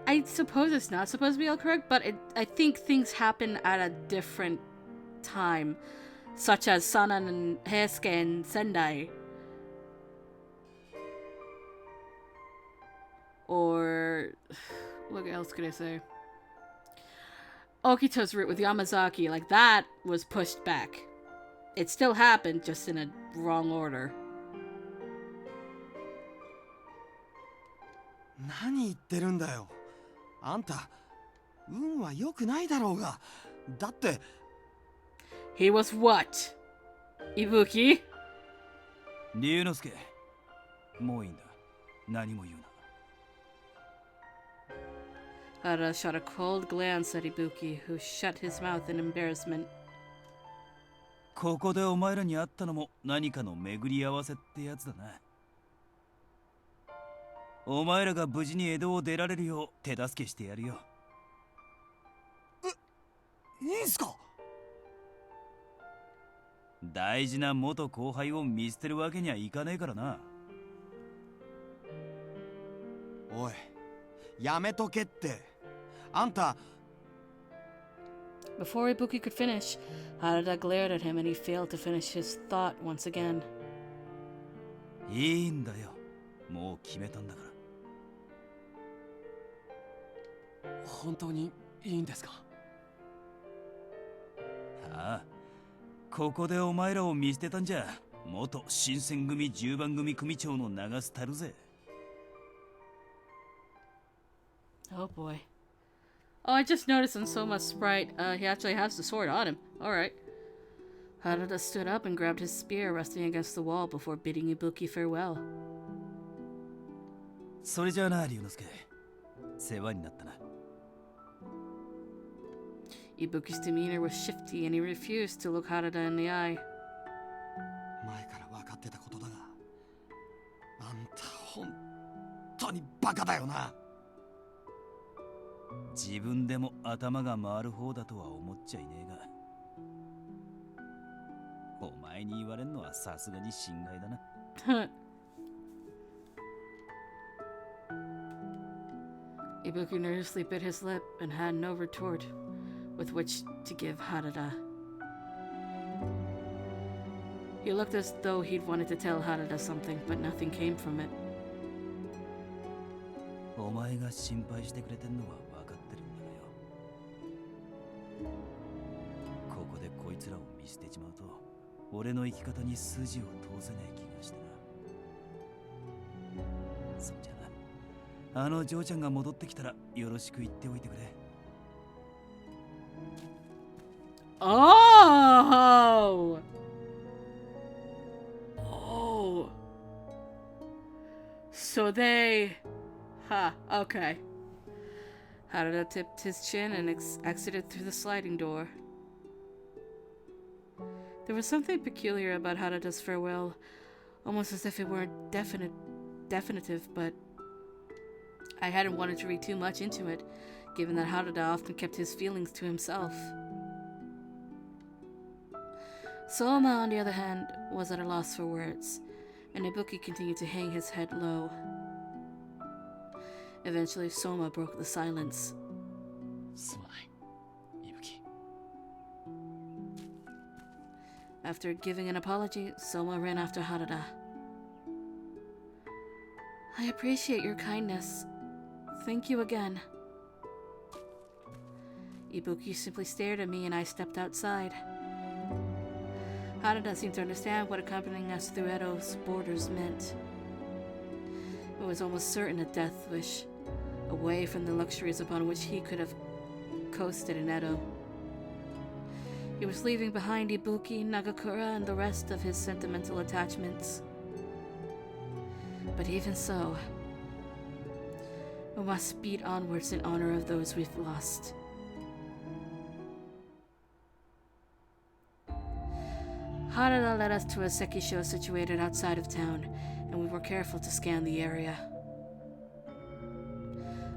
I suppose it's not supposed to be all correct, but I think things happen at a different time, such as Sanan and Heisuke and Sendai. Or what else could I say? Okito's route with Yamazaki, like that was pushed back. It still happened, just in a wrong order. 何言ってるんだよ。あんた、運は良くないだろうが。だって。He was what? Ibuki? 龍之介、もういいんだ。何も言うな。Hara shot a cold glance at Ibuki, who shut his mouth in embarrassment. ここでお前らに会ったのも何かの巡り合わせってやつだな。お前らが無事に江戸を出られるよう手助けしてやるよ。いいんすか？大事な元後輩を見捨てるわけにはいかねえからな。おい、やめとけって。あんた。Before Ibuki could finish, Harada glared at him and he failed to finish his thought once again. いいんだよ。もう決めたんだから。本当にいいんですか？ああ、ここでお前らを見捨てたんじゃ元新選組10番組組長の長須たるぜ。Oh boy. Oh, I just noticed on Soma's sprite, he actually has the sword on him. Alright. Harada stood up and grabbed his spear resting against the wall before bidding Ibuki farewell. それじゃあな、龍之介。世話になったな。Ibuki's demeanor was shifty and he refused to look Harada in the eye. 前から分かってたことだが、あんた本当にバカだよな。自分でも頭が回る方だとは思っちゃいねえが、お前に言われんのはさすがに心外だな。Ibuki nervously bit his lip and had no retort with which to give Harada. He looked as though he'd wanted to tell Harada something, but nothing came from it. お前が心配してくれてんのは分かってるんだよ。ここでこいつらを見捨てちまうと、俺の生き方に筋を通せない気がしてな。そんじゃな、あの嬢ちゃんが戻ってきたらよろしく言っておいてくれ。Oh! Oh. So they... Huh, okay. Harada tipped his chin and exited through the sliding door. There was something peculiar about Harada's farewell, almost as if it weren't definitive, but I hadn't wanted to read too much into it, given that Harada often kept his feelings to himself. Soma, on the other hand, was at a loss for words, and Ibuki continued to hang his head low. Eventually, Soma broke the silence. すまない、伊吹。 After giving an apology, Soma ran after Harada. I appreciate your kindness. Thank you again. Ibuki simply stared at me and I stepped outside. Harada seemed to understand what accompanying us through Edo's borders meant. It was almost certain a death wish, away from the luxuries upon which he could have coasted in Edo. He was leaving behind Ibuki, Nagakura, and the rest of his sentimental attachments. But even so, we must speed onwards in honor of those we've lost. Harada led us to a sekisho situated outside of town, and we were careful to scan the area.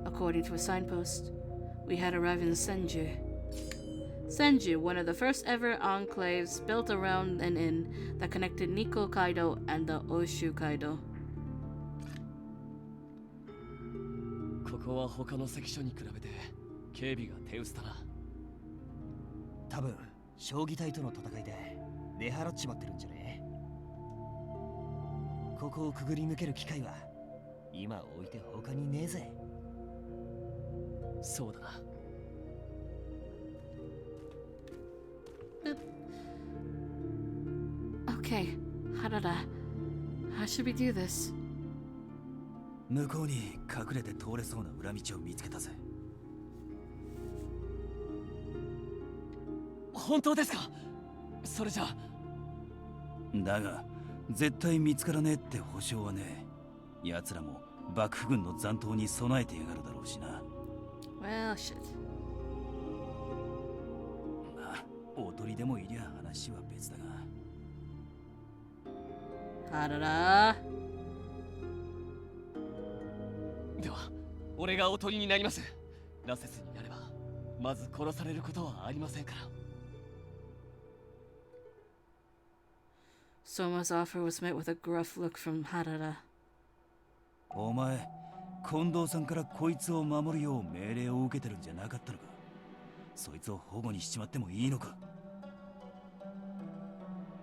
According to a signpost, we had arrived in Senju. Senju, one of the first ever enclaves built around an inn that connected Nikko Kaido and the Oshu Kaido. ここは他の関所に比べて警備が手薄だな。多分将棋隊との戦いで出払っちまってるんじゃね。ここをくぐり抜ける機会は今置いて他にねえぜ。そうだな。 Okay, Harada, how should we do this? 向こうに隠れて通れそうな裏道を見つけたぜ。本当ですか？それじゃあ。だが絶対見つからねえって保証はねえ。奴らも幕府軍の残党に備えてやがるだろうしな。Well, shit. まあ、おとりでもいりゃ話は別だが。Harada. では、俺がおとりになります。羅刹になれば、まず殺されることはありませんから。 Soma's offer was met with a gruff look from Harada. お前、近藤さんからこいつを守るよう命令を受けてるんじゃなかったのか。そいつを保護にしちまってもいいのか。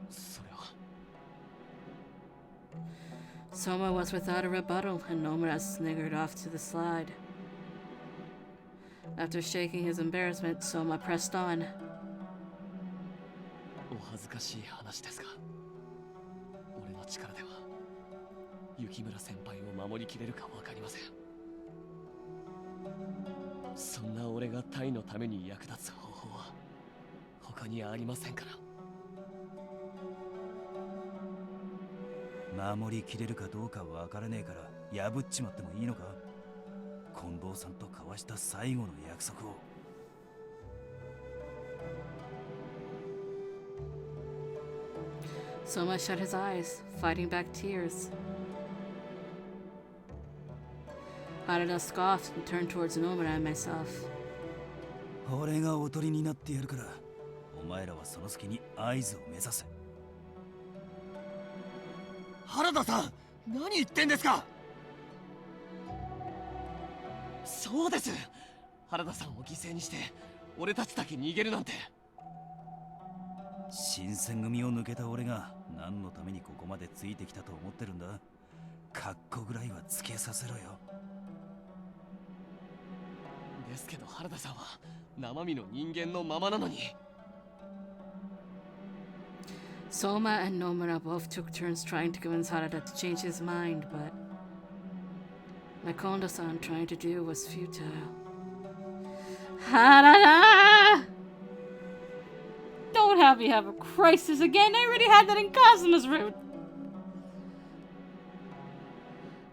それは。 Soma was without a rebuttal, and Nomura sniggered off to the slide. After shaking his embarrassment, Soma pressed on. お恥ずかしい話ですが、俺の力では雪村先輩を守りきれるかわかりません。そんな俺がタイのために役立つ方法は他にありませんから。 守りきれるかどうかわからねえから破っちまってもいいのか。近藤さんと交わした最後の約束を。Soma shut his eyes, fighting back tears. Harada scoffed and turned towards Nomura and myself. 俺がおとりになってやるから、お前らはその隙に合図を目指せ。 原田さん、何言ってんですか。そうです。原田さんを犠牲にして俺たちだけ逃げるなんて。新選組を抜けた俺が何のためにここまでついてきたと思ってるんだ。格好ぐらいはつけさせろよ。ですけど原田さんは生身の人間のままなのに。 Soma and Nomura both took turns trying to convince Harada to change his mind, but like Kondo-san trying to do was futile. Harada! Don't have me have a crisis again. I already had that in Kazuma's route.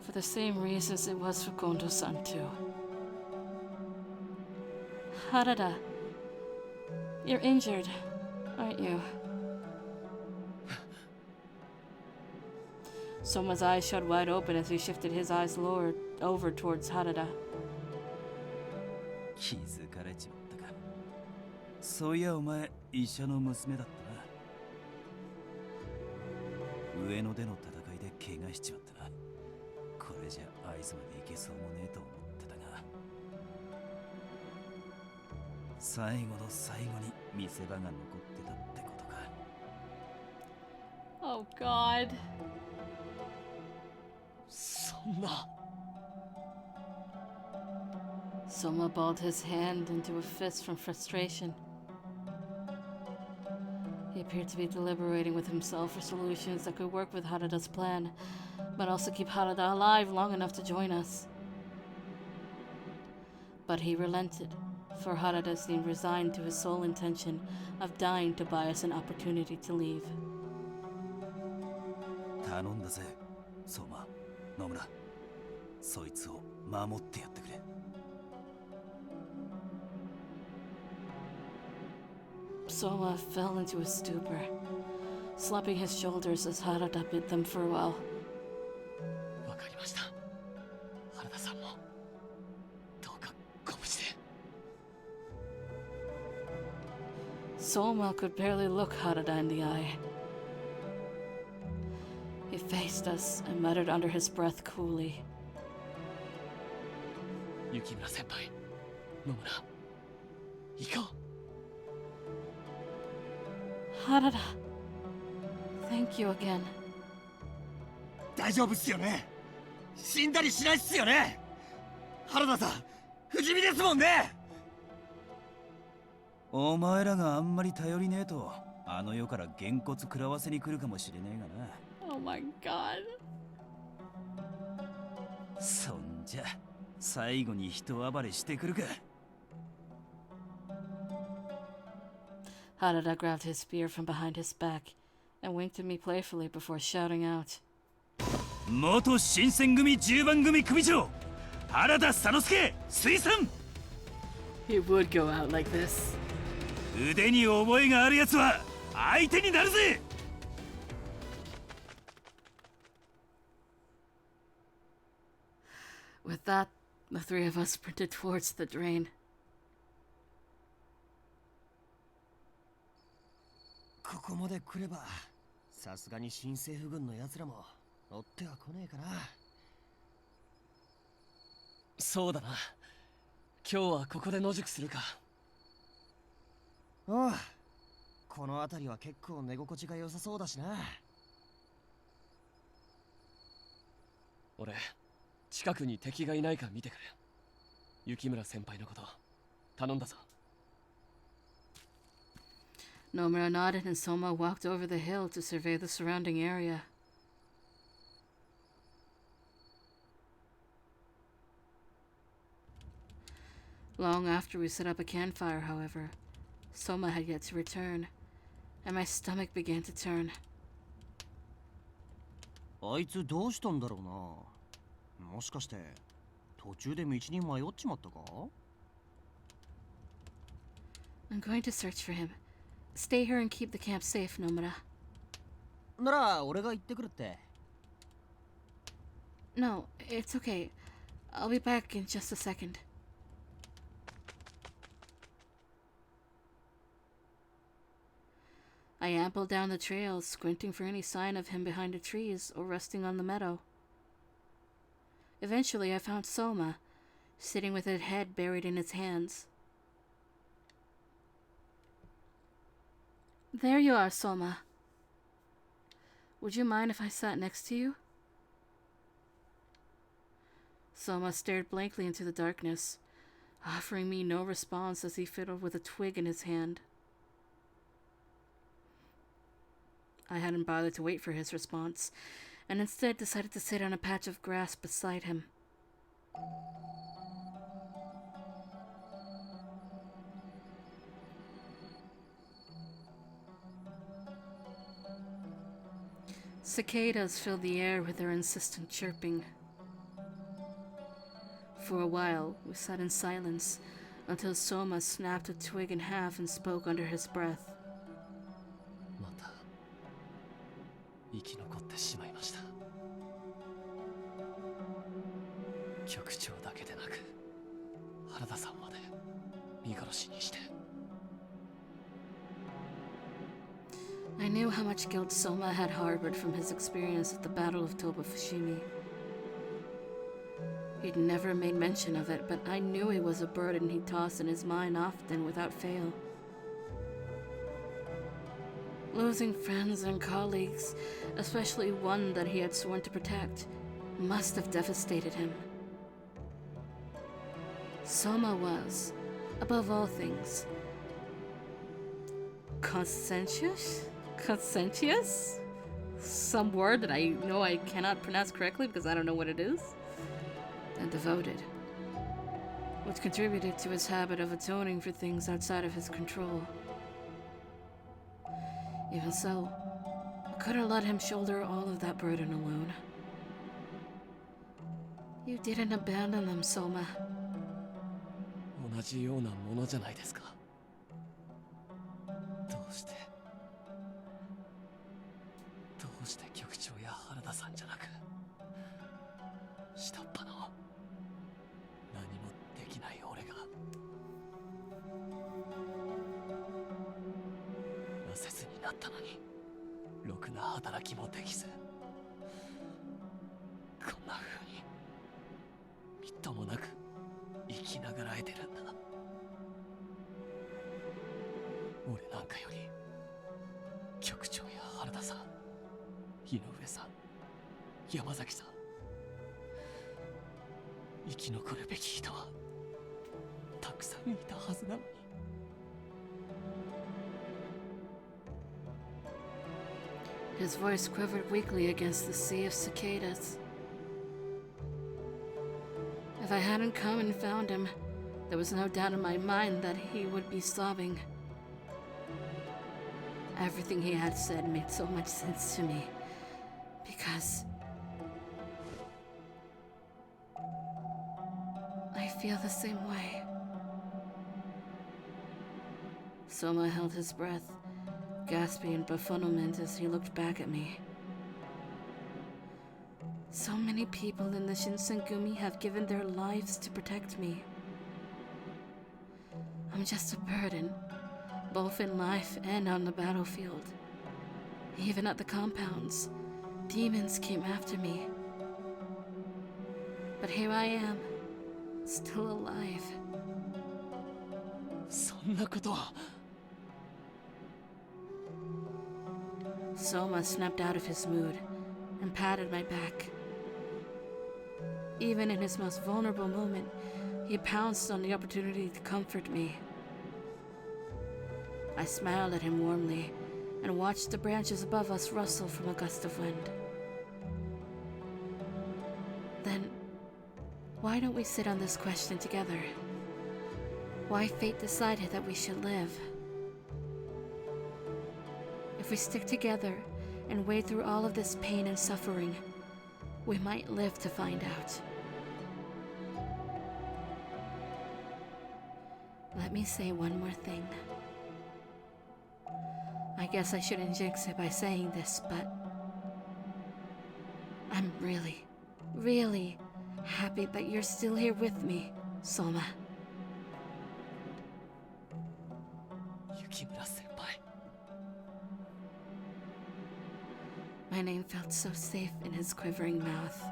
For the same reasons it was for Kondo-san too. Harada, you're injured, aren't you? Soma's eyes shut wide open as he shifted his eyes lower over towards Harada. 気づかれちまったか。そういやお前医者の娘だったな。上野での戦いで怪我しちまったな。これじゃ会津まで行けそうもねえと思ってたが、最後の最後に見せ場が残ってたってことか。 Oh God. そんな。 Soma balled his hand into a fist from frustration. He appeared to be deliberating with himself for solutions that could work with Harada's plan, but also keep Harada alive long enough to join us. But he relented, for Harada seemed resigned to his sole intention of dying to buy us an opportunity to leave. 頼んだぜ、相馬、野村。そいつを守ってやってくれ。Soma fell into a stupor, slapping his shoulders as Harada bid them farewell. わかりました。原田さんもどうかご無事で。 Soma could barely look Harada in the eye. He faced us and muttered under his breath coolly. 雪村先輩、野村、行こう。 Harada, thank you again. 大丈夫っすよね。死んだりしないっすよね。原田さん、不死身ですもんね。お前らがあんまり頼りねえと、あの世からげんこつ食らわせに来るかもしれねえがな。 Oh my God. そんじゃ最後に人暴れしてくるか。 Harada grabbed his spear from behind his back and winked at me playfully before shouting out. 元新選組10番組組長、原田佐之助推薦。 He would go out like this. 腕に覚えがあるやつは相手になるぜ。 With that, the three of us sprinted towards the drain. ここまで来れば、さすがに新政府軍の奴らも乗っては来ねえかな。そうだな。今日はここで野宿するか。ああ、この辺りは結構寝心地が良さそうだしな。俺、近くに敵がいないか見てくる。雪村先輩のこと頼んだぞ。 Nomura nodded and Soma walked over the hill to survey the surrounding area. Long after we set up a campfire, however, Soma had yet to return, and my stomach began to turn. あいつどうしたんだろうな。もしかして途中で道に迷っちまったか？ I'm going to search for him. Stay here and keep the camp safe, Nomura. なら俺が行ってくるって。 No, it's okay. I'll be back in just a second. I ambled down the trail, squinting for any sign of him behind the trees or resting on the meadow. Eventually, I found Soma, sitting with his head buried in his hands. There you are, Soma. Would you mind if I sat next to you? Soma stared blankly into the darkness, offering me no response as he fiddled with a twig in his hand. I hadn't bothered to wait for his response, and instead decided to sit on a patch of grass beside him. Cicadas filled the air with their insistent chirping. For a while, we sat in silence until Soma snapped a twig in half and spoke under his breath. また生き残ってしまいました。局長だけでなく原田さんまで見殺しにして。 I knew how much guilt Soma had harbored from his experience at the Battle of Toba Fushimi. He'd never made mention of it, but I knew it was a burden he tossed in his mind often without fail. Losing friends and colleagues, especially one that he had sworn to protect, must have devastated him. Soma was, above all things, conscientious? Conscientious? Some word that I know I cannot pronounce correctly because I don't know what it is. And devoted, which contributed to his habit of atoning for things outside of his control. Even so, I couldn't let him shoulder all of that burden alone. You didn't abandon them, Soma. 同じようなものじゃないですか。どうして局長や原田さんじゃなく、下っ端の何もできない俺が。挫折になったのにろくな働きもできず、こんな風にみっともなく生きながらえてるんだ。俺なんかより局長や原田さん、井上さん、山崎さん、生き残るべき人はたくさんいたはずなのに。His voice quivered weakly against the sea of cicadas. If I hadn't come and found him, there was no doubt in my mind that he would be sobbing. Everything he had said made so much sense to me, because I feel the same way. Soma held his breath, gasping in befuddlement as he looked back at me. So many people in the Shinsengumi have given their lives to protect me. I'm just a burden, both in life and on the battlefield. Even at the compounds, demons came after me. But here I am, still alive. そんなことは。Soma snapped out of his mood and patted my back. Even in his most vulnerable moment, he pounced on the opportunity to comfort me. I smiled at him warmly and watched the branches above us rustle from a gust of wind. Then, why don't we sit on this question together? Why fate decided that we should live? If we stick together and wade through all of this pain and suffering, we might live to find out. Let me say one more thing. I guess I shouldn't jinx it by saying this, but I'm really, really happy that you're still here with me, Soma. 雪村先輩。 My name felt so safe in his quivering mouth.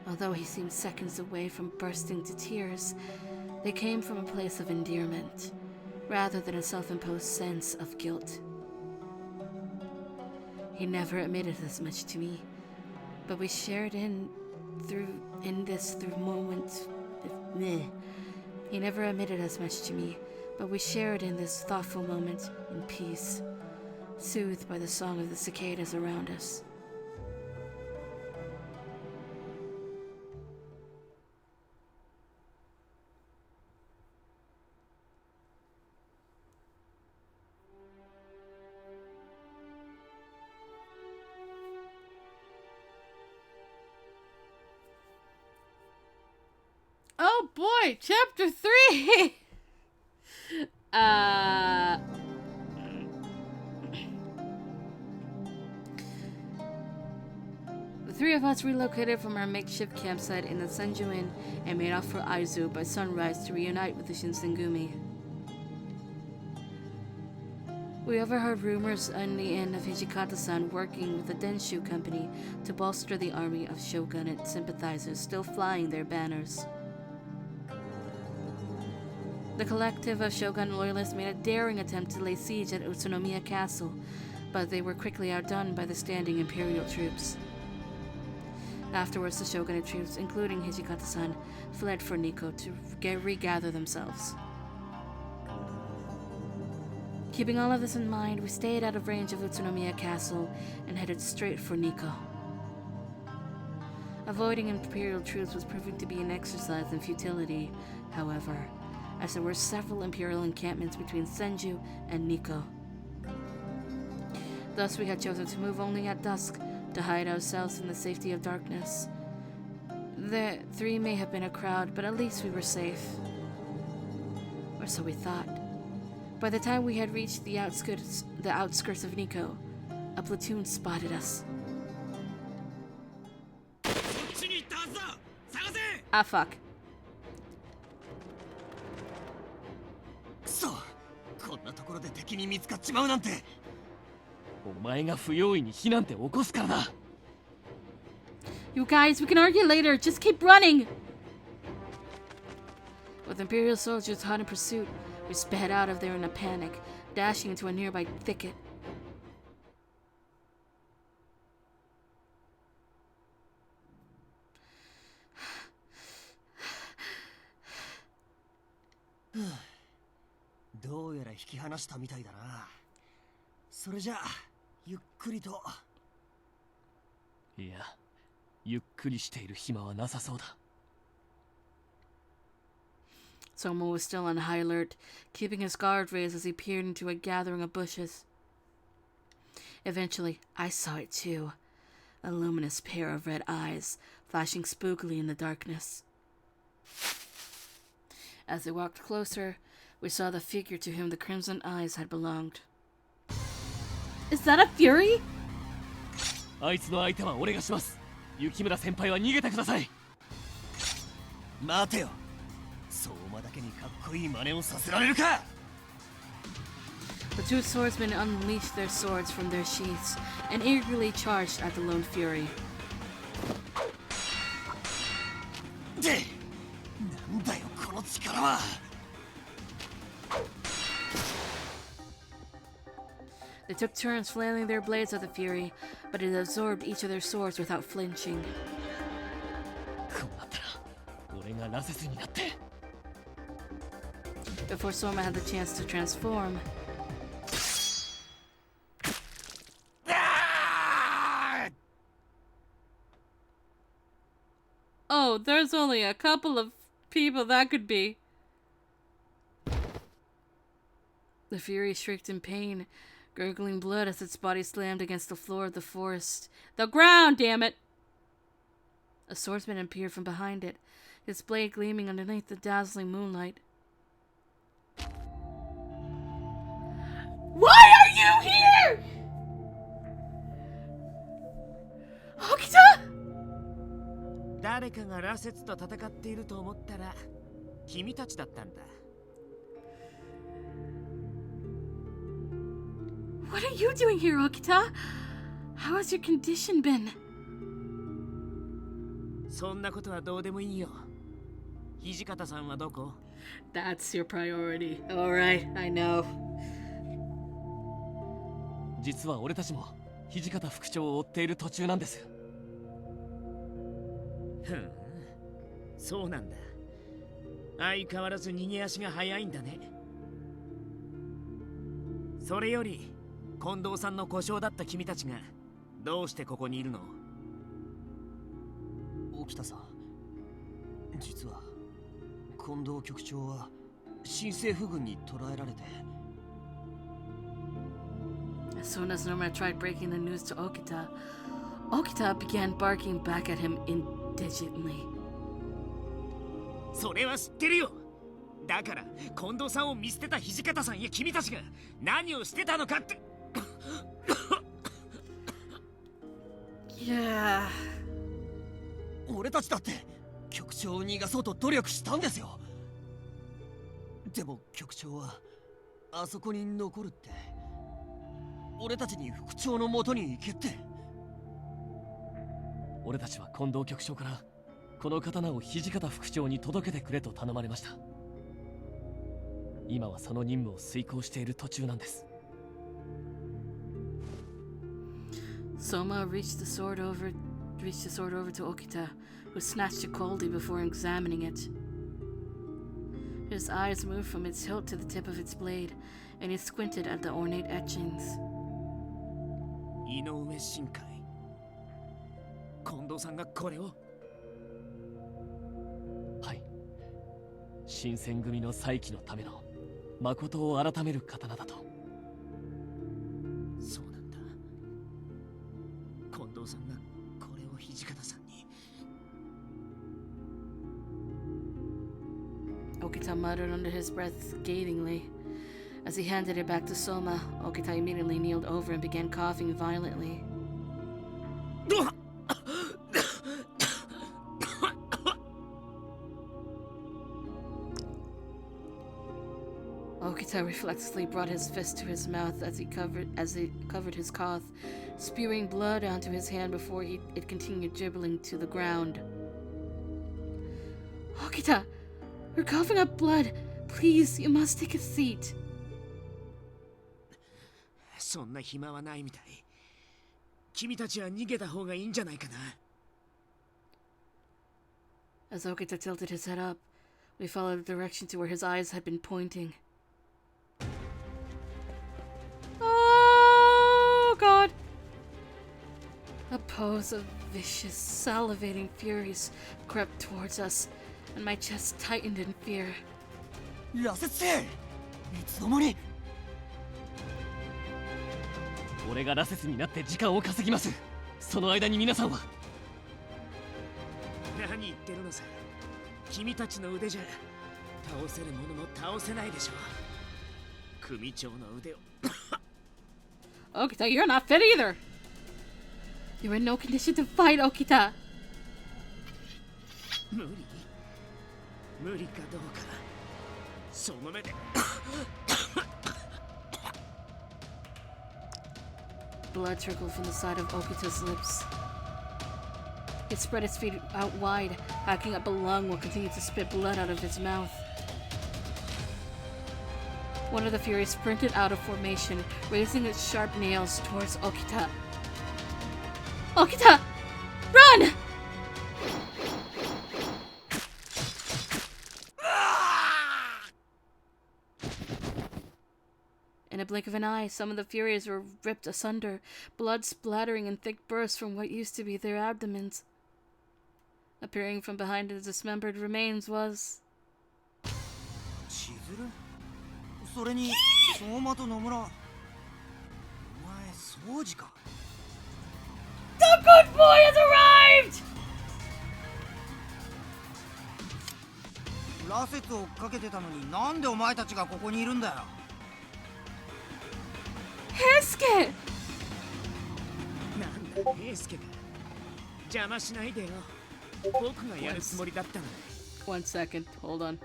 Although he seemed seconds away from bursting to tears, they came from a place of endearment, rather than a self-imposed sense of guilt. He never admitted as much to me, but we shared He never admitted as much to me, but we shared in this thoughtful moment in peace, soothed by the song of the cicadas around us. Oh boy, chapter 3! The three of us relocated from our makeshift campsite in the Senju Inn and made off for Aizu by sunrise to reunite with the Shinsengumi. We overheard rumors in the inn of Hijikata-san working with the Denshu company to bolster the army of shogunate sympathizers still flying their banners. The collective of shogun loyalists made a daring attempt to lay siege at Utsunomiya Castle, but they were quickly outdone by the standing imperial troops. Afterwards, the shogunate troops, including Hijikata-san, fled for Nikko to regather themselves. Keeping all of this in mind, we stayed out of range of Utsunomiya Castle and headed straight for Nikko. Avoiding imperial troops was proving to be an exercise in futility, however, as there were several imperial encampments between Senju and Nikko. Thus, we had chosen to move only at dusk to hide ourselves in the safety of darkness. The three may have been a crowd, but at least we were safe. Or so we thought. By the time we had reached the outskirts of Nikko, a platoon spotted us. Ah, fuck. そう、こんなところで敵に見つかっちまうなんて。お前が不用意に火なんて起こすからだ。You guys, we can argue later. Just keep running! With Imperial soldiers hot in pursuit, we sped out of there in a panic, dashing into a nearby thicket. どうやら引き離したみたいだな。それじゃあ、ゆっくりと。いや、ゆっくりしている暇はなさそうだ。Soma was still on high alert, keeping his guard raised as he peered into a gathering of bushes. Eventually, I saw it too. A luminous pair of red eyes, flashing spookily in the darkness. As they walked closer, we saw the figure to whom the crimson eyes had belonged. Is that a Fury? あいつの相手は俺がします。雪村先輩は逃げてください。待てよ。相馬だけにかっこいい真似をさせられるか。The two swordsmen unleashed their swords from their sheaths and eagerly charged at the lone Fury. で、なんだよこの力は。They took turns flailing their blades at the Fury, but it absorbed each of their swords without flinching. こうなったら、俺がラセスになって。Before Soma had the chance to transform, oh, there's only a couple of people that could be. The Fury shrieked in pain, gurgling blood as its body slammed against the floor of the forest. The ground, damn it! A swordsman appeared from behind it, his blade gleaming underneath the dazzling moonlight. Why are you here? Okita? 誰かが羅刹と戦っていると思ったら君たちだったんだ。What are you doing here, Okita? How has your condition been? そんなことはどうでもいいよ。土方さんはどこ？ That's your priority. Alright, I know. 実は俺たちも土方副長を追っている途中なんです。ふん、そうなんだ。相変わらず逃げ足が速いんだね。それより近藤さんの故障だった君たちがどうしてここにいるの？沖田さん、実は近藤局長は新政府軍に捕らえられて。As soon as Norma tried breaking the news to Okita, Okita began barking back at him indignantly. それは知ってるよ。だから近藤さんを見捨てた土方さんや君たちが何をしてたのかって。Yeah. 俺たちだって局長を逃がそうと努力したんですよ。でも局長はあそこに残るって、俺たちに副長の元に行けって。俺たちは近藤局長からこの刀を土方副長に届けてくれと頼まれました。今はその任務を遂行している途中なんです。Soma reached the sword over to Okita, who snatched it coldly before examining it. His eyes moved from its hilt to the tip of its blade, and he squinted at the ornate etchings. 井上新海、近藤さんがこれを。はい。新選組の再起のための誠を改める刀だと。そうなんだ。近藤さんがこれを土方さんに。Okita muttered under his breath scathingly. As he handed it back to Soma, Okita immediately kneeled over and began coughing violently. Okita reflexively brought his fist to his mouth as he covered his cough, spewing blood onto his hand before it continued dribbling to the ground. Okita, you're coughing up blood. Please, you must take a seat. そんな暇はないみたい。君たちは逃げた方がいいんじゃないかな。As Okita tilted his head up, we followed the direction to where his eyes had been pointing. Oh, God! A pose of vicious, salivating furies crept towards us, and my chest tightened in fear. 羅刹星、いつの間に。俺が羅刹になって時間を稼ぎます。その間に皆さんは。何言ってるのさ。君たちの腕じゃ倒せるものも倒せないでしょ。組長の腕を。Okita, you're not fit either. You're in no condition to fight, Okita. 無理かどうか。その目で。Blood trickled from the side of Okita's lips. It spread its feet out wide, hacking up a lung while continuing to spit blood out of its mouth. One of the Furies sprinted out of formation, raising its sharp nails towards Okita. Okita! Run! In a blink of an eye, some of the Furies were ripped asunder, blood splattering in thick bursts from what used to be their abdomens. Appearing from behind the dismembered remains was... 千鶴？それに相馬と野村。お前掃除か。The good boy has arrived! 羅刹を追っかけてたのになんでお前たちがここにいるんだよ。平助！なんだ平助か。邪魔しないでよ。僕がやるつもりだったの。One second, hold on.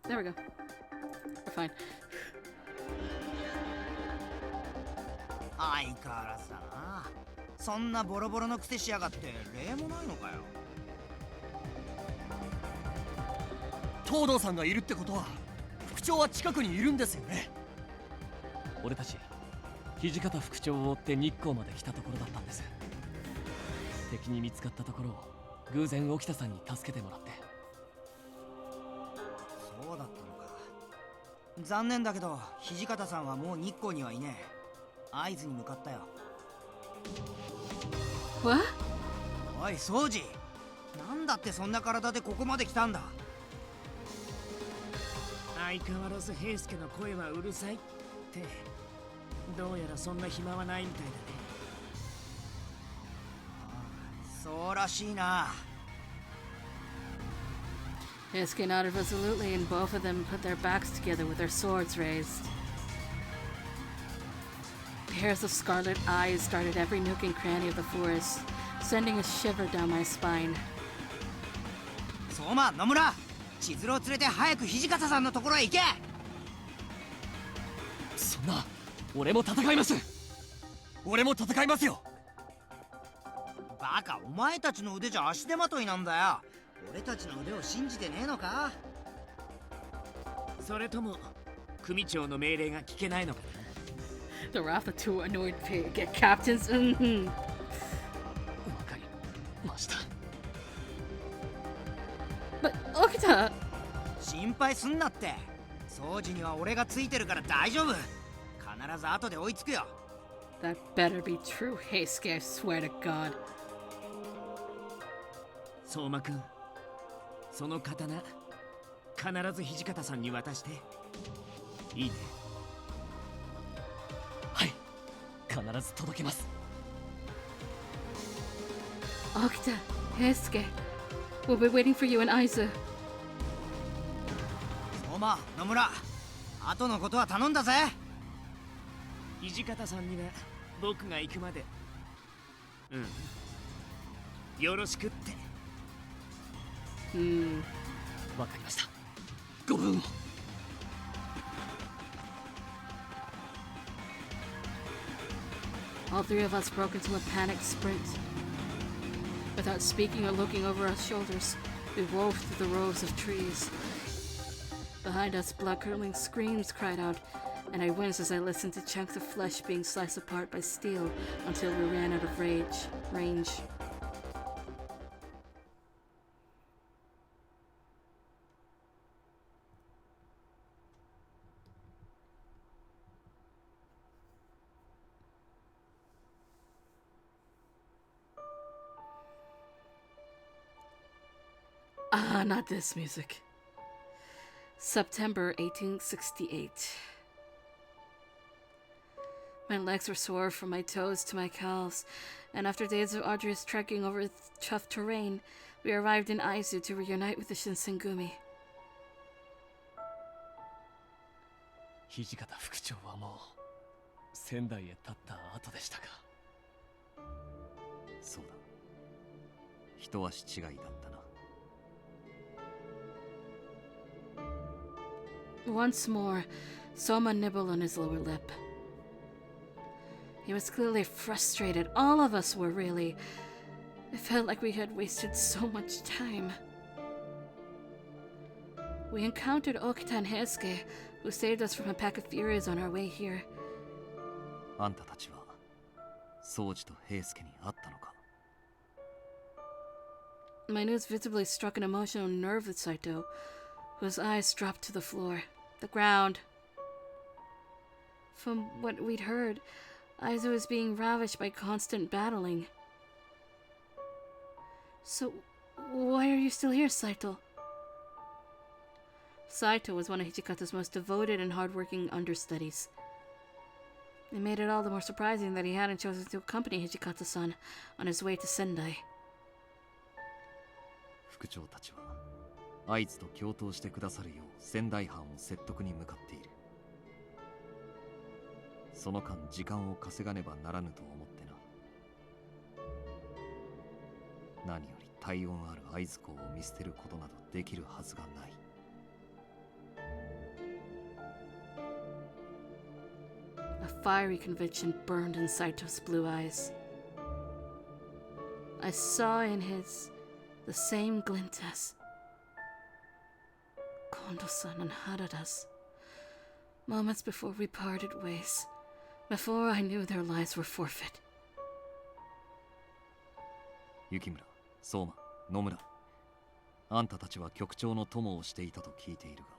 There we go. We're fine. 相変わらずだな。そんなボロボロのくせしやがって礼もないのかよ。東堂さんがいるってことは副長は近くにいるんですよね。俺たち土方副長を追って日光まで来たところだったんです。敵に見つかったところを偶然沖田さんに助けてもらって。そうだったのか。残念だけど土方さんはもう日光にはいねえ。会津に向かったよ。What? おい掃除、なんだってそんな体でここまで来たんだ。相変わらず平助の声はうるさいって。どうやらそんな暇はないみたいだね。そうらしいな。Heisuke nodded resolutely, and both of them put their backs together with their swords raised. Pairs of scarlet eyes darted every nook and cranny of the forest, sending a shiver down my spine. 相馬、野村、千鶴を連れて早く土方さんのところへ行け。そんな、俺も戦います。俺も戦いますよ。バカ、お前たちの腕じゃ足手まといなんだよ。俺たちの腕を信じてねえのか。それとも組長の命令が聞けないのかな。 The wrath of two annoyed captains. Mm-hmm. わかりました。But Okita, 心配すんなって。掃除には俺がついてるから大丈夫。必ず後で追いつくよ。 that better be true, Heisuke, I swear to God. 相馬くん、その刀必ず土方さんに渡して。いいね。はい、必ず届けます。 Okita, Heisuke, we'll be waiting for you in Aizu. 相馬、野村、後のことは頼んだぜ。土方さんには僕が行くまで。よろしくって。わかりました。ご分を。All three of us broke into a panicked sprint. Without speaking or looking over our shoulders, we wove through the rows of trees. Behind us, blood-curdling screams cried out, and I winced as I listened to chunks of flesh being sliced apart by steel until we ran out of range. Ah, not this music. September 1868. My legs were sore from my toes to my calves, and after days of arduous trekking over tough terrain, we arrived in Aizu to reunite with the Shinsengumi. 土方副長はもう仙台へ立った後でしたか。そうだ。一足違いだったな。Once more, Soma nibbled on his lower lip. He was clearly frustrated. All of us were, really. It felt like we had wasted so much time. We encountered Okita and Heisuke, who saved us from a pack of furies on our way here. あんたたちは宗司と平助に会ったのか。 My news visibly struck an emotional nerve with Saito, whose eyes dropped to the floor, the ground. From what we'd heard, Aizu was being ravished by constant battling. So, why are you still here, Saito? Saito was one of Hijikata's most devoted and hardworking understudies. It made it all the more surprising that he hadn't chosen to accompany Hijikata-san on his way to Sendai. 副長たちは会津と共闘してくださるよう仙台藩を説得に向かっている。その間時間を稼がねばならぬと思ってな。何より体温ある会津港を見捨てることなどできるはずがない。 A fiery conviction burned in Saito's blue eyes. I saw in his the same glint as Kondo-san and Harada's. Moments before we parted ways, before I knew their lives were forfeit. 雪村、相馬、野村、あんたたちは局長の友をしていたと聞いているが。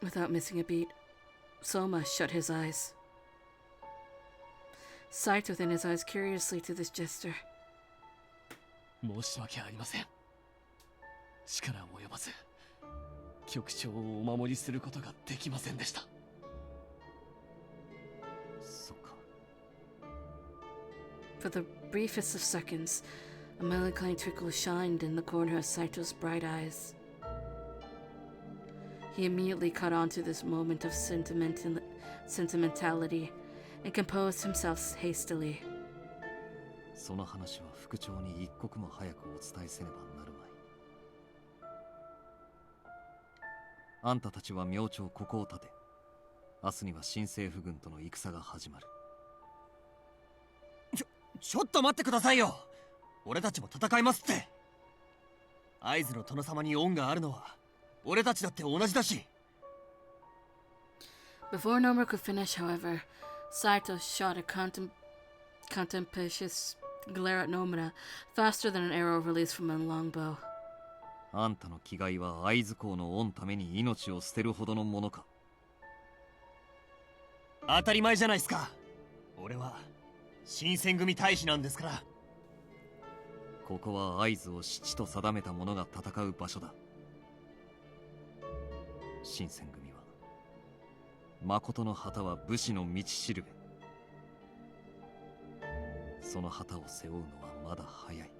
Without missing a beat, Soma shut his eyes. Sight within his eyes curiously to this gesture. 申し訳ありません。力を及ばず、局長をお守りすることができませんでした。そっか。 For the briefest of seconds, a melancholy twinkle shined in the corner of Saito's bright eyes. He immediately caught on to this moment of sentimentality and composed himself hastily. その話は副長に一刻も早くお伝えせねばなるまい。あんたたちは明朝ここを立て、明日には新政府軍との戦が始まる。ちょっと待ってくださいよ。俺たちも戦いますって。会津の殿様に恩があるのは俺たちだって同じだし。 Before Nomura could finish, however, Saito shot a contemptuous glare at Nomura, faster than an arrow released from a longbow. あんたの気概は会津公の恩ために命を捨てるほどのものか。当たり前じゃないですか。俺は新選組大使なんですから。ここは会津を父と定めた者が戦う場所だ。新選組は誠の旗は武士の道しるべ。その旗を背負うのはまだ早い。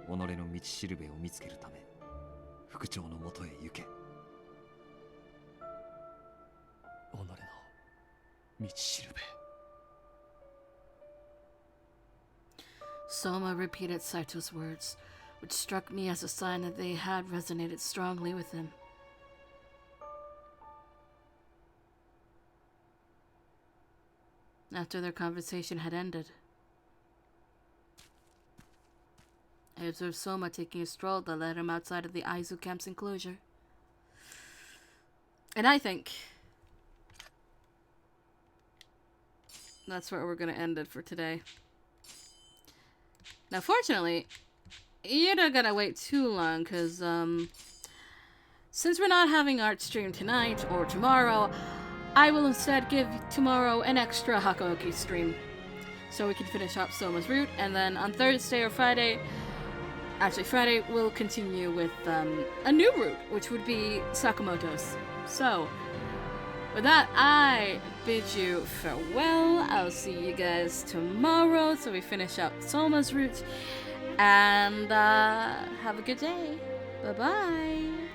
己の道しるべを見つけるため副長のもとへ行け。己の道しるべ。Soma repeated Saito's words, which struck me as a sign that they had resonated strongly with him. After their conversation had ended, I observed Soma taking a stroll that led him outside of the Aizu camp's enclosure. And I think that's where we're going to end it for today. Now, fortunately, you're not gonna wait too long, because, since we're not having art stream tonight or tomorrow, I will instead give tomorrow an extra Hakuoki stream, so we can finish up Soma's route, and then on Thursday or Friday, actually Friday, we'll continue with, a new route, which would be Sakamoto's. So, with that, I bid you farewell. I'll see you guys tomorrow so we finish up Soma's route. And have a good day. Bye-bye.